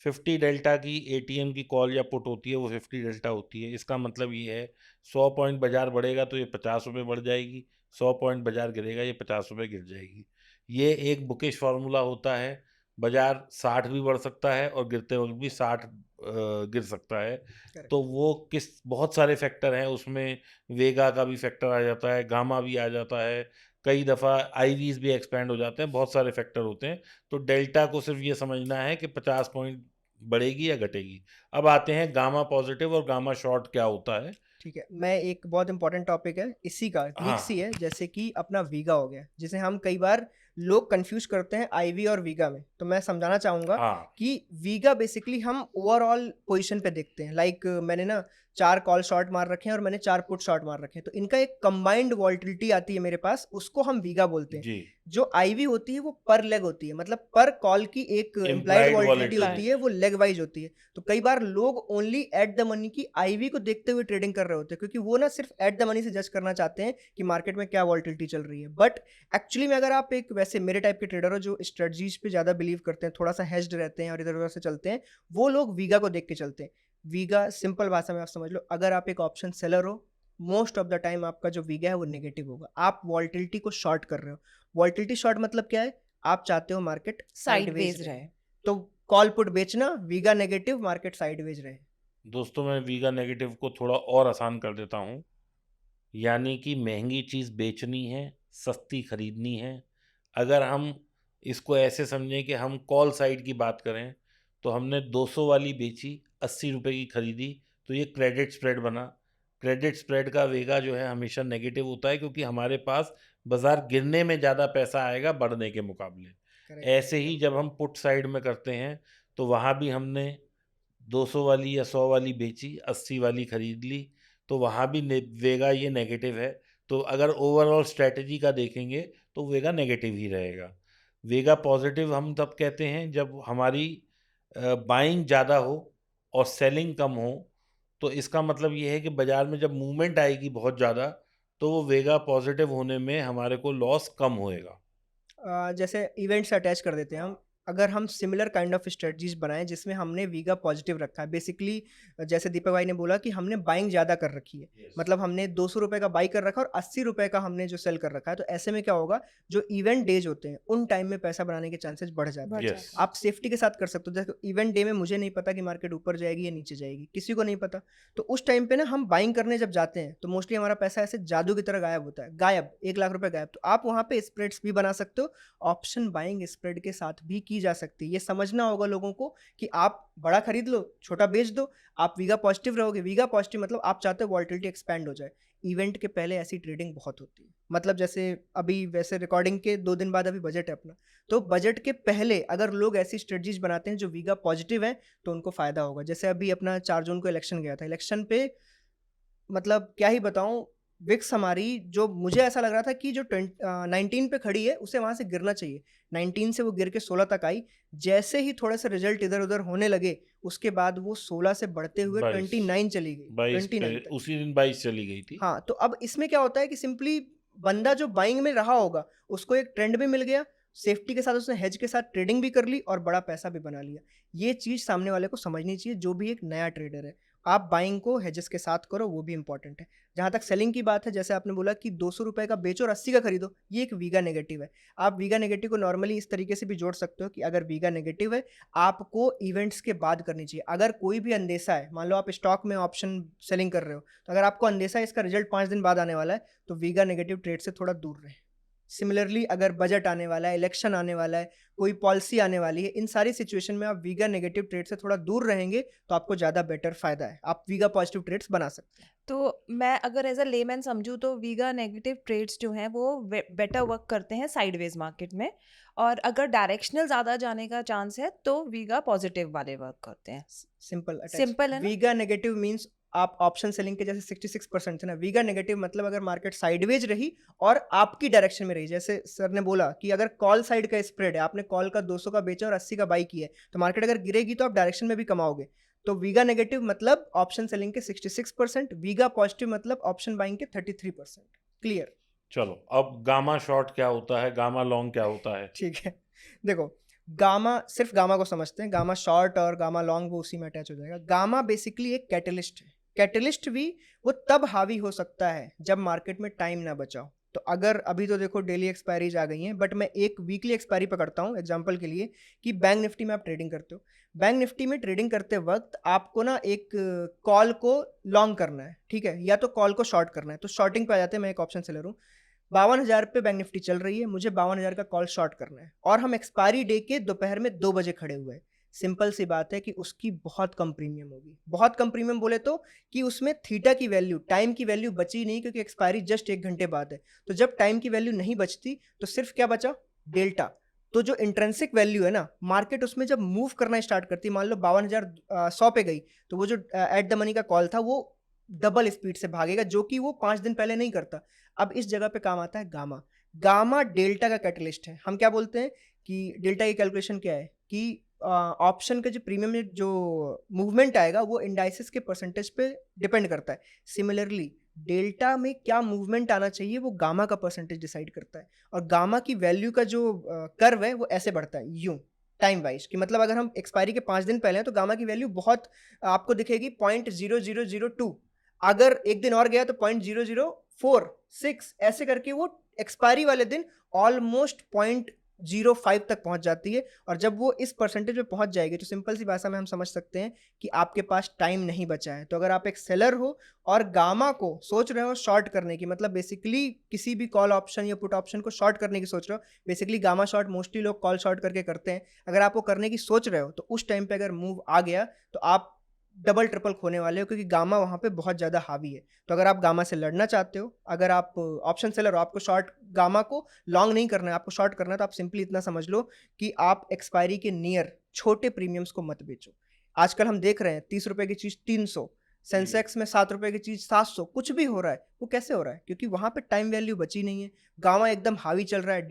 50 डेल्टा की एटीएम की कॉल या पुट होती है, वो 50 डेल्टा होती है। इसका मतलब ये है 100 पॉइंट बाजार बढ़ेगा तो ये 50 रुपये बढ़ जाएगी, 100 पॉइंट बाजार गिरेगा ये 50 रुपये गिर जाएगी। ये एक बुकिश फार्मूला होता है। बाजार 60 भी बढ़ सकता है और गिरते वक्त भी 60 गिर सकता है। करेक्ट। तो वो किस बहुत सारे फैक्टर हैं उसमें, वेगा का भी फैक्टर आ जाता है, गामा भी आ जाता है, कई दफ़ा आईवीज भी एक्सपैंड हो जाते हैं, बहुत सारे फैक्टर होते हैं। तो डेल्टा को सिर्फ ये समझना है कि 50 पॉइंट बढ़ेगी या घटेगी। अब आते हैं गामा पॉजिटिव और गामा शॉर्ट क्या होता है। ठीक है, मैं एक बहुत इंपॉर्टेंट टॉपिक है इसी का, मिक्स ही हाँ, है, जैसे कि अपना वीगा हो गया, जिसे हम कई बार लोग कंफ्यूज करते हैं आईवी और वीगा में। तो मैं समझाना चाहूँगा हाँ, कि वीगा बेसिकली हम ओवरऑल पोजीशन पे देखते हैं। लाइक मैंने ना 4 कॉल शॉर्ट मार रखे हैं और मैंने 4 पुट शॉर्ट मार रखे हैं, तो इनका एक कंबाइंड वॉल्टिलिटी आती है मेरे पास, उसको हम वीगा बोलते हैं। जी, जो आईवी होती है वो पर लेग होती है, मतलब पर कॉल की एक इम्प्लाइड इम्प्लाइड वॉल्टिलिटी वॉलेटिलिटी। होती है, वो लेग वाइज होती है। तो कई बार लोग ओनली एट द मनी की आईवी को देखते हुए ट्रेडिंग कर रहे होते हैं, क्योंकि वो ना सिर्फ एट द मनी से जज करना चाहते हैं कि मार्केट में क्या वॉल्टिलिटी चल रही है। बट एक्चुअली में अगर आप एक वैसे मेरे टाइप के ट्रेडर हो जो स्ट्रेटजीज पे ज़्यादा बिलीव करते हैं, थोड़ा सा हेज्ड रहते हैं और इधर उधर से चलते हैं, वो लोग वीगा को देख के चलते हैं। वीगा सिंपल भाषा में आप समझ लो, अगर आप एक ऑप्शन सेलर हो, मोस्ट ऑफ द टाइम आपका जो वीगा है वो नेगेटिव होगा। आप वॉल्टिलिटी को शॉर्ट कर रहे हो। वॉल्टिलिटी शॉर्ट मतलब क्या है, आप चाहते हो मार्केट साइडवेज साइडवेज रहे, रहे। तो कॉल पुट बेचना, वीगा नेगेटिव, मार्केट साइडवेज रहे। दोस्तों मैं वीगा नेगेटिव को थोड़ा और आसान कर देता हूँ। यानी कि महंगी चीज़ बेचनी है, सस्ती खरीदनी है। अगर हम इसको ऐसे समझें कि हम कॉल साइड की बात करें, तो हमने 200 वाली बेची, 80 रुपए की खरीदी, तो ये क्रेडिट स्प्रेड बना। क्रेडिट स्प्रेड का वेगा जो है हमेशा नेगेटिव होता है, क्योंकि हमारे पास बाज़ार गिरने में ज़्यादा पैसा आएगा बढ़ने के मुकाबले। करेक्ट ऐसे ही जब हम पुट साइड में करते हैं, तो वहाँ भी हमने 200 वाली या 100 वाली बेची, 80 वाली खरीद ली, तो वहाँ भी वेगा ये नेगेटिव है। तो अगर ओवरऑल स्ट्रैटेजी का देखेंगे तो वेगा नेगेटिव ही रहेगा। वेगा पॉजिटिव हम तब कहते हैं जब हमारी बाइंग ज़्यादा हो और सेलिंग कम हो। तो इसका मतलब ये है कि बाज़ार में जब मूवमेंट आएगी बहुत ज़्यादा, तो वो वेगा पॉजिटिव होने में हमारे को लॉस कम होएगा। जैसे इवेंट से अटैच कर देते हैं हम। अगर हम सिमिलर काइंड ऑफ स्ट्रेटजीज बनाएं जिसमें हमने वीगा पॉजिटिव रखा है, बेसिकली जैसे दीपक भाई ने बोला कि हमने बाइंग ज़्यादा कर रखी है, यस। मतलब हमने 200 रुपये का बाई कर रखा है और 80 रुपये का हमने जो सेल कर रखा है। तो ऐसे में क्या होगा, जो इवेंट डेज होते हैं उन टाइम में पैसा बनाने के चांसेस बढ़ जाते बढ़ हैं। यस। जाता है। आप सेफ्टी के साथ कर सकते हो। जैसे इवेंट डे में मुझे नहीं पता कि मार्केट ऊपर जाएगी या नीचे जाएगी, किसी को नहीं पता। तो उस टाइम पे ना हम बाइंग करने जब जाते हैं तो मोस्टली हमारा पैसा ऐसे जादू की तरह गायब होता है, गायब, 1 लाख रुपए गायब। तो आप वहाँ पे स्प्रेड्स भी बना सकते हो, ऑप्शन बाइंग स्प्रेड के साथ भी की जा सकती है। ये समझना होगा लोगों को कि आप बड़ा खरीद लो, छोटा बेच दो, आप वीगा पॉजिटिव रहोगे। वीगा पॉजिटिव मतलब आप चाहते हो वॉल्टिलिटी एक्सपैंड हो जाए। इवेंट के पहले ऐसी ट्रेडिंग बहुत होती है, मतलब जैसे अभी वैसे रिकॉर्डिंग के 2 दिन बाद अभी बजट है अपना, तो बजट के पहले अगर लोग ऐसी स्ट्रेटजीज बनाते हैं जो वीगा पॉजिटिव है तो उनको फायदा होगा। जैसे अभी अपना 4 जून को इलेक्शन गया था, इलेक्शन पे मतलब क्या ही बताऊं, विक्स हमारी जो मुझे ऐसा लग रहा था कि जो 19 पे खड़ी है उसे वहां से गिरना चाहिए, 19 से वो गिर के 16 तक आई। जैसे ही थोड़े से रिजल्ट इधर उधर होने लगे उसके बाद वो 16 से बढ़ते हुए 22 29 चली गई, 22 पे 29 तक। उसी दिन 22 चली गई थी। हाँ, तो अब इसमें क्या होता है कि सिंपली बंदा जो बाइंग में रहा होगा उसको एक ट्रेंड भी मिल गया, सेफ्टी के साथ उसने हेज के साथ ट्रेडिंग भी कर ली और बड़ा पैसा भी बना लिया। ये चीज़ सामने वाले को समझनी चाहिए जो भी एक नया ट्रेडर है। आप बाइंग को हेजेस के साथ करो, वो भी इंपॉर्टेंट है। जहाँ तक सेलिंग की बात है, जैसे आपने बोला कि 200 रुपए का बेचो और 80 का खरीदो, ये एक वीगा नेगेटिव है। आप वीगा नेगेटिव को नॉर्मली इस तरीके से भी जोड़ सकते हो कि अगर वीगा नेगेटिव है आपको इवेंट्स के बाद करनी चाहिए। अगर कोई भी अंदेशा है, मान लो आप स्टॉक में ऑप्शन सेलिंग कर रहे हो, तो अगर आपको अंदेशा है इसका रिजल्ट 5 दिन बाद आने वाला है तो वीगा नेगेटिव ट्रेड से थोड़ा दूर रहें। सिमिलरली अगर बजट आने वाला है, इलेक्शन आने वाला है, कोई पॉलिसी आने वाली है, इन सारी सिचुएशन में आप वीगा नेगेटिव ट्रेड से थोड़ा दूर रहेंगे तो आपको ज़्यादा बेटर फायदा है, आप वीगा पॉजिटिव ट्रेड्स बना सकते हैं। तो मैं अगर एज अ लेमैन समझूँ तो वीगा नेगेटिव ट्रेड्स जो हैं वो बेटर वर्क करते हैं साइडवेज मार्केट में, और अगर डायरेक्शनल ज़्यादा जाने का चांस है तो वीगा पॉजिटिव वाले वर्क करते हैं। Simple attach. सिंपल है ना? वीगा नेगेटिव मींस आप ऑप्शन सेलिंग के जैसे 66% थे ना, वीगा नेगेटिव मतलब अगर मार्केट साइडवेज रही और आपकी डायरेक्शन में रही, जैसे सर ने बोला कि अगर कॉल साइड का स्प्रेड है, आपने कॉल का 200 का बेचा और 80 का बाई किया है, तो मार्केट अगर गिरेगी तो आप डायरेक्शन में भी कमाओगे। तो वीगा नेगेटिव मतलब ऑप्शन सेलिंग के 66%, वीगा पॉजिटिव मतलब ऑप्शन बाइंग के 33%। क्लियर? चलो, अब गामा शॉर्ट क्या होता है, गामा लॉन्ग क्या होता है? ठीक है। देखो, गामा सिर्फ गामा को समझते हैं, गामा शॉर्ट और गामा लॉन्ग वो उसी में अटैच हो जाएगा। गामा बेसिकली एक कैटलिस्ट है। कैटलिस्ट भी वो तब हावी हो सकता है जब मार्केट में टाइम ना बचा हो। तो अगर अभी तो देखो डेली एक्सपायरीज आ गई हैं, बट मैं एक वीकली एक्सपायरी पकड़ता हूँ एग्जांपल के लिए कि बैंक निफ्टी में आप ट्रेडिंग करते हो। बैंक निफ्टी में ट्रेडिंग करते वक्त आपको ना एक कॉल को लॉन्ग करना है, ठीक है, या तो कॉल को शॉर्ट करना है। तो शॉर्टिंग पे आ जाते हैं, मैं एक ऑप्शन सेलर हूँ, 52,000 पे बैंक निफ्टी चल रही है, मुझे 52,000 का कॉल शॉर्ट करना है और हम एक्सपायरी डे के दोपहर में 2 बजे खड़े हुए हैं। सिंपल सी बात है कि उसकी बहुत कम प्रीमियम होगी। बहुत कम प्रीमियम बोले तो कि उसमें थीटा की वैल्यू, टाइम की वैल्यू बची नहीं, क्योंकि एक्सपायरी जस्ट 1 घंटे बाद है। तो जब टाइम की वैल्यू नहीं बचती तो सिर्फ क्या बचा? डेल्टा। तो जो इंट्रिंसिक वैल्यू है ना, मार्केट उसमें जब मूव करना स्टार्ट करती है, मान लो 52,100 पे गई, तो वो जो एट द मनी का कॉल था वो डबल स्पीड से भागेगा, जो कि वो 5 दिन पहले नहीं करता। अब इस जगह पे काम आता है गामा। गामा डेल्टा का कैटलिस्ट है। हम क्या बोलते हैं कि डेल्टा की कैलकुलेशन क्या है कि ऑप्शन के जो प्रीमियम में जो मूवमेंट आएगा वो इंडाइसिस के परसेंटेज पे डिपेंड करता है। सिमिलरली डेल्टा में क्या मूवमेंट आना चाहिए वो गामा का परसेंटेज डिसाइड करता है। और गामा की वैल्यू का जो कर्व है वो ऐसे बढ़ता है यूं, टाइम वाइज, कि मतलब अगर हम एक्सपायरी के 5 दिन पहले हैं तो गामा की वैल्यू बहुत आपको दिखेगी 0.0002। अगर एक दिन और गया तो 0.0046, ऐसे करके वो एक्सपायरी वाले दिन ऑलमोस्ट 0.05 तक पहुंच जाती है। और जब वो इस परसेंटेज पे पहुंच जाएगी तो सिंपल सी भाषा में हम समझ सकते हैं कि आपके पास टाइम नहीं बचा है। तो अगर आप एक सेलर हो और गामा को सोच रहे हो शॉर्ट करने की, मतलब बेसिकली किसी भी कॉल ऑप्शन या पुट ऑप्शन को शॉर्ट करने की सोच रहे हो, बेसिकली गामा शॉर्ट मोस्टली लोग कॉल शॉर्ट करके करते हैं। अगर आप वो करने की सोच रहे हो तो उस टाइम पे अगर मूव आ गया तो आप डबल ट्रिपल खोने वाले हो, क्योंकि गामा वहाँ पे बहुत ज़्यादा हावी है। तो अगर आप गामा से लड़ना चाहते हो, अगर आप ऑप्शन सेलर हो, आपको शॉर्ट गामा को लॉन्ग नहीं करना है, आपको शॉर्ट करना है, तो आप सिंपली इतना समझ लो कि आप एक्सपायरी के नियर छोटे प्रीमियम्स को मत बेचो। आजकल हम देख रहे हैं 30 रुपए की चीज़ 300, सेंसेक्स में 7 रुपए की चीज़ 700, कुछ भी हो रहा है। वो कैसे हो रहा है? क्योंकि वहाँ पे टाइम वैल्यू बची नहीं है, गामा एकदम हावी चल रहा है।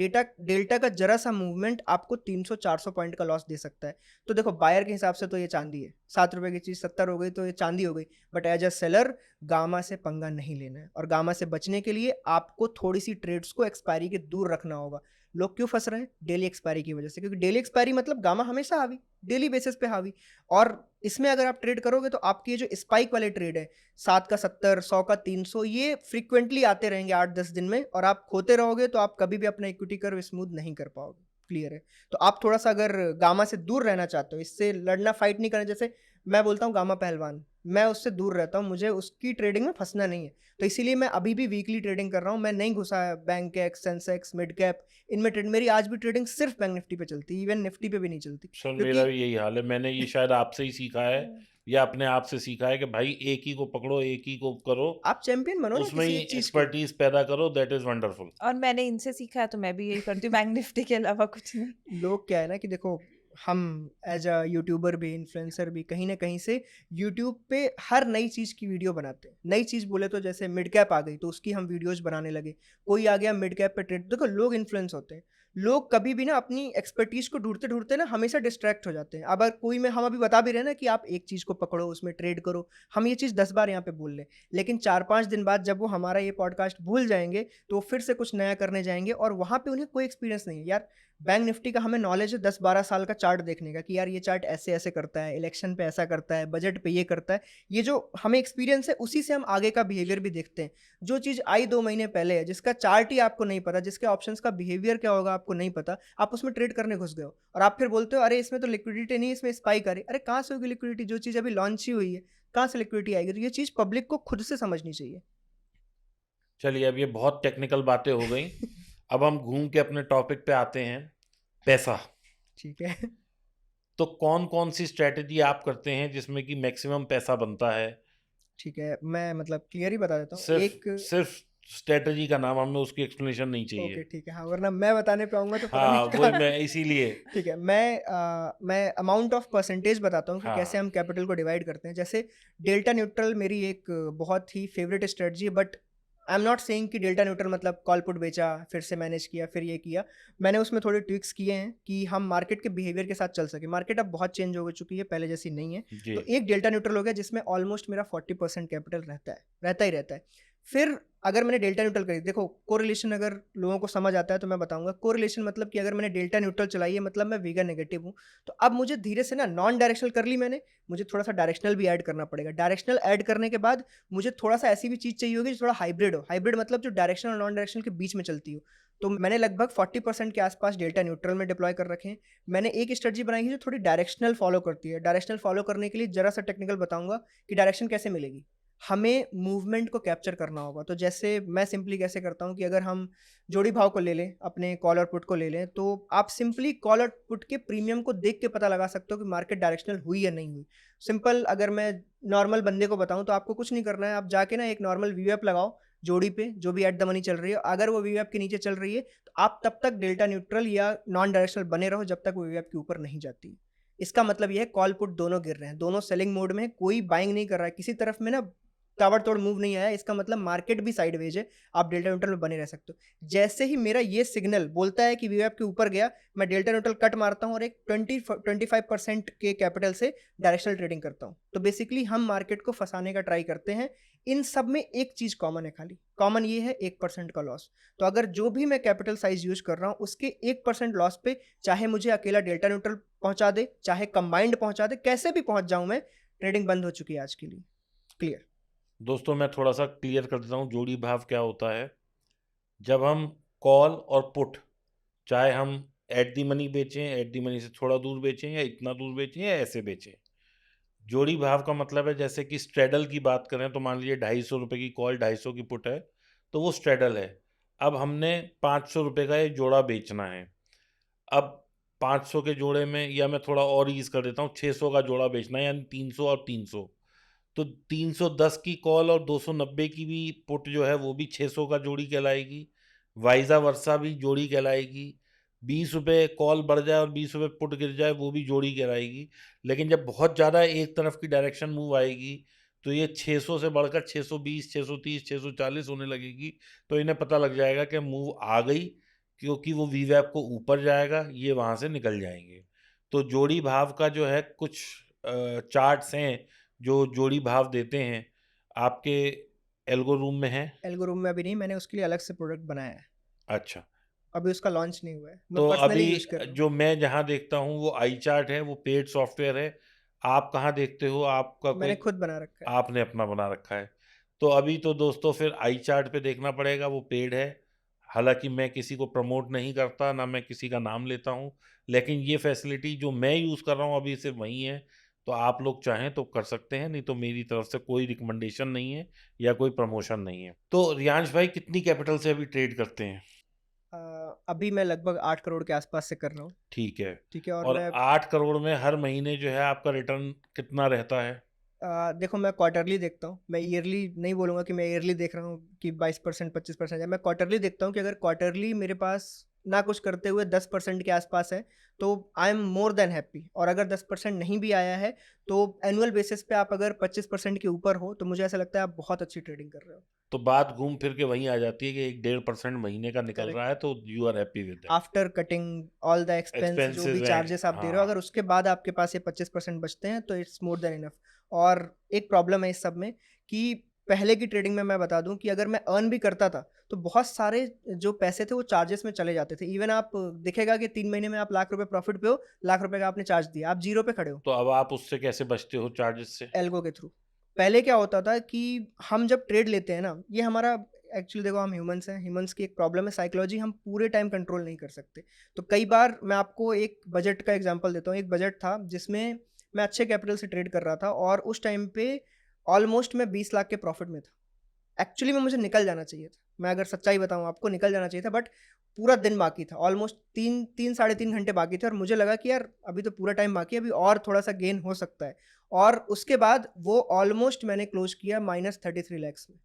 डेल्टा का जरा सा मूवमेंट आपको 300-400 पॉइंट का लॉस दे सकता है। तो देखो, बायर के हिसाब से तो ये चांदी है, 7 रुपए की चीज़ 70 हो गई तो ये चांदी हो गई। But as a seller gamma से पंगा नहीं लेना है, और गामा से बचने के लिए आपको थोड़ी सी ट्रेड्स को एक्सपायरी के दूर रखना होगा। लोग क्यों फंस रहे हैं? डेली एक्सपायरी की वजह से, क्योंकि डेली एक्सपायरी मतलब गामा हमेशा हावी, डेली बेसिस पे हावी। और इसमें अगर आप ट्रेड करोगे तो आपकी ये जो स्पाइक वाले ट्रेड है, 7 का 70, 100 का 300, ये फ्रीक्वेंटली आते रहेंगे 8-10 दिन में, और आप खोते रहोगे तो आप कभी भी अपना इक्विटी कर्व स्मूथ नहीं कर पाओगे। क्लियर है? तो आप थोड़ा सा अगर गामा से दूर रहना चाहते हो, इससे लड़ना, फाइट नहीं करना, जैसे मैं बोलता हूँ गामा पहलवान, मैं उससे दूर रहता हूँ, मुझे उसकी ट्रेडिंग में फंसना नहीं है। तो इसीलिए मैं अभी भी वीकली ट्रेडिंग कर रहा हूँ। मैं नहीं घुसा है bank x, Sensex, mid cap, इनमें ट्रेड, मेरी आज भी ट्रेडिंग सिर्फ बैंक निफ्टी पे चलती है, इवन निफ्टी पे भी नहीं चलती, सर, मेरा क्योंकि भी यही हाल है। मैंने ये शायद आपसे ही सीखा है या अपने आप से सीखा है कि भाई एक ही को पकड़ो, एक ही को करो, आप चैंपियन बनो ना उसमें किसी ही एक चीज के। एक्सपर्टीज पैदा करो। That is wonderful. और मैंने इनसे सीखा है तो मैं भी यही करती हूँ, बैंक निफ्टी के अलावा कुछ नहीं। लोग क्या है ना कि देखो, हम एज अ यूट्यूबर भी, इन्फ्लुएंसर भी कहीं ना कहीं से यूट्यूब पे हर नई चीज़ की वीडियो बनाते हैं। नई चीज़ बोले तो जैसे मिड कैप आ गई तो उसकी हम वीडियोस बनाने लगे। कोई आ गया मिड कैप पे ट्रेड, देखो लोग इन्फ्लुएंस होते हैं। लोग कभी भी ना अपनी एक्सपर्टीज को ढूंढते ढूंढते ना हमेशा डिस्ट्रैक्ट हो जाते हैं। अब अगर कोई में हम अभी बता भी रहे हैं ना कि आप एक चीज़ को पकड़ो, उसमें ट्रेड करो, हम ये चीज़ 10 बार यहाँ पे बोल लें, लेकिन 4-5 दिन बाद जब वो हमारा ये पॉडकास्ट भूल जाएंगे तो वो फिर से कुछ नया करने जाएंगे और वहाँ पे उन्हें कोई एक्सपीरियंस नहीं है। यार बैंक निफ्टी का हमें नॉलेज है 10-12 साल का चार्ट देखने का कि यार ये चार्ट ऐसे ऐसे करता है, इलेक्शन पे ऐसा करता है, बजट पे ये करता है। ये जो हमें एक्सपीरियंस है उसी से हम आगे का बिहेवियर भी देखते हैं। जो चीज़ आई 2 महीने पहले है, जिसका चार्ट ही आपको नहीं पता, जिसके ऑप्शंस का बिहेवियर क्या होगा आपको नहीं पता, आप उसमें ट्रेड करने घुस गए हो और आप फिर बोलते हो अरे इसमें तो लिक्विडिटी नहीं, इसमें स्पाइक आ रही। अरे कहाँ से होगी लिक्विडिटी? जो चीज़ अभी लॉन्च ही हुई है, कहाँ से लिक्विडिटी आएगी? तो ये चीज़ पब्लिक को खुद से समझनी चाहिए। चलिए, अब ये बहुत टेक्निकल बातें हो गई। अब हम घूम के अपने टॉपिक पे आते हैं, पैसा। ठीक है। तो कौन-कौन सी स्ट्रैटेजी आप करते हैं जिसमें कि मैक्सिमम पैसा बनता है? ठीक है, मैं मतलब क्लियर ही बता देता हूँ। सिर्फ एक सिर्फ स्ट्रैटेजी का नाम, हमें उसकी एक्सप्लेनेशन नहीं ओके चाहिए। ठीक है, हाँ, वरना मैं बताने पे आऊँगा तो पता नहीं हाँ, वही कहाँ। मैं इसीलिए। ठीक है, मैं अमाउंट ऑफ परसेंटेज बताता हूँ कि कैसे हाँ, हम कैपिटल को डिवाइड करते हैं। जैसे डेल्टा न्यूट्रल मेरी एक बहुत ही फेवरेट स्ट्रेटजी है, but I am not saying कि डेल्टा न्यूट्रल मतलब कॉल पुट बेचा, फिर से मैनेज किया, फिर ये किया। मैंने उसमें थोड़े ट्विक्स किए हैं कि हम मार्केट के बिहेवियर के साथ चल सकें। मार्केट अब बहुत चेंज हो चुकी है, पहले जैसी नहीं है। जी। तो एक डेल्टा न्यूट्रल हो गया जिसमें ऑलमोस्ट मेरा 40% कैपिटल रहता है, रहता ही रहता है। फिर अगर मैंने डेल्टा न्यूट्रल करी, देखो कोरिलेशन अगर लोगों को समझ आता है तो मैं बताऊंगा। कोरिलेशन मतलब कि अगर मैंने डेल्टा न्यूट्रल चलाई है मतलब मैं वीगा नेगेटिव हूँ। तो अब मुझे धीरे से ना नॉन डायरेक्शनल कर ली मैंने, मुझे थोड़ा सा डायरेक्शनल भी ऐड करना पड़ेगा। डायरेक्शनल ऐड करने के बाद मुझे थोड़ा सा ऐसी भी चीज़ चाहिए होगी जो थोड़ा हाइब्रिड हो। हाइब्रिड मतलब जो डायरेक्शनल और नॉन डायरेक्शनल के बीच में चलती हो। तो मैंने लगभग 40% के आसपास डेल्टा न्यूट्रल में डिप्लॉय कर रखे हैं। मैंने एक स्ट्रेटजी बनाई है जो थोड़ी डायरेक्शनल फॉलो करती है। डायरेक्शनल फॉलो करने के लिए जरा सा टेक्निकल बताऊंगा कि डायरेक्शन कैसे मिलेगी। हमें मूवमेंट को कैप्चर करना होगा। तो जैसे मैं सिंपली कैसे करता हूँ कि अगर हम जोड़ी भाव को ले लें, अपने कॉल और पुट को ले लें, तो आप सिंपली कॉल और पुट के प्रीमियम को देख के पता लगा सकते हो कि मार्केट डायरेक्शनल हुई या नहीं हुई। सिंपल अगर मैं नॉर्मल बंदे को बताऊं तो आपको कुछ नहीं करना है। आप जाके ना एक नॉर्मल वीवैप लगाओ जोड़ी पे, जो भी एट द मनी चल रही है। अगर वो वीवैप के नीचे चल रही है तो आप तब तक डेल्टा न्यूट्रल या नॉन डायरेक्शनल बने रहो जब तक वो वीवैप के ऊपर नहीं जाती। इसका मतलब ये है कॉल पुट दोनों गिर रहे हैं, दोनों सेलिंग मोड में है, कोई बाइंग नहीं कर रहा है किसी तरफ में ना, ताबड़तोड़ मूव नहीं आया। इसका मतलब मार्केट भी साइडवेज है, आप डेल्टा न्यूट्रल में बने रह सकते हो। जैसे ही मेरा ये सिग्नल बोलता है कि वीवैप के ऊपर गया, मैं डेल्टा न्यूट्रल कट मारता हूँ और एक 25% के कैपिटल से डायरेक्शनल ट्रेडिंग करता हूँ। तो बेसिकली हम मार्केट को फंसाने का ट्राई करते हैं। इन सब में एक चीज़ कॉमन है, खाली कॉमन ये है 1% का लॉस। तो अगर जो भी मैं कैपिटल साइज यूज कर रहा हूँ उसके 1% लॉस पे, चाहे मुझे अकेला डेल्टा न्यूट्रल पहुंचा दे, चाहे कंबाइंड पहुंचा दे, कैसे भी पहुंच जाऊं मैं, ट्रेडिंग बंद हो चुकी है आज के लिए। क्लियर। दोस्तों, मैं थोड़ा सा क्लियर कर देता हूँ जोड़ी भाव क्या होता है। जब हम कॉल और पुट, चाहे हम एट दी मनी बेचें, एट दी मनी से थोड़ा दूर बेचें, या इतना दूर बेचें, या ऐसे बेचें, जोड़ी भाव का मतलब है, जैसे कि स्ट्रेडल की बात करें तो मान लीजिए 250 रुपये की कॉल, 250 की पुट है, तो वो स्ट्रेडल है। अब हमने 500 रुपये का ये जोड़ा बेचना है। अब 500 के जोड़े में, या मैं थोड़ा और ईज कर देता हूँ, 600 का जोड़ा बेचना है, यानी 300 और 300। तो 310 की कॉल और 290 की भी पुट जो है वो भी 600 का जोड़ी कहलाएगी। वाइजा वर्सा भी जोड़ी कहलाएगी। 20 रुपये कॉल बढ़ जाए और 20 रुपये पुट गिर जाए, वो भी जोड़ी कहलाएगी। लेकिन जब बहुत ज़्यादा एक तरफ की डायरेक्शन मूव आएगी तो ये 600 से बढ़कर 620, 630, 640 होने लगेगी। तो इन्हें पता लग जाएगा कि मूव आ गई, क्योंकि वो वीवैप को ऊपर जाएगा, ये वहाँ से निकल जाएंगे। तो जोड़ी भाव का जो है कुछ चार्ट्स हैं जो जोड़ी भाव देते हैं, आपके एल्गो रूम में है? एल्गोरिथम में अभी नहीं, मैंने उसके लिए अलग से प्रोडक्ट बनाया है। अच्छा। अभी उसका लॉन्च नहीं हुआ है, मैं तो पर्सनली अभी यूज कर रहा हूँ। जो मैं जहाँ देखता हूँ वो आई चार्ट है, वो पेड सॉफ्टवेयर है। आप कहाँ देखते हो? आपका मैंने कोई, खुद बना रखा है। आपने अपना बना रखा है? तो अभी तो दोस्तों फिर आई चार्ट पे देखना पड़ेगा, वो पेड है। हालांकि मैं किसी को प्रमोट नहीं करता, ना मैं किसी का नाम लेता हूँ, लेकिन ये फैसिलिटी जो मैं यूज़ कर रहा हूँ अभी सिर्फ वही है। तो आप लोग चाहें तो कर सकते हैं, नहीं तो मेरी तरफ से कोई रिकमेंडेशन नहीं है या कोई प्रमोशन नहीं है। तो रियांश भाई, कितनी कैपिटल से अभी ट्रेड करते हैं? अभी मैं लगभग 8 करोड़ के आसपास से कर रहा हूँ। ठीक है। ठीक है, और और मैं 8 करोड़ में हर महीने जो है आपका रिटर्न कितना रहता है? देखो मैं क्वार्टरली देखता हूँ। मैं ईयरली नहीं बोलूँगा कि मैं ईयरली देख रहा हूँ कि 20% 25% है। मैं क्वार्टरली देखता हूँ कि अगर क्वार्टरली मेरे पास ना कुछ करते हुए 10% के आसपास है, तो I am more than happy. और अगर 10% नहीं भी आया है, तो एनुअल बेसिस पे आप अगर 25% के ऊपर हो, तो मुझे ऐसा लगता है आप बहुत अच्छी ट्रेडिंग कर रहे हो। तो बात घूम फिर के वहीं आ जाती है कि 1-1.5% महीने का निकल रहा करेक्ट। है, तो you are happy with that. After cutting all the expense, जो भी एक्सपेंसेस एंड चार्जेस आप दे रहे हो, हाँ, अगर उसके बाद आपके पास ये 25% बचते हैं, तो इट्स मोर देन इनफ। और एक प्रॉब्लम है इस सब में कि पहले की ट्रेडिंग में मैं बता दूं कि अगर मैं अर्न भी करता था, तो बहुत सारे जो पैसे थे वो चार्जेस में चले जाते थे। इवन आप दिखेगा कि 3 महीने में आप लाख रुपए प्रॉफिट पे हो, लाख रुपए का आपने चार्ज दिया, आप जीरो पे खड़े हो तो अब आप उससे कैसे बचते हो चार्जेस से? एल्गो के थ्रू। पहले क्या होता था कि हम जब ट्रेड लेते हैं ना, ये हमारा एक्चुअली देखो, हम ह्यूमंस हैं, ह्यूमंस की एक प्रॉब्लम है साइकोलॉजी, हम पूरे टाइम कंट्रोल नहीं कर सकते। तो कई बार मैं आपको एक बजट का एग्जांपल देता हूँ। एक बजट था जिसमें मैं अच्छे कैपिटल से ट्रेड कर रहा था, और उस टाइम पे ऑलमोस्ट मैं 20 लाख के प्रॉफिट में था। एक्चुअली में मुझे निकल जाना चाहिए था, मैं अगर सच्चाई बताऊँ आपको, निकल जाना चाहिए था, बट पूरा दिन बाकी था, ऑलमोस्ट 3 3 साढ़े 3 घंटे बाकी थे, और मुझे लगा कि यार अभी तो पूरा टाइम बाकी है, अभी और थोड़ा सा गेन हो सकता है। और उसके बाद वो ऑलमोस्ट मैंने क्लोज किया -33 लैक्स में।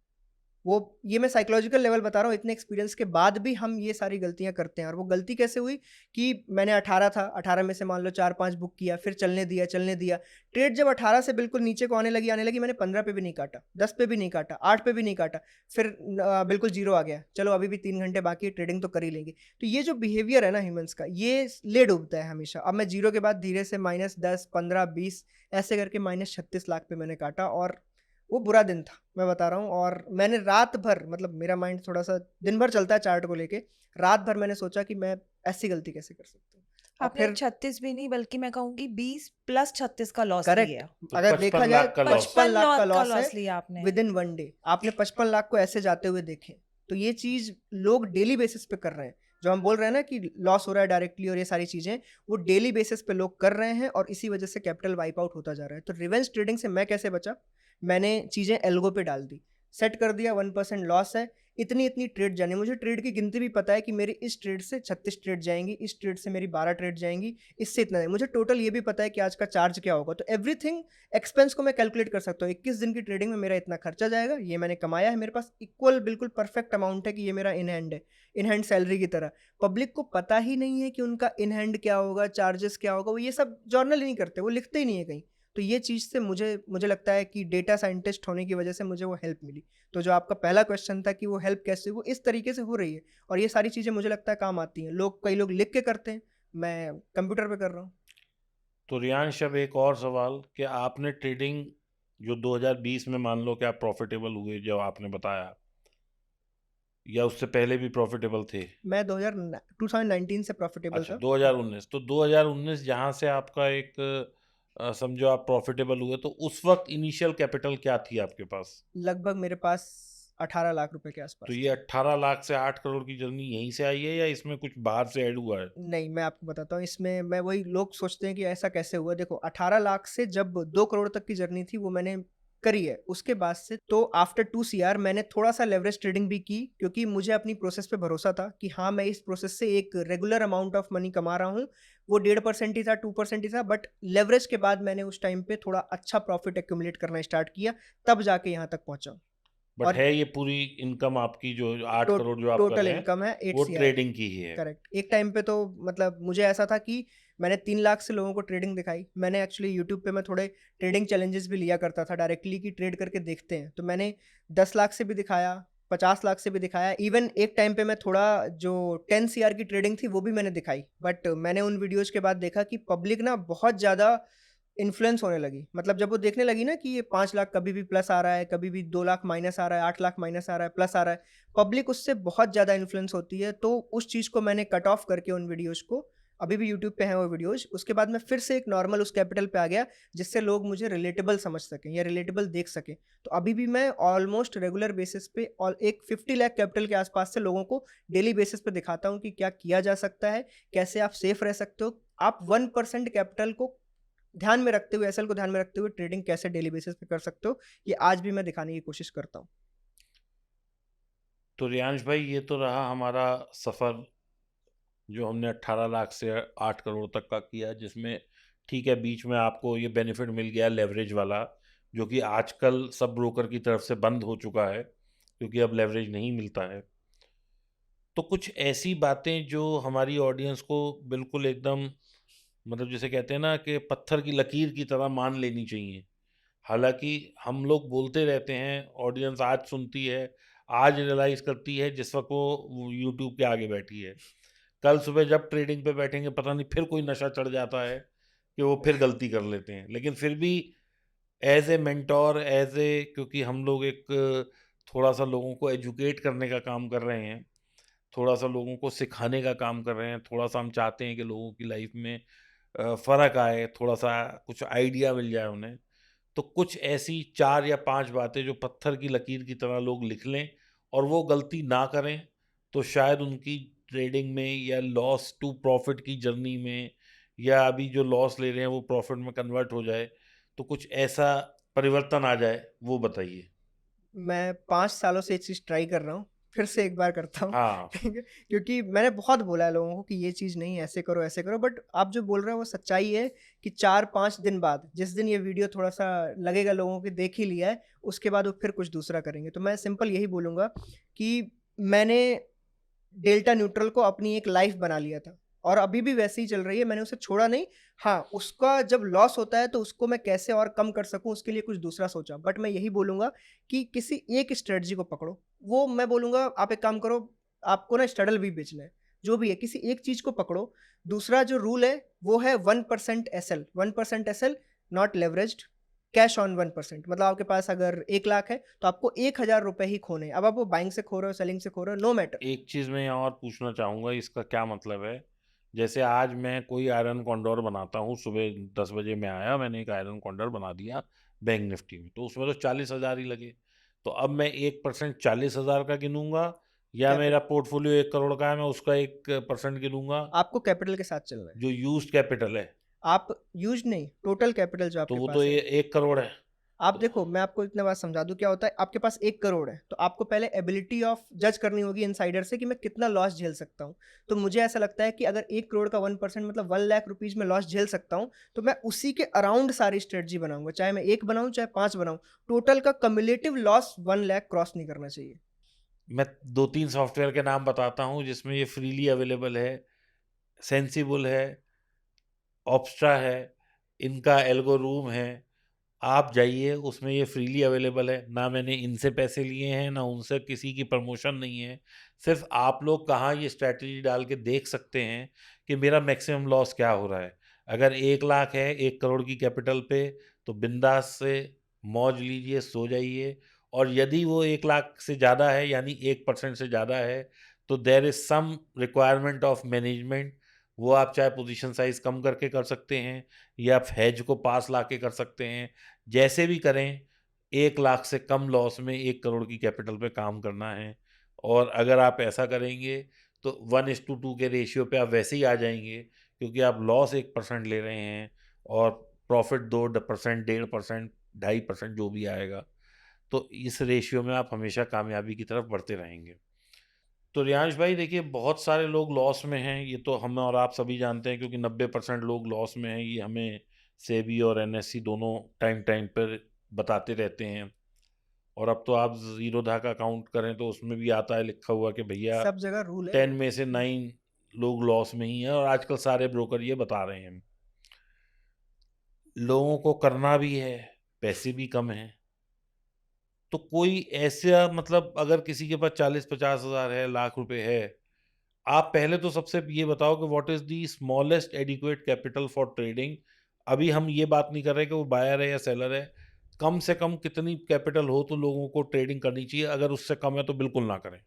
वो ये मैं साइकोलॉजिकल लेवल बता रहा हूँ, इतने एक्सपीरियंस के बाद भी हम ये सारी गलतियाँ करते हैं। और वो गलती कैसे हुई कि मैंने 18 था, 18 में से मान लो 4-5 बुक किया, फिर चलने दिया। ट्रेड जब 18 से बिल्कुल नीचे को आने लगी, मैंने 15 पे भी नहीं काटा, 10 पे भी नहीं काटा, 8 पे भी नहीं काटा, फिर बिल्कुल जीरो आ गया। चलो अभी भी 3 घंटे बाकी है, ट्रेडिंग तो कर ही लेंगे। तो ये जो बिहेवियर है ना ह्यूमंस का, ये ले डूबता है हमेशा। अब मैं जीरो के बाद धीरे से -10, 15, 20 ऐसे करके -36 लाख पे मैंने काटा, और वो बुरा दिन था, मैं बता रहा हूँ। और मैंने रात भर, मतलब मेरा माइंड थोड़ा-सा दिन भर चलता है चार्ट को लेके, रात भर मैंने सोचा कि मैं ऐसी गलती कैसे कर सकता हूँ। और आपने फिर 36 भी नहीं, बल्कि मैं कहूँगी 20 प्लस 36 का लॉस करेक्ट, लिया। तो अगर देखा 55 जाए लाख का लॉस। 55 55 लाख का का लॉस है लॉस लिया आपने। Within 1 day. आपने 55 लाख को ऐसे जाते हुए देखे, तो ये चीज़ लोग डेली बेसिस पे कर रहे हैं। जो हम बोल रहे हैं ना कि लॉस हो रहा है डायरेक्टली, और ये सारी चीज़ें, वो डेली बेसिस पे लोग कर रहे हैं, और इसी वजह से कैपिटल वाइप आउट होता जा रहा है। तो रिवेंज ट्रेडिंग से मैं कैसे बचा? मैंने चीज़ें एल्गो पे डाल दी, सेट कर दिया 1% लॉस है, इतनी-इतनी ट्रेड जानी है। मुझे ट्रेड की गिनती भी पता है कि मेरी इस ट्रेड से 36 ट्रेड जाएँगी, इस ट्रेड से मेरी 12 ट्रेड जाएँगी, इससे इतना है। मुझे टोटल ये भी पता है कि आज का चार्ज क्या होगा। तो एवरीथिंग एक्सपेंस को मैं कैलकुलेट कर सकता हूँ। 21 दिन की ट्रेडिंग में मेरा इतना खर्चा जाएगा, ये मैंने कमाया है, मेरे पास इक्वल बिल्कुल परफेक्ट अमाउंट है कि ये मेरा इन हैंड है, इन हैंड सैलरी की तरह। पब्लिक को पता ही नहीं है कि उनका इन हैंड क्या होगा, चार्जेस क्या होगा, वो ये सब जर्नल ही नहीं करते, वो लिखते ही नहीं है कहीं। तो ये चीज़ से मुझे मुझे लगता है कि डेटा साइंटिस्ट होने की वजह से मुझे वो हेल्प मिली। तो जो आपका पहला क्वेश्चन था कि वो हेल्प कैसे, वो इस तरीके से हो रही है, और ये सारी चीज़ें मुझे लगता है काम आती हैं। कई लोग लिख के करते हैं, मैं कंप्यूटर पे कर रहा हूँ। तो रियांश, अब एक और सवाल कि आपने ट्रेडिंग जो 2020 में मान लो कि आप प्रॉफिटेबल हुए, जो आपने बताया, या उससे पहले भी प्रॉफिटेबल थे? मैं 2019 से प्रॉफिटेबल अच्छा, था। 2019। तो 2019 जहाँ से आपका एक समझो आप प्रॉफिटेबल हुए, तो उस वक्त इनिशियल कैपिटल क्या थी आपके पास? लगभग मेरे पास 18 लाख रुपए के तो आसपास ये थी। 18 लाख से 8 करोड़ की जर्नी यहीं से आई है, या इसमें कुछ बाहर से ऐड हुआ है? नहीं, मैं आपको बताता हूँ, इसमें मैं वही, लोग सोचते हैं कि ऐसा कैसे हुआ? देखो, 18 लाख से जब 2 करोड़ तक की जर्नी थी, वो मैंने करी है। उसके बाद से तो आफ्टर 2 सीआर मैंने थोड़ा-सा लेवरेज ट्रेडिंग भी की, क्योंकि मुझे अपनी प्रोसेस पे भरोसा था कि हाँ, मैं इस प्रोसेस से एक रेगुलर अमाउंट ऑफ मनी कमा रहा हूँ। वो 1.5% ही था, 2% ही था, बट लेवरेज के बाद मैंने उस टाइम पे थोड़ा अच्छा प्रॉफिट एक्यूमुलेट करना स्टार्ट किया, तब जाके यहाँ तक पहुँचा हूँ। बट और है ये पूरी इनकम आपकी, जो 8 टो करोड़ जो आप कर टोटल रहे हैं, इनकम है 8 वो सीआर। ट्रेडिंग की ही है? करेक्ट। एक टाइम पे तो मतलब मुझे ऐसा था कि मैंने 3 लाख से लोगों को ट्रेडिंग दिखाई। मैंने एक्चुअली यूट्यूब पे मैं थोड़े ट्रेडिंग चैलेंजेस भी लिया करता था डायरेक्टली, कि ट्रेड करके देखते हैं। तो मैंने 10 लाख से भी दिखाया, 50 लाख से भी दिखाया। इवन एक टाइम पे मैं थोड़ा जो 10 सीआर की ट्रेडिंग थी वो भी मैंने दिखाई। बट मैंने उन वीडियोज़ के बाद देखा कि पब्लिक ना बहुत ज़्यादा इन्फ्लुएंस होने लगी। मतलब जब वो देखने लगी ना कि ये 5 लाख कभी भी प्लस आ रहा है, कभी भी 2 लाख माइनस आ रहा है, 8 लाख माइनस आ रहा है, प्लस आ रहा है, पब्लिक उससे बहुत ज़्यादा इन्फ्लुएंस होती है। तो उस चीज़ को मैंने कट ऑफ करके उन वीडियोज़ को, अभी भी यूट्यूब पे हैं वो वीडियोज़। उसके बाद मैं फिर से एक नॉर्मल उस कैपिटल पे आ गया, जिससे लोग मुझे रिलेटेबल समझ सकें या रिलेटेबल देख सकें। तो अभी भी मैं ऑलमोस्ट रेगुलर बेसिस पे और एक 50 लाख कैपिटल के आसपास से लोगों को डेली बेसिस पे दिखाता हूँ कि क्या किया जा सकता है, कैसे आप सेफ रह सकते हो। आप 1% कैपिटल को ध्यान में रखते हुए, एसएल को ध्यान में रखते हुए ट्रेडिंग कैसे डेली बेसिस पे कर सकते हो, ये आज भी मैं दिखाने की कोशिश करता हूँ। तो रियांश भाई, ये तो रहा हमारा सफ़र, जो हमने 18 लाख से 8 करोड़ तक का किया, जिसमें ठीक है बीच में आपको ये बेनिफिट मिल गया लेवरेज वाला, जो कि आजकल सब ब्रोकर की तरफ से बंद हो चुका है, क्योंकि अब लेवरेज नहीं मिलता है। तो कुछ ऐसी बातें जो हमारी ऑडियंस को बिल्कुल एकदम मतलब जिसे कहते हैं ना कि पत्थर की लकीर की तरह मान लेनी चाहिए। हालाँकि हम लोग बोलते रहते हैं, ऑडियंस आज सुनती है, आज रियलाइज़ करती है जिस वक़्त वो यूट्यूब के आगे बैठी है। कल सुबह जब ट्रेडिंग पे बैठेंगे पता नहीं फिर कोई नशा चढ़ जाता है कि वो फिर गलती कर लेते हैं। लेकिन फिर भी as a mentor, as a क्योंकि हम लोग एक थोड़ा-सा लोगों को एजुकेट करने का काम कर रहे हैं, थोड़ा-सा लोगों को सिखाने का काम कर रहे हैं, थोड़ा-सा हम चाहते हैं कि लोगों की लाइफ़ में फ़र्क आए, थोड़ा-सा कुछ आइडिया मिल जाए उन्हें। तो कुछ ऐसी 4 या 5 बातें जो पत्थर की लकीर की तरह लोग लिख लें और वो गलती ना करें, तो शायद उनकी ट्रेडिंग में या लॉस टू प्रॉफ़िट की जर्नी में या अभी जो लॉस ले रहे हैं वो प्रॉफ़िट में कन्वर्ट हो जाए, तो कुछ ऐसा परिवर्तन आ जाए, वो बताइए? मैं 5 सालों से ये चीज़ ट्राई कर रहा हूँ, फिर से एक बार करता हूँ, हाँ, ठीक है? क्योंकि मैंने बहुत बोला है लोगों को कि ये चीज़ नहीं ऐसे करो, बट आप जो बोल रहे हो वो सच्चाई है कि 4-5 दिन बाद, जिस दिन ये वीडियो थोड़ा-सा लगेगा लोगों को देख ही लिया है, उसके बाद वो फिर कुछ दूसरा करेंगे। तो मैं सिंपल यही बोलूँगा कि मैंने डेल्टा न्यूट्रल को अपनी एक लाइफ़ बना लिया था और अभी भी वैसे ही चल रही है, मैंने उसे छोड़ा नहीं। हाँ, उसका जब लॉस होता है तो उसको मैं कैसे और कम कर सकूँ उसके लिए कुछ दूसरा सोचा। बट मैं यही बोलूँगा कि किसी एक स्ट्रैटेजी को पकड़ो। वो मैं बोलूँगा आप एक काम करो, आपको ना स्टडल भी बेचना है, जो भी है किसी एक चीज़ को पकड़ो। दूसरा जो रूल है वो है 1% SL, 1% SL not leveraged, cash on 1%। मतलब आपके पास अगर 1 लाख है तो आपको ₹1000 ही खोने हैं। अब आप वो बाइंग से खो रहे हो, सेलिंग से खो रहे हो, नो मैटर। एक चीज़ मैं यहाँ और पूछना चाहूँगा इसका क्या मतलब है? जैसे आज मैं कोई आयरन कॉन्डोर बनाता हूँ, सुबह 10 बजे मैं आया, मैंने एक आयरन कॉन्डोर बना दिया बैंक निफ्टी में, तो उसमें तो 40,000 ही लगे। तो अब मैं 1% 40,000 का गिनूँगा या मेरा कैपिटल पोर्टफोलियो 1 करोड़ का है, मैं उसका 1% गिनूँगा, आपको कैपिटल के साथ चलना है। जो यूज़्ड कैपिटल है, आप यूज़्ड नहीं, टोटल कैपिटल जो तो आपके वो तो पास है। 1 करोड़ है। आप तो देखो मैं आपको इतना बात समझा दूँ क्या होता है, आपके पास 1 करोड़ है, तो आपको पहले एबिलिटी ऑफ जज करनी होगी इनसाइडर से कि मैं कितना लॉस झेल सकता हूँ। तो मुझे ऐसा लगता है कि अगर 1 करोड़ का 1% मतलब 1 लाख रुपीज़ में लॉस झेल सकता हूँ, तो मैं उसी के अराउंड सारी स्ट्रेटजी बनाऊँगा। चाहे मैं 1 बनाऊँ, चाहे 5 बनाऊँ, टोटल का क्युमुलेटिव लॉस 1 लाख क्रॉस नहीं करना चाहिए। मैं 2-3 सॉफ्टवेयर के नाम बताता हूँ जिसमें ये फ्रीली अवेलेबल है, सेंसिबल है, ऑप्स्ट्रा है, इनका एल्गो रूम है। आप जाइए उसमें ये फ्रीली अवेलेबल है, ना मैंने इनसे पैसे लिए हैं, ना उनसे किसी की प्रमोशन नहीं है। सिर्फ़ आप लोग कहाँ ये स्ट्रैटेजी डाल के देख सकते हैं कि मेरा मैक्सिमम लॉस क्या हो रहा है। अगर 1 लाख है 1 करोड़ की कैपिटल पे तो बिंदास से मौज लीजिए, सो जाइए और यदि वो 1 लाख से ज़्यादा है यानी 1% से ज़्यादा है, तो there is some requirement of management वो आप चाहे पोज़ीशन साइज़ कम करके कर सकते हैं या आप हेज को पास लाके कर सकते हैं। जैसे भी करें 1 लाख से कम लॉस में 1 करोड़ की कैपिटल पे काम करना है और अगर आप ऐसा करेंगे तो 1:2 के रेशियो पे आप वैसे ही आ जाएँगे क्योंकि आप लॉस 1% ले रहे हैं और प्रॉफ़िट 2% 1.5%, 2.5% जो भी आएगा। तो इस रेशियो में आप हमेशा कामयाबी की तरफ बढ़ते रहेंगे। तो रियांश भाई देखिए बहुत सारे लोग लॉस में हैं, ये तो हम और आप सभी जानते हैं क्योंकि 90% लोग लॉस में हैं, ये हमें सेबी और एनएससी दोनों टाइम टाइम पर बताते रहते हैं। और अब तो आप ज़ीरोधा का काउंट करें तो उसमें भी आता है लिखा हुआ कि भैया सब जगह रूल है 10 वो। में से 9 लोग लॉस में ही हैं और आजकल सारे ब्रोकर ये बता रहे हैं। लोगों को करना भी है, पैसे भी कम हैं। तो कोई ऐसा मतलब अगर किसी के पास 40-50 हज़ार है, लाख रुपए है, आप पहले तो सबसे ये बताओ कि what is the smallest adequate capital for trading? अभी हम ये बात नहीं कर रहे कि वो बायर है या सेलर है। कम से कम कितनी कैपिटल हो तो लोगों को ट्रेडिंग करनी चाहिए? अगर उससे कम है तो बिल्कुल ना करें।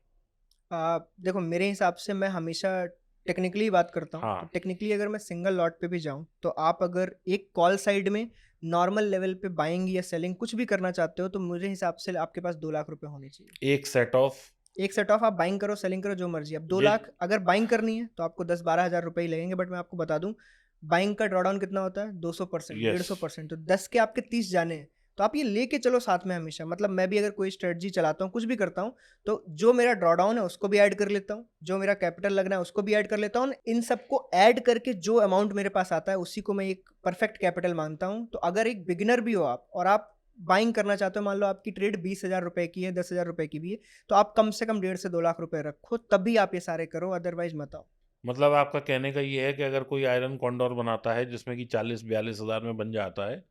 देखो मेरे हिसाब से मैं हमेशा टेक्निकली बात करता हूँ, तो हाँ, टेक्निकली अगर मैं सिंगल लॉट पे भी जाऊँ, तो आप अगर एक कॉल साइड में नॉर्मल लेवल पे बाइंग या सेलिंग कुछ भी करना चाहते हो, तो मुझे हिसाब से आपके पास 2 लाख रुपए होने चाहिए। एक सेट ऑफ एक सेट ऑफ आप बाइंग करो, सेलिंग करो, जो मर्ज़ी। अब 2 जे लाख अगर बाइंग करनी है, तो आपको 10-12 हज़ार रुपए ही लगेंगे, बट मैं आपको बता दूँ, बाइंग का ड्रॉडाउन कितना होता है? 200%, यस, 150%, तो 10 के आपके 30 जाने हैं। तो आप ये लेके चलो साथ में हमेशा। मतलब मैं भी अगर कोई स्ट्रेटजी चलाता हूँ, कुछ भी करता हूँ, तो जो मेरा ड्रॉडाउन है, उसको भी ऐड कर लेता हूँ, जो मेरा कैपिटल लगना है, उसको भी ऐड कर लेता हूँ। इन सबको ऐड करके जो अमाउंट मेरे पास आता है, उसी को मैं एक परफेक्ट कैपिटल मानता हूँ। तो अगर एक बिगिनर भी हो आप और आप बाइंग करना चाहते हो, मान लो आपकी ट्रेड 20,000 रुपए की है, 10,000 रुपए की भी है, तो आप कम से कम 1.5 से 2 लाख रुपए रखो, तभी आप ये सारे करो, अदरवाइज मत आओ। मतलब आपका कहने का ये है कि अगर कोई आयरन कॉन्डोर बनाता है जिसमें कि 40-42 हज़ार में बन जाता है,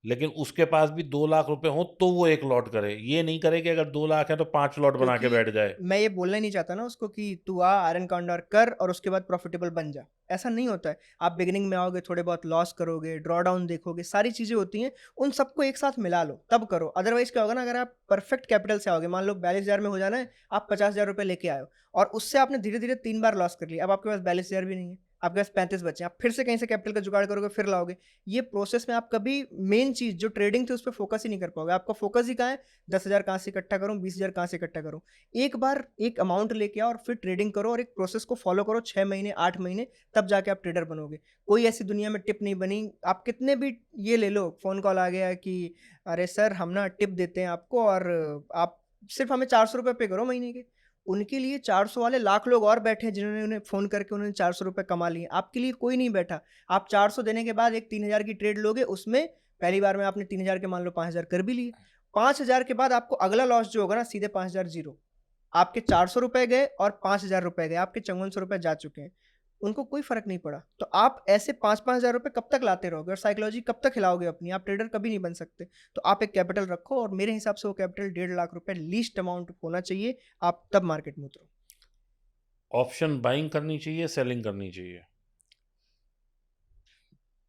लेकिन उसके पास भी 2 लाख रुपए हों तो वो 1 लॉट करे। ये नहीं करे कि अगर 2 लाख है तो 5 लॉट बना के क्योंकि बैठ जाए। मैं ये बोलना ही नहीं चाहता ना उसको कि तू आ आयरन कॉन्डोर कर और उसके बाद प्रॉफिटेबल बन जा। ऐसा नहीं होता है। आप बिगिनिंग में आओगे, थोड़े बहुत लॉस करोगे, ड्रॉ डाउन देखोगे, सारी चीज़ें होती हैं, उन सबको एक साथ मिला लो, तब करो। अदरवाइज़ क्या होगा ना, अगर आप परफेक्ट कैपिटल से आओगे, मान लो 42,000 में हो जाना है, आप 50,000 रुपए लेके आए हो और उससे आपने धीरे-धीरे 3 बार लॉस कर लिया। अब आपके पास 42,000 भी नहीं है, आपके पास 35 बचे हैं, आप फिर से कहीं से कैपिटल का जुगाड़ करोगे, फिर लाओगे। ये प्रोसेस में आप कभी मेन चीज़ जो ट्रेडिंग थी उस पे फोकस ही नहीं कर पाओगे। आपका फोकस ही कहाँ है, 10,000 कहाँ से इकट्ठा करूँ, 20,000 कहाँ से इकट्ठा करूँ। एक बार एक अमाउंट लेके आओ और फिर ट्रेडिंग करो और एक प्रोसेस को फॉलो करो 6 महीने, 8 महीने, तब जाके आप ट्रेडर बनोगे। कोई ऐसी दुनिया में टिप नहीं बनी, आप कितने भी ये ले लो, फ़ोन कॉल आ गया कि अरे सर हम ना टिप देते हैं आपको और आप सिर्फ़ हमें ₹400 पे करो महीने के। उनके लिए 400 वाले लाख लोग और बैठे हैं जिन्होंने उन्हें फ़ोन करके उन्होंने ₹400 कमा लिए। आपके लिए कोई नहीं बैठा। आप 400 देने के बाद एक 3,000 की ट्रेड लोगे, उसमें पहली बार में आपने 3,000 के मान लो 5,000 कर भी लिए। 5,000 के बाद आपको अगला लॉस जो होगा ना, सीधे 5,000 ज़ीरो। आपके ₹400 गए और ₹5,000 गए, आपके ₹5400 जा चुके हैं। उनको कोई फ़र्क नहीं पड़ा। तो आप ऐसे 5-5 हज़ार रुपए कब तक लाते रहोगे और साइकोलॉजी कब तक हिलाओगे अपनी? आप ट्रेडर कभी नहीं बन सकते। तो आप एक कैपिटल रखो और मेरे हिसाब से वो कैपिटल 1.5 लाख रुपए लीस्ट अमाउंट होना चाहिए, आप तब मार्केट में उतरो। ऑप्शन बाइंग करनी चाहिए, सेलिंग करनी चाहिए।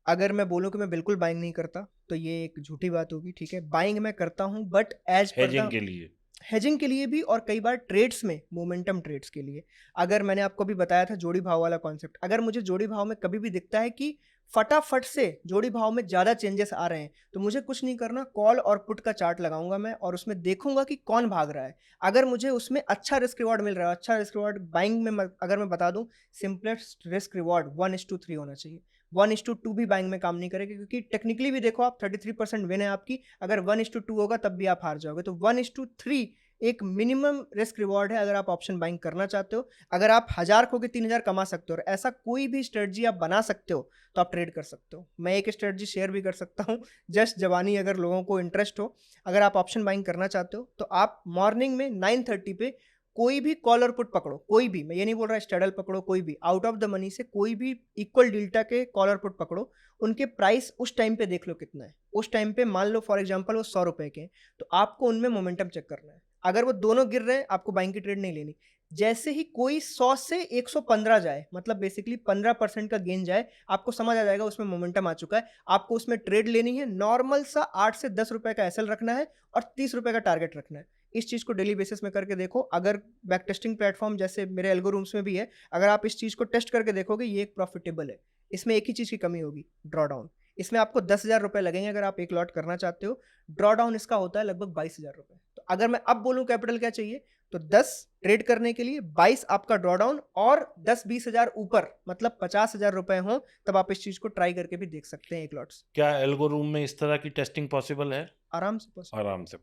अगर मैं बोलूँ कि मैं बिल्कुल बाइंग नहीं करता, तो ये एक झूठी बात होगी, ठीक है? बाइंग मैं करता हूँ बट ऐज़ पर हेजिंग द के लिए। हेजिंग के लिए भी और कई बार ट्रेड्स में, मोमेंटम ट्रेड्स के लिए। अगर मैंने आपको अभी बताया था जोड़ी भाव वाला कॉन्सेप्ट, अगर मुझे जोड़ी भाव में कभी भी दिखता है कि फटाफट से जोड़ी भाव में ज़्यादा चेंजेस आ रहे हैं, तो मुझे कुछ नहीं करना, कॉल और पुट का चार्ट लगाऊंगा मैं और उसमें देखूंगा कि कौन भाग रहा है। अगर मुझे उसमें अच्छा रिस्क रिवॉर्ड मिल रहा है, अच्छा रिस्क रिवॉर्ड बाइंग में अगर मैं बता दूं, सिंपलेस्ट रिस्क रिवॉर्ड 1:3 होना चाहिए। 1:2 भी बाइंग में काम नहीं करेगा, क्योंकि टेक्निकली भी देखो आप 33% विन है आपकी, अगर 1:2 होगा तब भी आप हार जाओगे। तो 1:3 एक मिनिमम रिस्क रिवॉर्ड है अगर आप ऑप्शन बाइंग करना चाहते हो। अगर आप 1000 खो के 3000 कमा सकते हो और ऐसा कोई भी स्ट्रेटजी आप बना सकते हो, तो आप ट्रेड कर सकते हो। मैं एक स्ट्रेटजी शेयर भी कर सकता हूँ, जस्ट जवानी, अगर लोगों को इंटरेस्ट हो। अगर आप ऑप्शन बाइंग करना चाहते हो तो आप मॉर्निंग में 9:30 पे कोई भी कॉल और पुट पकड़ो, कोई भी, मैं ये नहीं बोल रहा स्ट्रैडल पकड़ो, कोई भी आउट ऑफ द मनी से कोई भी इक्वल डेल्टा के कॉल और पुट पकड़ो। उनके प्राइस उस टाइम पे देख लो कितना है। उस टाइम पे मान लो फॉर एग्जांपल वो 100 रुपए के हैं, तो आपको उनमें मोमेंटम चेक करना है। अगर वो दोनों गिर रहे हैं, आपको बाइंग की ट्रेड नहीं लेनी। जैसे ही कोई 100 से 115 जाए, मतलब बेसिकली 15% का गेन जाए, आपको समझ आ जाएगा उसमें मोमेंटम आ चुका है। आपको उसमें ट्रेड लेनी है, नॉर्मल सा 8 से 10 रुपए का एसएल रखना है और 30 रुपए का टारगेट रखना है। इस चीज़ को डेली बेसिस में करके देखो। अगर बैक टेस्टिंग प्लेटफॉर्म जैसे मेरे एल्गोरिथम्स में भी है, अगर आप इस चीज़ को टेस्ट करके देखोगे, ये एक प्रॉफिटेबल है। इसमें एक ही चीज़ की कमी होगी, ड्रॉ डाउन। इसमें आपको 10,000 रुपए लगेंगे अगर आप एक लॉट करना चाहते हो। ड्रॉ डाउन इसका होता है लगभग 22,000 रुपए। तो अगर मैं अब बोलूँ कैपिटल क्या चाहिए, तो 10 ट्रेड करने के लिए, 22 आपका ड्रॉ डाउन और 10-20 हज़ार ऊपर, मतलब 50,000 रुपए हों, तब आप इस चीज़ को ट्राई करके भी देख सकते हैं एक लॉट्स। क्या एल्गोरिथम में इस तरह की टेस्टिंग पॉसिबल है? आराम से पॉसिबल। आराम से।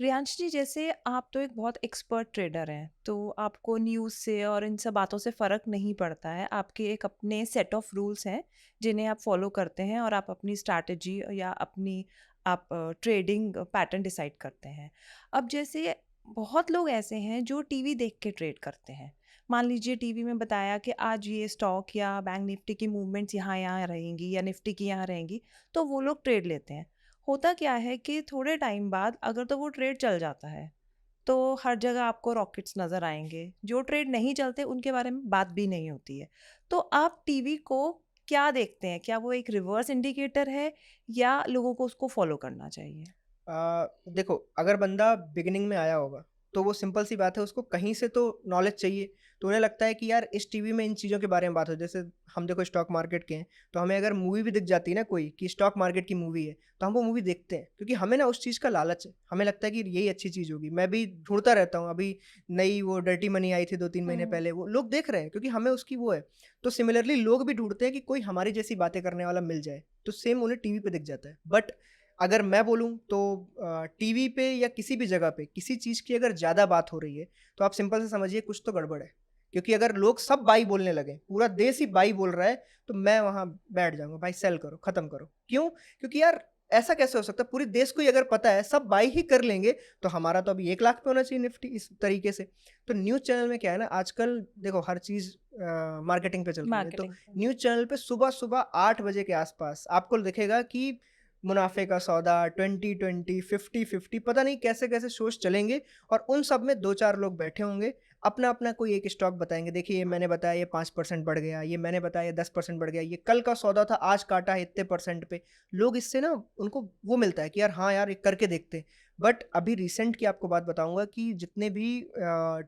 रियांश जी, जैसे आप तो एक बहुत एक्सपर्ट ट्रेडर हैं, तो आपको न्यूज़ से और इन सब बातों से फ़र्क नहीं पड़ता है। आपके एक अपने सेट ऑफ रूल्स हैं, जिन्हें आप फ़ॉलो करते हैं और आप अपनी स्ट्रैटेजी या अपनी आप ट्रेडिंग पैटर्न डिसाइड करते हैं। अब जैसे बहुत लोग ऐसे हैं जो टीवी देख के ट्रेड करते हैं। मान लीजिए टीवी में बताया कि आज ये स्टॉक या बैंक निफ्टी की मूवमेंट्स यहाँ-यहाँ रहेंगी या निफ्टी की यहाँ रहेंगी, तो वो लोग ट्रेड लेते हैं। होता क्या है कि थोड़े टाइम बाद अगर तो वो ट्रेड चल जाता है, तो हर जगह आपको रॉकेट्स नज़र आएँगे। जो ट्रेड नहीं चलते उनके बारे में बात भी नहीं होती है। तो आप टीवी को क्या देखते हैं? क्या वो एक रिवर्स इंडिकेटर है या लोगों को उसको फ़ॉलो करना चाहिए? देखो, अगर बंदा बिगिनिंग में आया होगा, तो वो सिंपल सी बात है, उसको कहीं से तो नॉलेज चाहिए। तो उन्हें लगता है कि यार इस टीवी में इन चीज़ों के बारे में बात हो, जैसे हम देखो स्टॉक मार्केट के हैं, तो हमें अगर मूवी भी दिख जाती है ना कोई कि स्टॉक मार्केट की मूवी है, तो हम वो मूवी देखते हैं, क्योंकि हमें ना उस चीज़ का लालच है। हमें लगता है कि यही अच्छी चीज़ होगी। मैं भी ढूँढता रहता हूँ, अभी नई वो डर्टी मनी आई थी 2-3 महीने हुँ। पहले, वो लोग देख रहे हैं क्योंकि हमें उसकी वो है। तो सिमिलरली लोग भी ढूँढते हैं कि कोई हमारी जैसी बातें करने वाला मिल जाए, तो सेम उन्हें टीवी पे दिख जाता है। बट अगर मैं बोलूँ तो टीवी पे या किसी भी जगह पे किसी चीज़ की अगर ज़्यादा बात हो रही है, तो आप सिंपल से समझिए कुछ तो गड़बड़ है। क्योंकि अगर लोग सब बाई बोलने लगे, पूरा देश ही बाई बोल रहा है, तो मैं वहाँ बैठ जाऊँगा, भाई सेल करो, ख़त्म करो। क्यों? क्योंकि यार ऐसा कैसे हो सकता है? पूरे देश को ही अगर पता है, सब बाई ही कर लेंगे, तो हमारा तो अभी 1 लाख पे होना चाहिए निफ्टी इस तरीके से। तो न्यूज़ चैनल में क्या है ना, आजकल देखो हर चीज़ मार्केटिंग पे चल रही है, तो मार्केटिंग पे। न्यूज़ चैनल पे सुबह-सुबह 8 बजे के आसपास आपको दिखेगा कि मुनाफ़े का सौदा, 20-20, 50-50 पता नहीं कैसे-कैसे शोज़ चलेंगे और उन सब में 2-4 लोग बैठे होंगे, अपना-अपना कोई एक स्टॉक बताएँगे, देखिए ये मैंने बताया ये 5% बढ़ गया, ये मैंने बताया ये 10% बढ़ गया, ये कल का सौदा था आज काटा है इतने परसेंट पे। लोग इससे ना उनको वो मिलता है कि यार हाँ यार, ये करके देखते हैं। बट अभी रिसेंट की आपको बात बताऊँगा कि जितने भी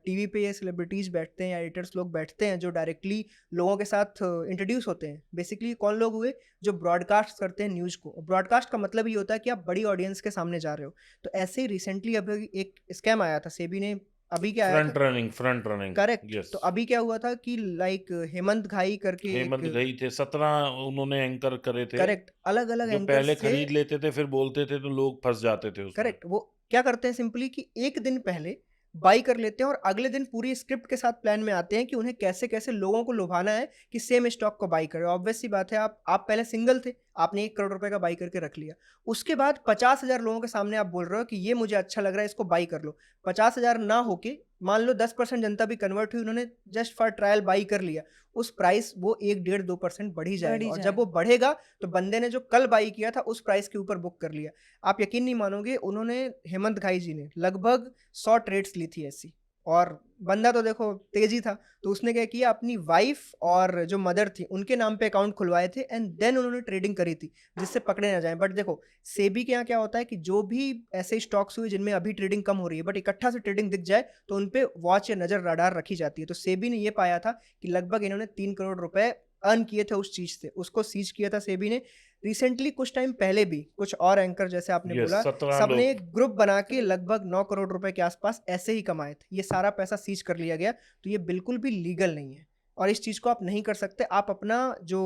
टीवी पे ये सेलिब्रिटीज़ बैठते हैं या एडिटर्स लोग बैठते हैं जो डायरेक्टली लोगों के साथ इंट्रोड्यूस होते हैं। बेसिकली कौन लोग हुए? जो ब्रॉडकास्ट करते हैं न्यूज़ को। ब्रॉडकास्ट का मतलब ये होता है कि आप बड़ी ऑडियंस के सामने जा रहे हो। तो ऐसे ही रिसेंटली अभी एक स्कैम आया था, सेबी ने अभी क्या आया था? Front running, correct. यस। तो अभी क्या हुआ था कि लाइक हेमंत घाई करके हेमंत एक गई थे, 17 उन्होंने एंकर करे थे, करेक्ट अलग-अलग जो एंकर्स पहले से खरीद लेते थे, फिर बोलते थे, तो लोग फँस जाते थे उसमें। करेक्ट वो क्या करते हैं सिंपली कि एक दिन पहले बाई कर लेते हैं और अगले दिन पूरी स्क्रिप्ट के साथ प्लान में आते हैं कि उन्हें कैसे-कैसे लोगों को लुभाना है कि सेम स्टॉक को बाई करें। ऑब्वियस सी बात है आप पहले सिंगल थे, आपने 1 करोड़ रुपए का बाई करके रख लिया। उसके बाद 50,000 लोगों के सामने आप बोल रहे हो कि ये मुझे अच्छा लग रहा है इसको बाई कर लो। 50,000 ना होके मान लो 10% जनता भी कन्वर्ट हुई, उन्होंने जस्ट फॉर ट्रायल बाई कर लिया। उस प्राइस वो 1 डेढ़ 2% बढ़ ही बढ़ जाएगा ही और जब वो जाएगा। बढ़ेगा तो बंदे ने जो कल बाई किया था उस प्राइस के ऊपर बुक कर लिया। आप यकीन नहीं मानोगे उन्होंने हेमंत घाई जी ने लगभग 100 ट्रेड्स ली थी ऐसी और बंदा तो देखो तेज ही था, तो उसने क्या किया अपनी वाइफ और जो मदर थी उनके नाम पे अकाउंट खुलवाए थे एंड देन उन्होंने ट्रेडिंग करी थी जिससे पकड़े ना जाएं। बट देखो सेबी के यहाँ क्या होता है कि जो भी ऐसे स्टॉक्स हुए जिनमें अभी ट्रेडिंग कम हो रही है बट इकट्ठा से ट्रेडिंग दिख जाए तो उन पे वॉच या नज़र रडार रखी जाती है। तो सेबी ने ये पाया था कि लगभग इन्होंने 3 करोड़ रुपए अर्न किए थे उस चीज़ से, उसको सीज किया था सेबी ने। रिसेंटली कुछ टाइम पहले भी कुछ और एंकर जैसे आपने यस, बोला 17 सबने लोग। एक ग्रुप बना के लगभग 9 करोड़ रुपए के आसपास ऐसे ही कमाए थे। ये सारा पैसा सीज कर लिया गया, तो ये बिल्कुल भी लीगल नहीं है और इस चीज़ को आप नहीं कर सकते। आप अपना जो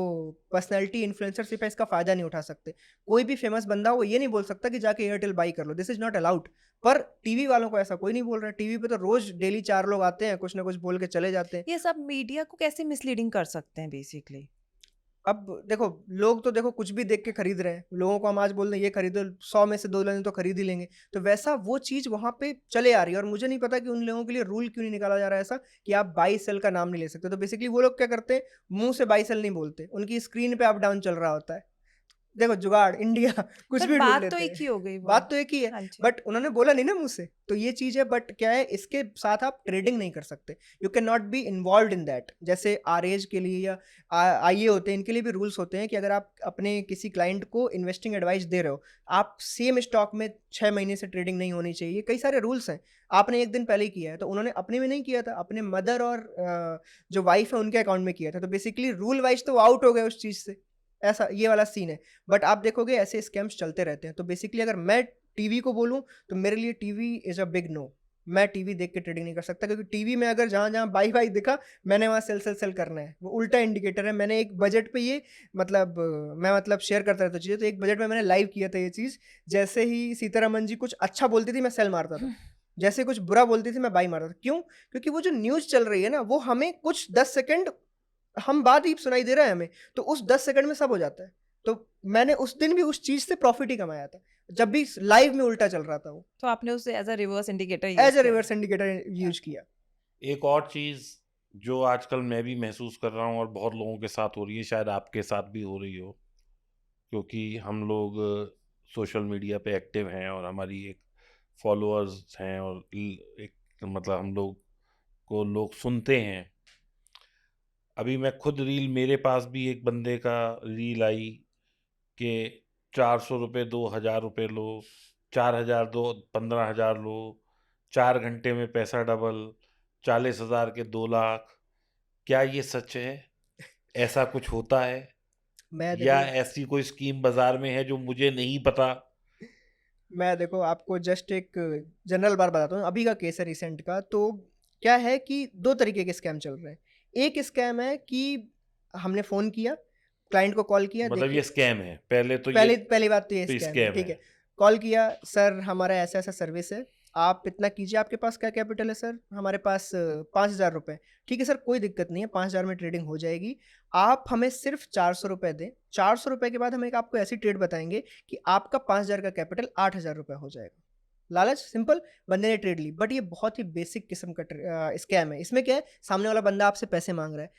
पर्सनैलिटी इन्फ्लुएंसरशिप है इसका फ़ायदा नहीं उठा सकते। कोई भी फेमस बंदा हो वो ये नहीं बोल सकता कि जाके एयरटेल बाई कर लो, दिस इज़ नॉट अलाउड। पर टीवी वालों को ऐसा कोई नहीं बोल रहा है। टीवी पे तो रोज़ डेली 4 लोग आते हैं, कुछ ना कुछ बोल के चले जाते हैं। ये सब मीडिया को कैसे मिसलीडिंग कर सकते हैं बेसिकली? अब देखो, लोग तो देखो कुछ भी देख के खरीद रहे हैं। लोगों को हम आज बोल दें ये खरीदो, 100 में से 2 लेने तो खरीद ही लेंगे। तो वैसा वो चीज़ वहाँ पे चले आ रही है और मुझे नहीं पता कि उन लोगों के लिए रूल क्यों नहीं निकाला जा रहा है ऐसा कि आप बाय सेल का नाम नहीं ले सकते। तो बेसिकली वो लोग क्या करते हैं, मुँह से बाय सेल नहीं बोलते। उनकी स्क्रीन पे अप डाउन चल रहा होता है। देखो जुगाड़ इंडिया कुछ बट भी ढूँढ बात तो लेते एक ही हैं। हो गई वो। बात तो एक ही है, हाँ जी। बट उन्होंने बोला नहीं ना मुँह से, तो ये चीज़ है। बट क्या है इसके साथ आप ट्रेडिंग नहीं कर सकते। You can not be involved in that. जैसे आरएज के लिए या आईए होते हैं, इनके लिए भी रूल्स होते हैं कि अगर आप अपने किसी क्लाइंट को इन्वेस्टिंग एडवाइस दे रहे हो, आप सेम स्टॉक में 6 महीने से ट्रेडिंग नहीं होनी चाहिए। कई सारे रूल्स हैं। आपने 1 दिन पहले ही किया है, तो उन्होंने अपने में नहीं किया था, अपने मदर और जो वाइफ है उनके अकाउंट में किया था। तो बेसिकली रूल वाइज़ तो वो आउट हो गए उस चीज़ से। ऐसा ये वाला सीन है। बट आप देखोगे ऐसे स्कैम्स चलते रहते हैं। तो बेसिकली अगर मैं टीवी को बोलूँ तो मेरे लिए TV is a big no. मैं टीवी देख के ट्रेडिंग नहीं कर सकता क्योंकि टीवी में अगर जहाँ-जहाँ बाई-बाई दिखा मैंने वहाँ सेल, सेल, सेल करना है। वो उल्टा इंडिकेटर है। मैंने एक बजट पे ये मतलब मैं मतलब शेयर करता रहता हूँ चीज़ें, तो एक बजट में मैंने लाइव किया था ये चीज़। जैसे ही सीतारमण जी कुछ अच्छा बोलती थी मैं सेल मारता था। जैसे कुछ बुरा बोलती थी मैं बाई मारता था। क्यों? क्योंकि वो जो न्यूज़ चल रही है ना वो हमें कुछ 10 सेकंड हम बात ही सुनाई दे रहा है हमें, तो उस 10 सेकंड में सब हो जाता है। तो मैंने उस दिन भी उस चीज़ से प्रॉफ़िट ही कमाया था, जब भी लाइव में उल्टा चल रहा था वो। तो आपने उसे as a reverse indicator as use a किया। Reverse indicator use okay. किया। एक और चीज़ जो आजकल मैं भी महसूस कर रहा हूँ और बहुत लोगों के साथ हो रही है, शायद आपके साथ भी हो रही हो, क्योंकि हम लोग सोशल मीडिया पे एक्टिव हैं और हमारी एक फॉलोअर्स हैं और एक मतलब हम लोग को लोग सुनते हैं। अभी मैं खुद रील, मेरे पास भी एक बंदे का रील आई कि 400 रुपये दो, 1000 रुपये लो, 4000 दो, 15,000 लो, 4 घंटे में पैसा डबल, 40,000 के 2 लाख। क्या ये सच है? ऐसा कुछ होता है? मैं या देखो ऐसी कोई स्कीम बाज़ार में है जो मुझे नहीं पता? मैं देखो आपको जस्ट एक जनरल बात बताता हूँ, अभी का केस है रिसेंट का। तो क्या है कि 2 तरीके के स्कैम चल रहे हैं। एक स्कैम है कि हमने फ़ोन किया, क्लाइंट को कॉल किया, मतलब ये देखिए स्कैम है, पहले तो ये पहली पहली बात तो ये तो स्कैम है, स्कैम ठीक है। है। कॉल किया, सर हमारा ऐसा-ऐसा सर्विस है, आप इतना कीजिए, आपके पास क्या कैपिटल है सर? हमारे पास 5,000 रुपए। ठीक है सर, कोई दिक्कत नहीं है, 5,000 में ट्रेडिंग हो जाएगी। आप हमें सिर्फ 400 रुपए दें। 400 रुपए के बाद हम एक आपको ऐसी ट्रेड बताएंगे कि आपका 5,000 का कैपिटल 8,000 रुपए हो जाएगा। लालच, सिंपल, बंदे ने ट्रेड ली। बट ये बहुत ही बेसिक किस्म का स्कैम है। इसमें क्या है, सामने वाला बंदा आपसे पैसे मांग रहा है।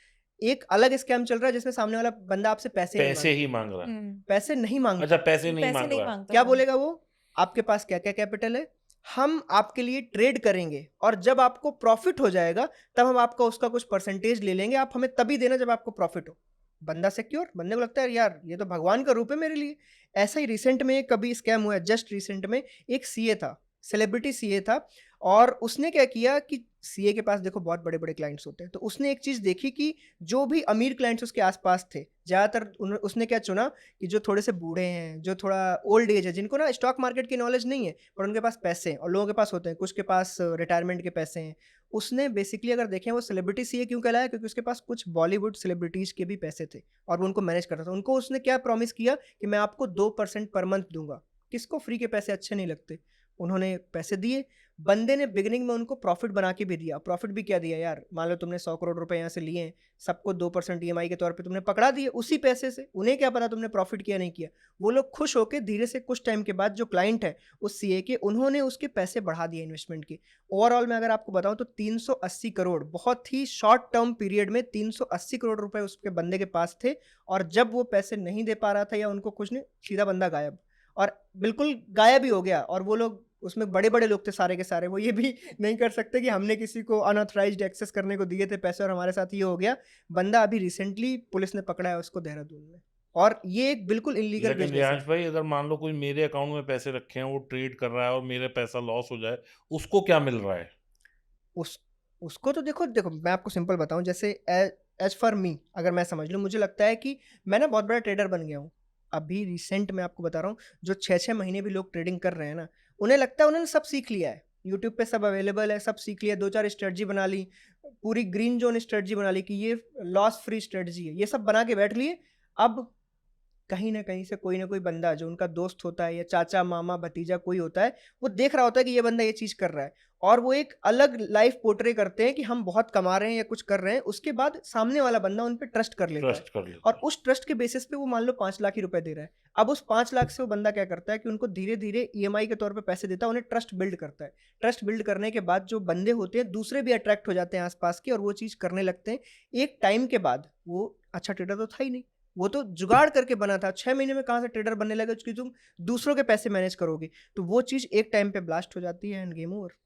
एक अलग स्कैम चल रहा है जिसमें सामने वाला बंदा आपसे पैसे नहीं पैसे मांग ही मांग रहा है। पैसे नहीं अच्छा, मांगता। पैसे नहीं पैसे मांग नहीं रहा है। मांगता क्या वो। बोलेगा वो? आपके पास क्या-क्या कैपिटल है? हम आपके लिए ट्रेड करेंगे और जब आपको प्रॉफिट हो जाएगा, तब हम आपका उसका कुछ परसेंटेज ले लेंगे। आप हमें तभी देना जब आपको प्रॉफिट हो। बंदा सिक्योर, बंदे को लगता है यार ये तो भगवान का रूप है मेरे लिए। ऐसा ही रिसेंट में कभी स्कैम हुआ है, जस्ट रिसेंट में एक सीए था, सेलिब्रिटी सीए था और उसने क्या किया कि सीए के पास देखो बहुत बड़े-बड़े क्लाइंट्स होते हैं। तो उसने एक चीज़ देखी कि जो भी अमीर क्लाइंट्स उसके आस-पास थे, ज़्यादातर उसने क्या चुना कि जो थोड़े से बूढ़े हैं, जो थोड़ा ओल्ड एज है, जिनको ना स्टॉक मार्केट की नॉलेज नहीं है, पर उनके पास पैसे हैं और लोगों के पास होते हैं, कुछ के पास रिटायरमेंट के पैसे हैं। उसने बेसिकली अगर देखें वो सेलिब्रिटी सीए क्यों कहलाया? क्योंकि उसके पास कुछ बॉलीवुड सेलिब्रिटीज़ के भी पैसे थे और वो उनको मैनेज करता था। उनको उसने क्या प्रॉमिस किया कि मैं आपको 2% पर मंथ दूँगा। किसको फ्री के पैसे अच्छे नहीं लगते? उन्होंने पैसे दिए, बंदे ने बिगिनिंग में उनको प्रॉफिट बना के भी दिया। प्रॉफिट भी क्या दिया यार, मान लो तुमने 100 करोड़ रुपए यहाँ से लिए हैं, सबको 2% ईएमआई के तौर पे तुमने पकड़ा दिए उसी पैसे से। उन्हें क्या पता तुमने प्रॉफिट किया नहीं किया। वो लोग खुश होके धीरे से कुछ टाइम के बाद जो क्लाइंट है उस सीए के, उन्होंने उसके पैसे बढ़ा दिए इन्वेस्टमेंट के। ओवरऑल मैं अगर आपको बताऊँ तो 380 करोड़, बहुत ही शॉर्ट टर्म पीरियड में 380 करोड़ रुपए उसके बंदे के पास थे और जब वो पैसे नहीं दे पा रहा था या उनको कुछ नहीं, सीधा बंदा गायब। और बिल्कुल गायब ही हो गया और वो लोग उसमें बड़े-बड़े लोग थे सारे के सारे। वो ये भी नहीं कर सकते कि हमने किसी को अनऑथराइज्ड एक्सेस करने को दिए थे पैसे और हमारे साथ ये हो गया। बंदा अभी रिसेंटली पुलिस ने पकड़ा है उसको देहरादून में और ये एक बिल्कुल इल्लीगल लेकिन बिज़नेस है। रियांश भाई, अगर मान लो कोई मेरे अकाउंट में पैसे रखे हैं, वो ट्रेड कर रहा है और मेरा पैसा लॉस हो जाए, उसको क्या मिल रहा है? उस उसको तो देखो मैं आपको सिंपल बताऊँ जैसे एज़ फॉर मी अगर मैं समझ लूँ, मुझे लगता है कि मैं ना बहुत बड़ा ट्रेडर बन गया हूँ। अभी रिसेंट में आपको बता रहा हूँ, जो 6-6 महीने भी लोग ट्रेडिंग कर रहे हैं ना, उन्हें लगता है उन्होंने सब सीख लिया है। यूट्यूब पे सब अवेलेबल है, सब सीख लिया, 2-4 स्ट्रैटेजी बना ली, पूरी ग्रीन ज़ोन स्ट्रैटेजी बना ली कि ये लॉस फ्री स्ट्रैटेजी है। ये सब बना के बैठ लिए। अब कहीं न कहीं से कोई न कोई बंदा जो उनका दोस्त होता है या चाचा, मामा, भतीजा कोई होता है, वो देख रहा होता है कि ये बंदा ये चीज़ कर रहा है और वो एक अलग लाइफ़ पोर्ट्रे करते हैं कि हम बहुत कमा रहे हैं या कुछ कर रहे हैं। उसके बाद सामने वाला बंदा उन पे ट्रस्ट कर लेता है ट्रस्ट कर लेता और है। उस ट्रस्ट के बेसिस पे वो मान लो 5 लाख ही रुपए दे रहा है। अब उस 5 लाख से वो बंदा क्या करता है कि उनको धीरे-धीरे ईएमआई के तौर पे पैसे देता है, उन्हें ट्रस्ट बिल्ड करता है। ट्रस्ट बिल्ड करने के बाद जो बंदे होते हैं, दूसरे भी अट्रैक्ट हो जाते हैं आस-पास के और वो चीज़ करने लगते हैं। एक टाइम के बाद वो अच्छा ट्रेडर तो था ही नहीं। वो तो जुगाड़ करके बना था। 6 महीने में कहाँ से ट्रेडर बनने लगे कि तुम दूसरों के पैसे मैनेज करोगे। तो वो चीज़ एक टाइम पे ब्लास्ट हो जाती है एंड गेम ओवर।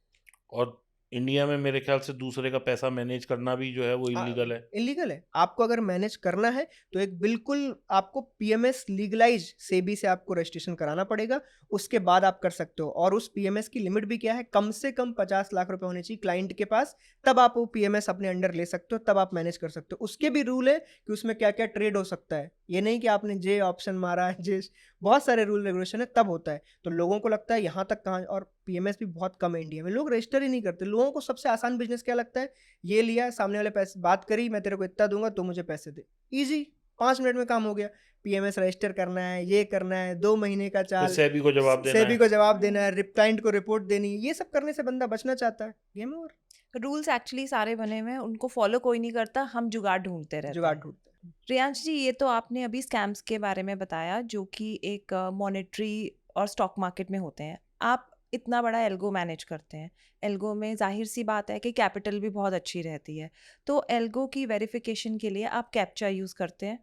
और इंडिया में मेरे ख्याल से दूसरे का पैसा मैनेज करना भी जो है वो इल्लीगल है। इल्लीगल है। आपको अगर मैनेज करना है तो एक बिल्कुल आपको पीएमएस लीगलाइज़ सेबी से आपको रजिस्ट्रेशन कराना पड़ेगा, उसके बाद आप कर सकते हो और उस पीएमएस की लिमिट भी क्या है, कम से कम 50 लाख रुपए होने चाहिए क्लाइंट के पास, तब आप वो पीएमएस अपने अंडर ले सकते हो, तब आप मैनेज कर सकते हो। उसके भी रूल है कि उसमें क्या-क्या ट्रेड हो सकता है। ये नहीं कि आपने जे ऑप्शन मारा है, जे बहुत सारे रूल रेगुलेशन है तब होता है। तो लोगों को लगता है यहाँ तक कहाँ और पीएमएस भी बहुत कम है इंडिया में, लोग रजिस्टर ही नहीं करते। लोगों को सबसे आसान बिज़नेस क्या लगता है, ये लिया, सामने वाले पैसे बात करी, मैं तेरे को इतना दूँगा, तू मुझे पैसे दे। ईज़ी 5 मिनट में काम हो गया। पीएमएस रजिस्टर करना है, ये करना है, 2 महीने का फिर चार्ज, सेबी को जवाब देना सेबी है। को जवाब देना है, क्लाइंट को रिपोर्ट देनी है, ये सब करने से बंदा बचना चाहता है। Game over. रूल्स एक्चुअली सारे बने हुए हैं, उनको फॉलो कोई नहीं करता, हम जुगाड़ ढूँढते रहते जुगाड़ हैं। ढूँढते हैं। रियांश जी, ये तो आपने अभी स्कैम्स के बारे में बताया जो कि एक मॉनेटरी और स्टॉक मार्केट में होते हैं। आप इतना बड़ा एल्गो मैनेज करते हैं। एल्गो में ज़ाहिर-सी बात है कि कैपिटल भी बहुत अच्छी रहती है। तो एल्गो की वेरिफ़िकेशन के लिए आप कैप्चा यूज़ करते हैं।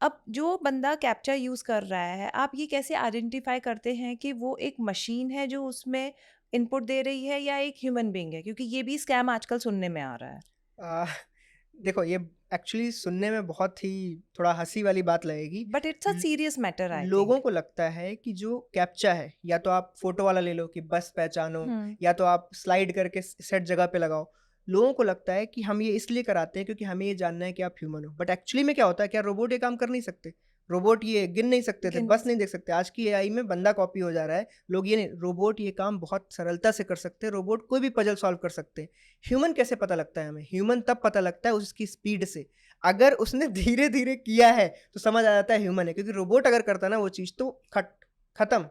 अब जो बंदा कैप्चा यूज़ कर रहा है, आप ये कैसे आइडेंटिफ़ाई करते हैं कि वो एक मशीन है जो उसमें इनपुट दे रही है या एक ह्यूमन बीइंग है? क्योंकि ये भी स्कैम आजकल सुनने में आ रहा है। अ, देखो ये एक्चुअली सुनने में बहुत ही थोड़ा हँसी वाली बात लगेगी। बट इट्स अ ल सीरियस मैटर आई लोगों थिंक। को लगता है कि जो कैप्चा है, या तो आप फ़ोटो वाला ले लो कि बस पहचानो, हुँ। या तो आप स्लाइड करके सेट जगह पे लगाओ। लोगों को लगता है कि हम ये इसलिए कराते हैं क्योंकि हमें ये जानना है कि आप ह्यूमन हो। बट एक्चुअली में क्या होता है, क्या रोबोट ये काम कर नहीं सकते? रोबोट ये गिन नहीं सकते थे, गिन नहीं बस नहीं सकते। देख सकते। आज की एआई में बंदा कॉपी हो जा रहा है। लोग ये नहीं, रोबोट ये काम बहुत सरलता से कर सकते हैं, रोबोट कोई भी पज़ल सॉल्व कर सकते हैं। ह्यूमन कैसे पता लगता है हमें? ह्यूमन तब पता लगता है उसकी स्पीड से। अगर उसने धीरे-धीरे किया है, तो समझ आ जाता है ह्यूमन है, क्योंकि रोबोट अगर करता ना वो चीज़ तो खत्म।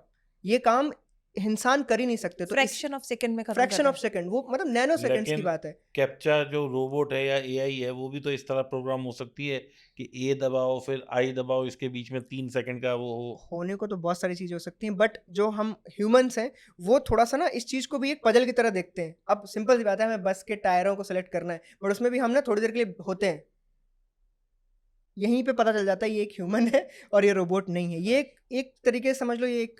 ये काम इंसान कर ही नहीं सकते। तो इस फ्रैक्शन ऑफ सेकंड में खत्म कर फ्रैक्शन रहे ऑफ हैं। सेकंड, वो मतलब नैनो सेकंड्स की लेकिन बात है। कैप्चा जो रोबोट है या एआई है वो भी तो इस तरह प्रोग्राम हो सकती है कि ए दबाओ फिर आई दबाओ, इसके बीच में 3 सेकंड का वो हो। होने को तो बहुत सारी चीज़ें हो सकती हैं, बट जो हम ह्यूमन्स हैं, वो थोड़ा-सा ना इस चीज़ को भी एक पज़ल की तरह देखते हैं। अब सिंपल सी बात है, हमें बस के टायरों को सेलेक्ट करना है, बट उसमें भी हम ना थोड़ी देर के लिए होते हैं। यहीं पे पता चल जाता है ये एक ह्यूमन है और ये रोबोट नहीं है। ये एक एक तरीके से समझ लो, ये एक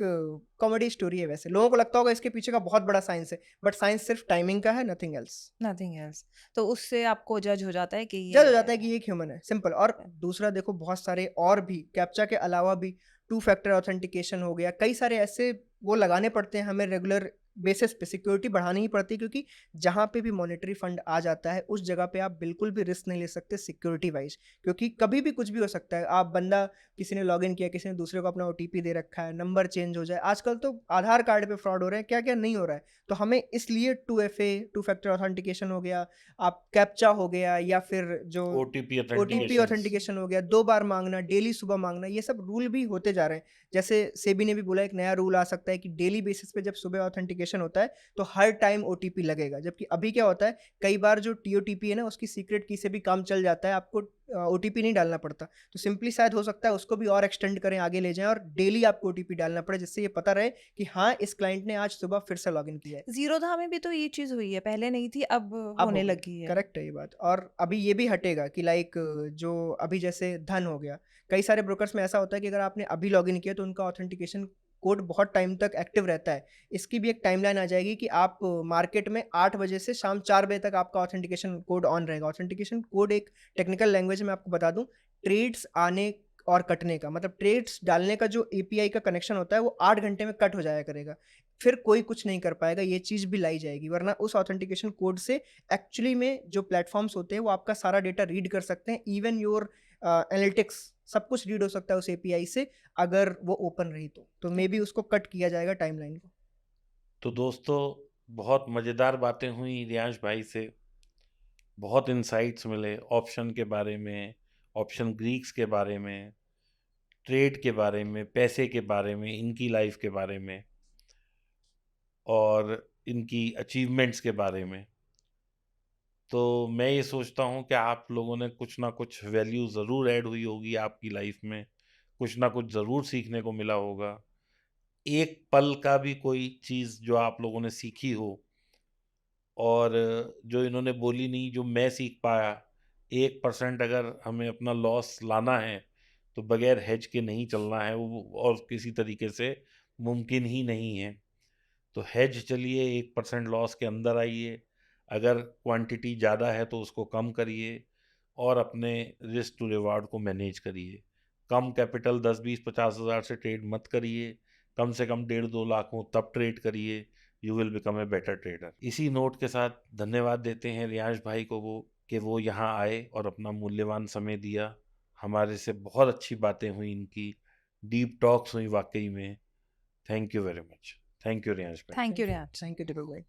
कॉमेडी स्टोरी है वैसे। लोगों को लगता होगा इसके पीछे का बहुत बड़ा साइंस है, बट साइंस सिर्फ टाइमिंग का है, नथिंग एल्स। Nothing else. तो उससे आपको जज हो जाता है कि जज हो ये जाता है कि ये एक ह्यूमन है, सिंपल। और दूसरा देखो, बहुत सारे और भी कैप्चा के अलावा भी टू फैक्टर ऑथेंटिकेशन हो गया, कई सारे ऐसे वो लगाने पड़ते हैं हमें रेगुलर बेसिस पे, सिक्योरिटी बढ़ानी ही पड़ती है, क्योंकि जहाँ पे भी मॉनेटरी फंड आ जाता है उस जगह पे आप बिल्कुल भी रिस्क नहीं ले सकते सिक्योरिटी वाइज, क्योंकि कभी भी कुछ भी हो सकता है। आप बंदा, किसी ने लॉगिन किया, किसी ने दूसरे को अपना ओटीपी दे रखा है, नंबर चेंज हो जाए, आजकल तो आधार कार्ड पे फ्रॉड हो रहे हैं, क्या क्या नहीं हो रहा है। तो हमें इसलिए 2FA, टू फैक्टर ऑथेंटिकेशन हो गया, आप कैप्चा हो गया, या फिर जो ओटीपी ओटीपी ऑथेंटिकेशंस। ऑथेंटिकेशन हो गया, 2 बार माँगना, डेली सुबह माँगना, ये सब रूल भी होते जा रहे हैं। जैसे सेबी ने भी बोला, एक नया रूल आ सकता है कि डेली बेसिस पे जब सुबह ऑथेंटिकेशन होता है तो हर टाइम ओटीपी लगेगा। जबकि अभी क्या होता है, कई बार जो टीओटीपी है ना, उसकी सीक्रेट की से भी काम चल जाता है, आपको ओटीपी नहीं डालना पड़ता। तो सिंपली शायद हो सकता है उसको भी और एक्सटेंड करें, आगे ले जाएँ और डेली आपको ओटीपी डालना पड़े, जिससे ये पता रहे कि हाँ, इस क्लाइंट ने आज सुबह फिर से लॉगिन किया है। ज़ीरोधा में भी तो ये चीज़ हुई है, पहले नहीं थी, अब अब हो होने गई, लगी है। करेक्ट है ये बात। और अभी ये भी हटेगा कि लाइक जो अभी जैसे धन हो गया, कई सारे ब्रोकर्स में ऐसा होता है कि अगर आपने अभी लॉगिन किया तो उनका ऑथेंटिकेशन कोड बहुत टाइम तक एक्टिव रहता है। इसकी भी एक टाइमलाइन आ जाएगी कि आप मार्केट में 8 बजे से शाम 4 बजे तक आपका ऑथेंटिकेशन कोड ऑन रहेगा। ऑथेंटिकेशन कोड एक टेक्निकल लैंग्वेज में आपको बता दूं, ट्रेड्स आने और कटने का मतलब, ट्रेड्स डालने का जो एपीआई का कनेक्शन होता है वो 8 घंटे में कट हो जाया करेगा। फिर कोई कुछ नहीं कर पाएगा, ये चीज़ भी लाई जाएगी, वरना उस ऑथेंटिकेशन कोड से एक्चुअली में जो प्लेटफॉर्म्स होते हैं वो आपका सारा डेटा रीड कर सकते हैं, इवन योर एनालिटिक्स, सब कुछ रीड हो सकता है उस एपीआई से, अगर वो ओपन रही तो मे बी उसको कट किया जाएगा टाइमलाइन को। तो दोस्तों, बहुत मज़ेदार बातें हुई रियांश भाई से, बहुत इंसाइट्स मिले ऑप्शन के बारे में, ऑप्शन ग्रीक्स के बारे में, ट्रेड के बारे में, पैसे के बारे में, इनकी लाइफ के बारे में और इनकी अचीवमेंट्स के बारे में। तो मैं ये सोचता हूँ कि आप लोगों ने कुछ ना कुछ वैल्यू ज़रूर ऐड हुई होगी आपकी लाइफ में, कुछ ना कुछ ज़रूर सीखने को मिला होगा। एक पल का भी कोई चीज़ जो आप लोगों ने सीखी हो और जो इन्होंने बोली नहीं, जो मैं सीख पाया, 1% अगर हमें अपना लॉस लाना है, तो बगैर हेज के नहीं चलना है वो, और किसी तरीके से मुमकिन ही नहीं है। तो हेज चलिए, 1% लॉस के अंदर आइए, अगर क्वांटिटी ज़्यादा है तो उसको कम करिए और अपने रिस्क टू रिवार्ड को मैनेज करिए। कम कैपिटल 10, 20, 50 हज़ार से ट्रेड मत करिए, कम से कम 1.5-2 लाख हो तब ट्रेड करिए। You will become a better trader. इसी नोट के साथ धन्यवाद देते हैं रियांश भाई को कि वो यहाँ आए और अपना मूल्यवान समय दिया। हमारे से बहुत अच्छी बातें हुई इनकी, डीप टॉक्स हुई वाकई में। Thank you very much. Thank you Riyansh भाई। Thank you thank you, Riyansh. Thank you Deepak भाई।